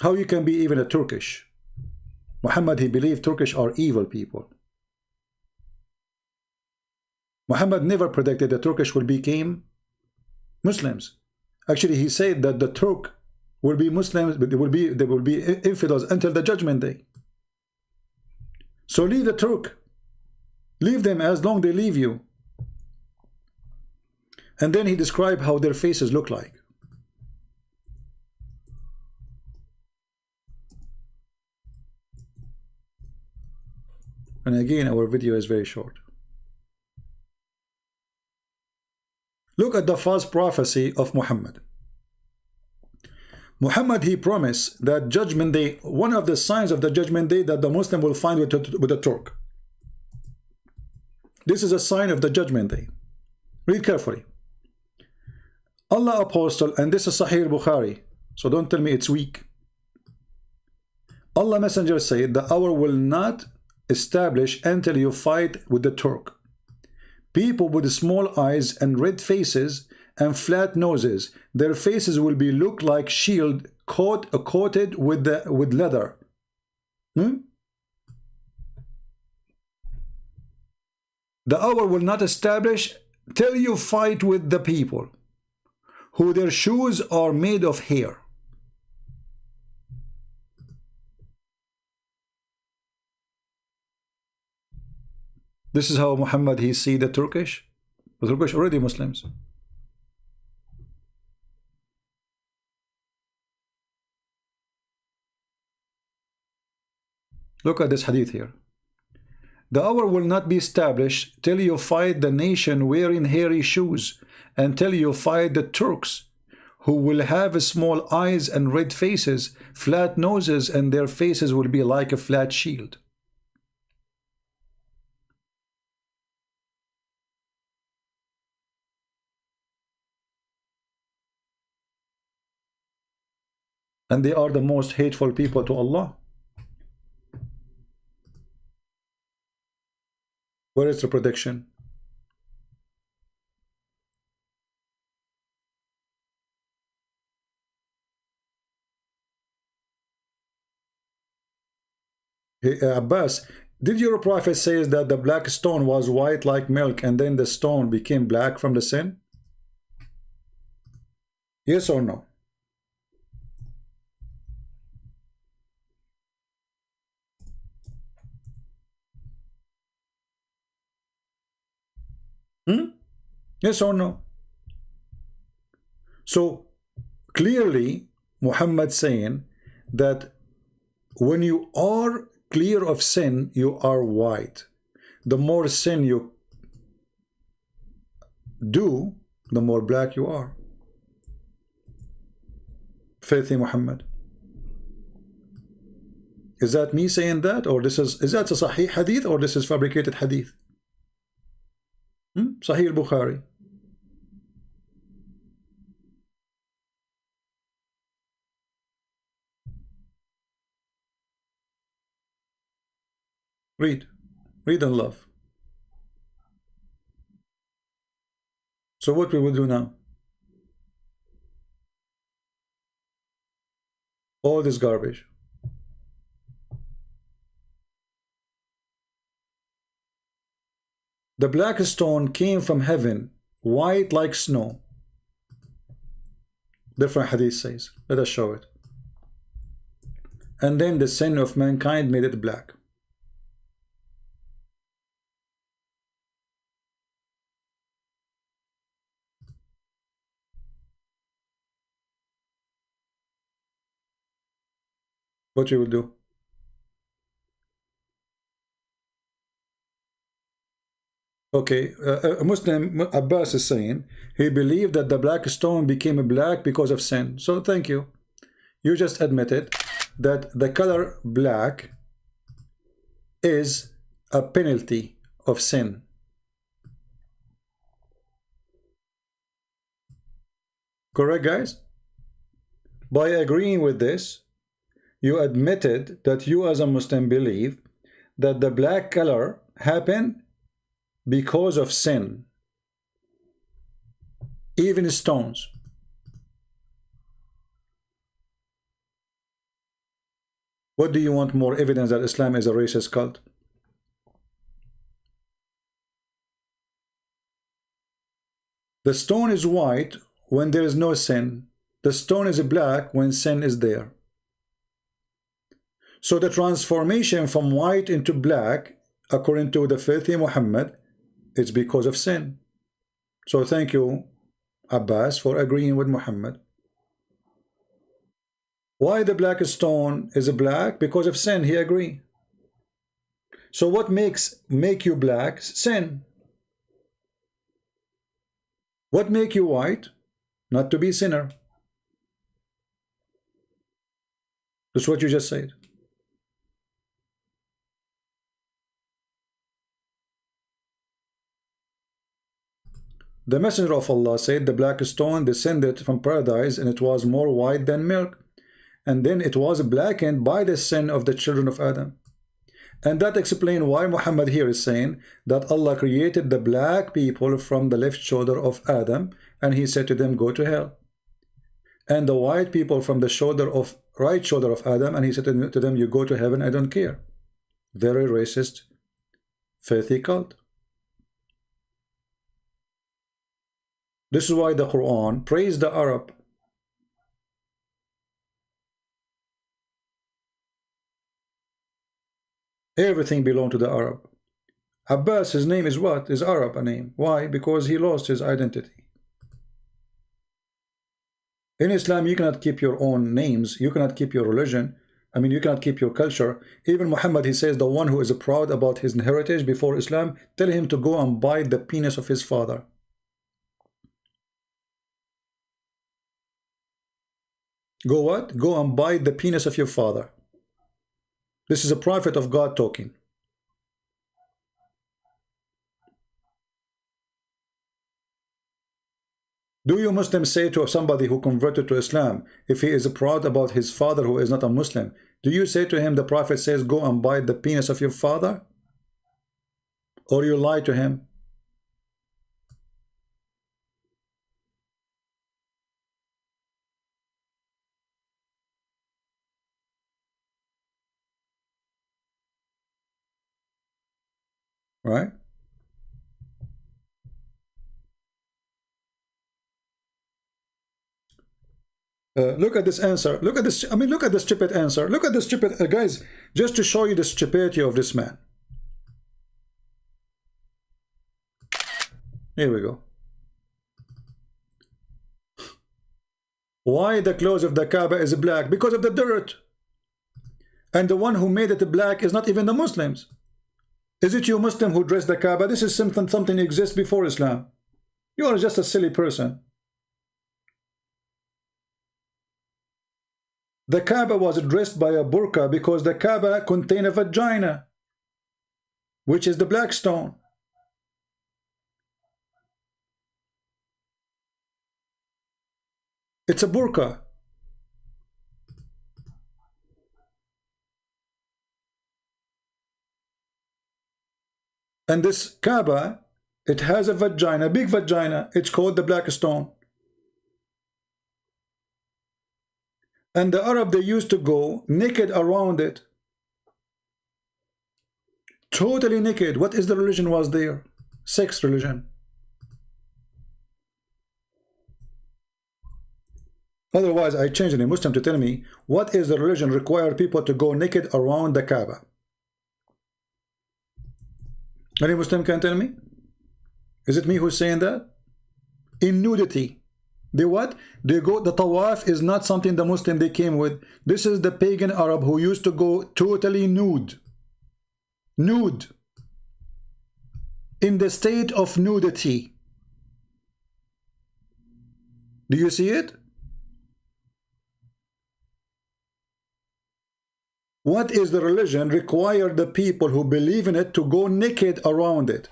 How you can be even a Turkish? Muhammad, he believed Turkish are evil people. Muhammad never predicted the Turkish will become Muslims. Actually, he said that the Turk will be Muslims, but they will be infidels until the judgment day. So leave the Turk. Leave them as long they leave you. And then he described how their faces look like. And again, our video is very short. Look at the false prophecy of Muhammad. Muhammad, he promised that judgment day, one of the signs of the judgment day that the Muslim will find with the Turk. This is a sign of the judgment day. Read carefully. Allah Apostle, and this is Sahih Bukhari, so don't tell me it's weak. Allah Messenger said, the hour will not establish until you fight with the Turk. People with small eyes and red faces and flat noses, their faces will be look like shield coated with leather. The hour will not establish till you fight with the people who their shoes are made of hair. This is how Muhammad he see the Turkish. The Turkish already Muslims. Look at this hadith here. The hour will not be established till you fight the nation wearing hairy shoes, until you fight the Turks, who will have small eyes and red faces, flat noses, and their faces will be like a flat shield. And they are the most hateful people to Allah. Where is the prediction? Hey, Abbas, did your prophet say that the black stone was white like milk and then the stone became black from the sin? Yes or no? Yes or no? So clearly Muhammad saying that when you are clear of sin, you are white. The more sin you do, the more black you are. Faith in Muhammad. Is that me saying that, or is that a Sahih hadith, or this is fabricated hadith? Sahih al-Bukhari. Read and love. So what we will do now? All this garbage. The black stone came from heaven, white like snow. Different hadith says. Let us show it. And then the sin of mankind made it black. What you will do? Okay, a Muslim, Abbas is saying, he believed that the black stone became black because of sin. So thank you. You just admitted that the color black is a penalty of sin. Correct, guys? By agreeing with this, you admitted that you as a Muslim believe that the black color happened because of sin. Even stones. What do you want more evidence that Islam is a racist cult? The stone is white when there is no sin. The stone is black when sin is there. So the transformation from white into black, according to the filthy Muhammad, it's because of sin. So thank you, Abbas, for agreeing with Muhammad. Why the black stone is black? Because of sin, he agreed. So what make you black? Sin. What make you white? Not to be sinner. That's what you just said. The Messenger of Allah said the black stone descended from paradise and it was more white than milk. And then it was blackened by the sin of the children of Adam. And that explains why Muhammad here is saying that Allah created the black people from the left shoulder of Adam, and he said to them, go to hell. And the white people from the right shoulder of Adam, and he said to them, you go to heaven, I don't care. Very racist, filthy cult. This is why the Quran praised the Arab. Everything belonged to the Arab. Abbas, his name is what? Is Arab a name. Why? Because he lost his identity. In Islam, you cannot keep your own names. You cannot keep your religion. I mean, you cannot keep your culture. Even Muhammad, he says, the one who is proud about his heritage before Islam, tell him to go and bite the penis of his father. Go what? Go and bite the penis of your father. This is a prophet of God talking. Do you Muslims say to somebody who converted to Islam, if he is proud about his father who is not a Muslim, do you say to him the prophet says go and bite the penis of your father? Or you lie to him? Right? Look at this answer. Look at this. I mean, look at the stupid answer. Look at the stupid guys. Just to show you the stupidity of this man. Here we go. Why the clothes of the Kaaba is black? Because of the dirt. And the one who made it black is not even the Muslims. Is it you Muslim who dressed the Kaaba? This is something exists before Islam. You are just a silly person. The Kaaba was dressed by a burqa because the Kaaba contained a vagina, which is the black stone. It's a burqa. And this Kaaba, it has a vagina, big vagina. It's called the black stone. And the Arab, they used to go naked around it. Totally naked. What is the religion was there? Sex religion. Otherwise, I change any Muslim to tell me, what is the religion require people to go naked around the Kaaba? Any Muslim can tell me? Is it me who's saying that? In nudity. They what? They go, the tawaf is not something the Muslim they came with. This is the pagan Arab who used to go totally nude. Nude. In the state of nudity. Do you see it? What is the religion require the people who believe in it to go naked around it?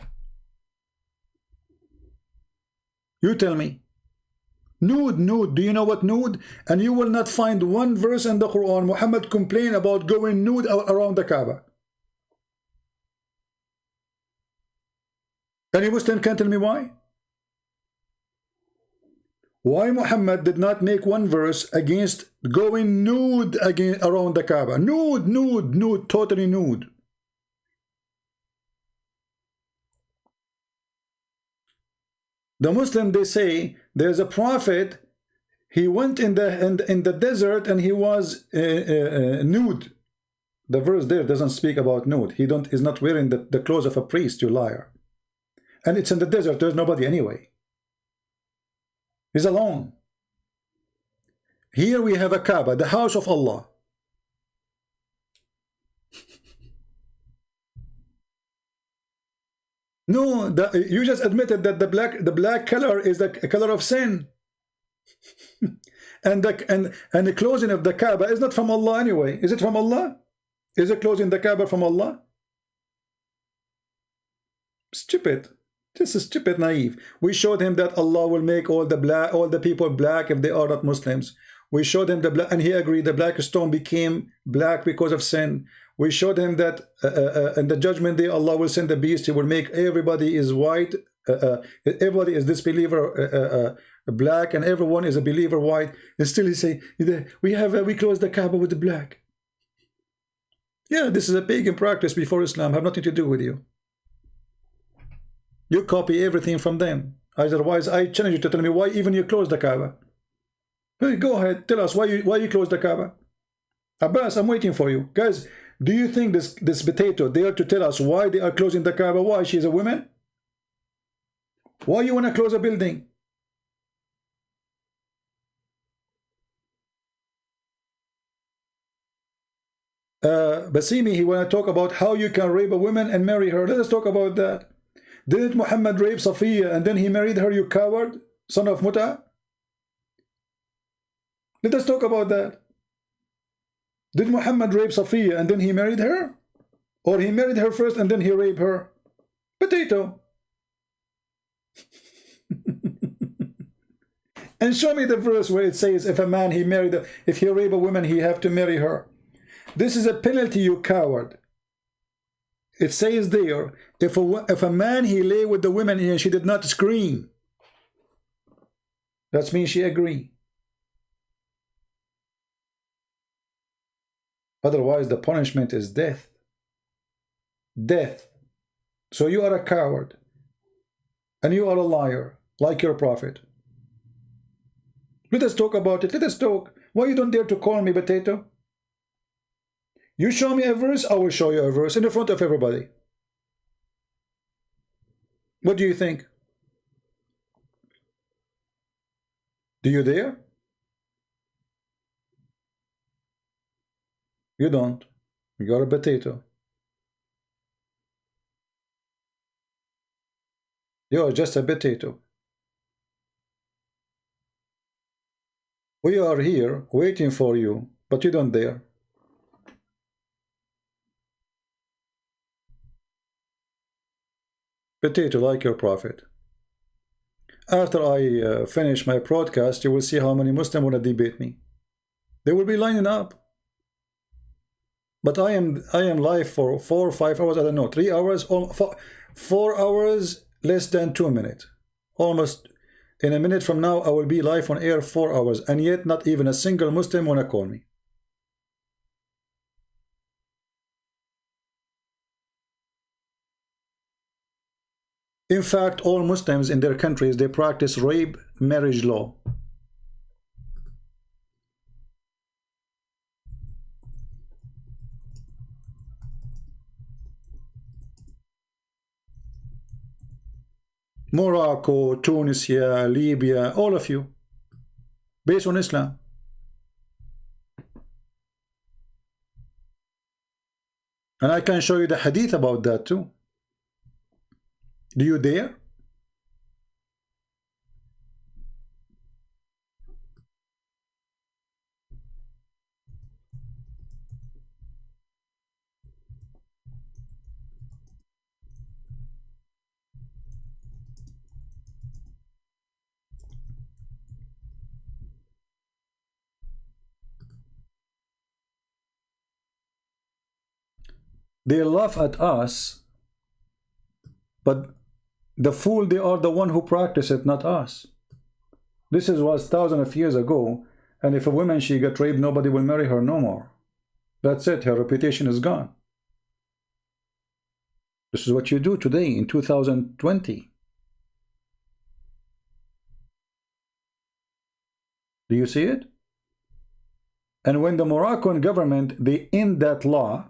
You tell me. Nude, nude. Do you know what nude? And you will not find one verse in the Quran Muhammad complained about going nude around the Kaaba. Any Muslim can tell me why? Why Muhammad did not make one verse against going nude again around the Kaaba? Nude, nude, nude, totally nude. The Muslim, they say there's a prophet. He went in the desert and he was nude. The verse there doesn't speak about nude. He's not wearing the clothes of a priest, you liar. And it's in the desert. There's nobody anyway. He's alone. Here we have a Kaaba, the house of Allah. No, you just admitted that the black color is the color of sin. and the closing of the Kaaba is not from Allah anyway. Is it from Allah? Is it closing the Kaaba from Allah? Stupid. This is stupid, naive. We showed him that Allah will make all the people black if they are not Muslims. We showed him the black, and he agreed. The black stone became black because of sin. We showed him that in the judgment day, Allah will send the beast. He will make everybody is white. Everybody is disbeliever black, and everyone is a believer white. And still he say, we close the Kaaba with the black. Yeah, this is a pagan practice before Islam. Have nothing to do with you. You copy everything from them. Otherwise, I challenge you to tell me why even you close the Kaaba. Hey, go ahead, tell us why you close the Kaaba. Abbas, I'm waiting for you. Guys, do you think this potato there to tell us why they are closing the Kaaba? Why? She's a woman? Why you want to close a building? Basimi, he want to talk about how you can rape a woman and marry her. Let us talk about that. Didn't Muhammad rape Safiya and then he married her, you coward, son of Muta? Let us talk about that. Did Muhammad rape Safiya and then he married her? Or he married her first and then he raped her? Potato. And show me the verse where it says if if he rape a woman, he have to marry her. This is a penalty, you coward. It says there, if a man he lay with the woman and she did not scream, that means she agree. Otherwise, the punishment is death. Death. So you are a coward. And you are a liar, like your prophet. Let us talk about it. Let us talk. Why you don't dare to call me potato? You show me a verse, I will show you a verse in the front of everybody. What do you think? Do you dare? You don't. You are a potato. You are just a potato. We are here waiting for you, but you don't dare. Potato, like your prophet. After I finish my broadcast, you will see how many Muslims want to debate me. They will be lining up. But I am live for 4 or 5 hours, I don't know, 3 hours, 4 hours, less than 2 minutes. Almost in a minute from now, I will be live on air 4 hours, and yet not even a single Muslim want to call me. In fact, all Muslims in their countries, they practice rape marriage law. Morocco, Tunisia, Libya, all of you, based on Islam. And I can show you the hadith about that too. Do you dare? They laugh at us, but the fool, they are the one who practice it, not us. This was thousands of years ago, and if a woman she got raped, nobody will marry her no more. That's it, her reputation is gone. This is what you do today in 2020. Do you see it? And when the Moroccan government, they end that law,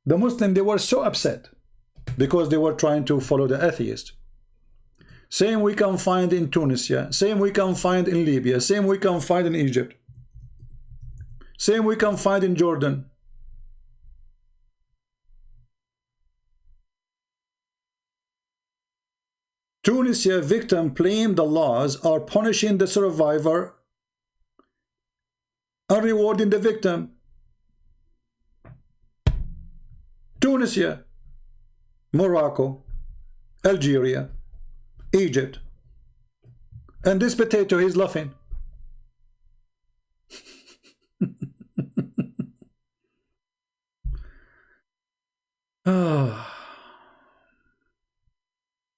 the Muslims, they were so upset because they were trying to follow the atheist. Same we can find in Tunisia, same we can find in Libya, same we can find in Egypt, same we can find in Jordan. Tunisia victim claim the laws are punishing the survivor and rewarding the victim. Tunisia, Morocco, Algeria, Egypt, and this potato is laughing.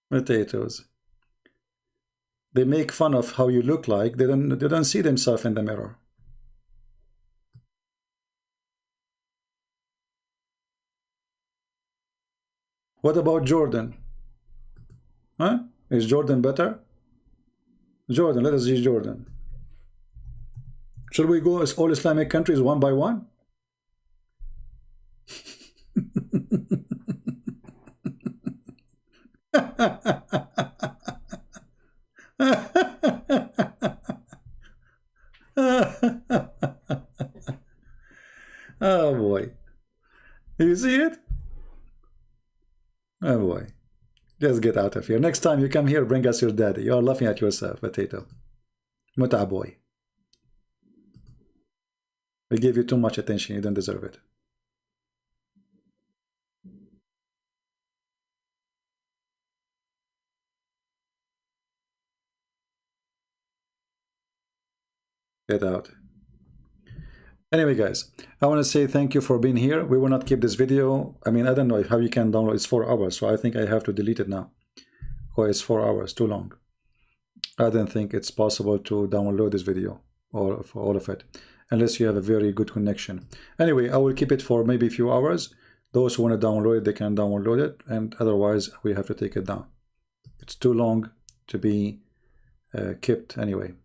Potatoes. They make fun of how you look like. They don't see themselves in the mirror. What about Jordan? Huh? Is Jordan better? Jordan, let us see Jordan. Shall we go as all Islamic countries one by one? Oh boy. You see it? Oh boy. Just get out of here. Next time you come here, bring us your daddy. You are laughing at yourself, potato. Muta boy. We give you too much attention. You don't deserve it. Get out. Anyway, guys, I want to say thank you for being here. We will not keep this video. I mean, I don't know how you can download. It's 4 hours, so I think I have to delete it now. Or it's 4 hours, too long. I don't think it's possible to download this video or for all of it, unless you have a very good connection. Anyway, I will keep it for maybe a few hours. Those who want to download it, they can download it, and otherwise we have to take it down. It's too long to be kept anyway.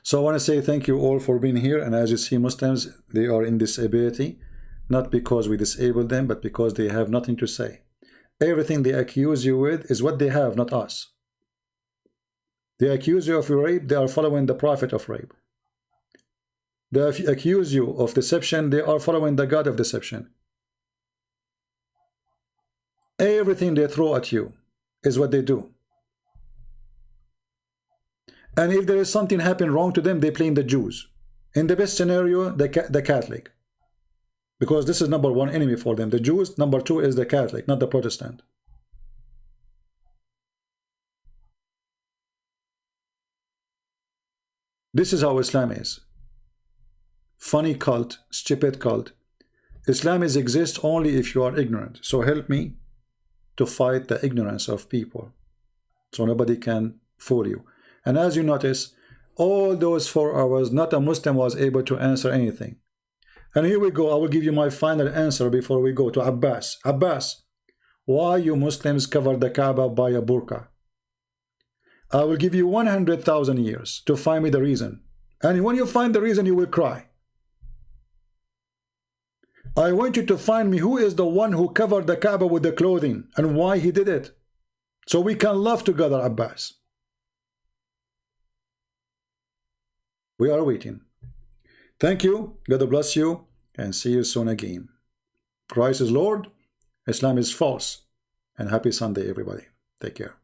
So I want to say thank you all for being here. And as you see, Muslims, they are in disability, not because we disable them, but because they have nothing to say. Everything they accuse you with is what they have, not us. They accuse you of rape, they are following the prophet of rape. They accuse you of deception, they are following the God of deception. Everything they throw at you is what they do. And if there is something happening wrong to them, they blame the Jews. In the best scenario, the Catholic. Because this is number one enemy for them. The Jews, number two is the Catholic, not the Protestant. This is how Islam is. Funny cult, stupid cult. Islam exists only if you are ignorant. So help me to fight the ignorance of people, so nobody can fool you. And as you notice, all those 4 hours, not a Muslim was able to answer anything. And here we go. I will give you my final answer before we go to Abbas. Abbas, why you Muslims cover the Kaaba by a burqa? I will give you 100,000 years to find me the reason. And when you find the reason, you will cry. I want you to find me who is the one who covered the Kaaba with the clothing and why he did it. So we can laugh together, Abbas. We are waiting. Thank you. God bless you. And see you soon again. Christ is Lord. Islam is false. And happy Sunday, everybody. Take care.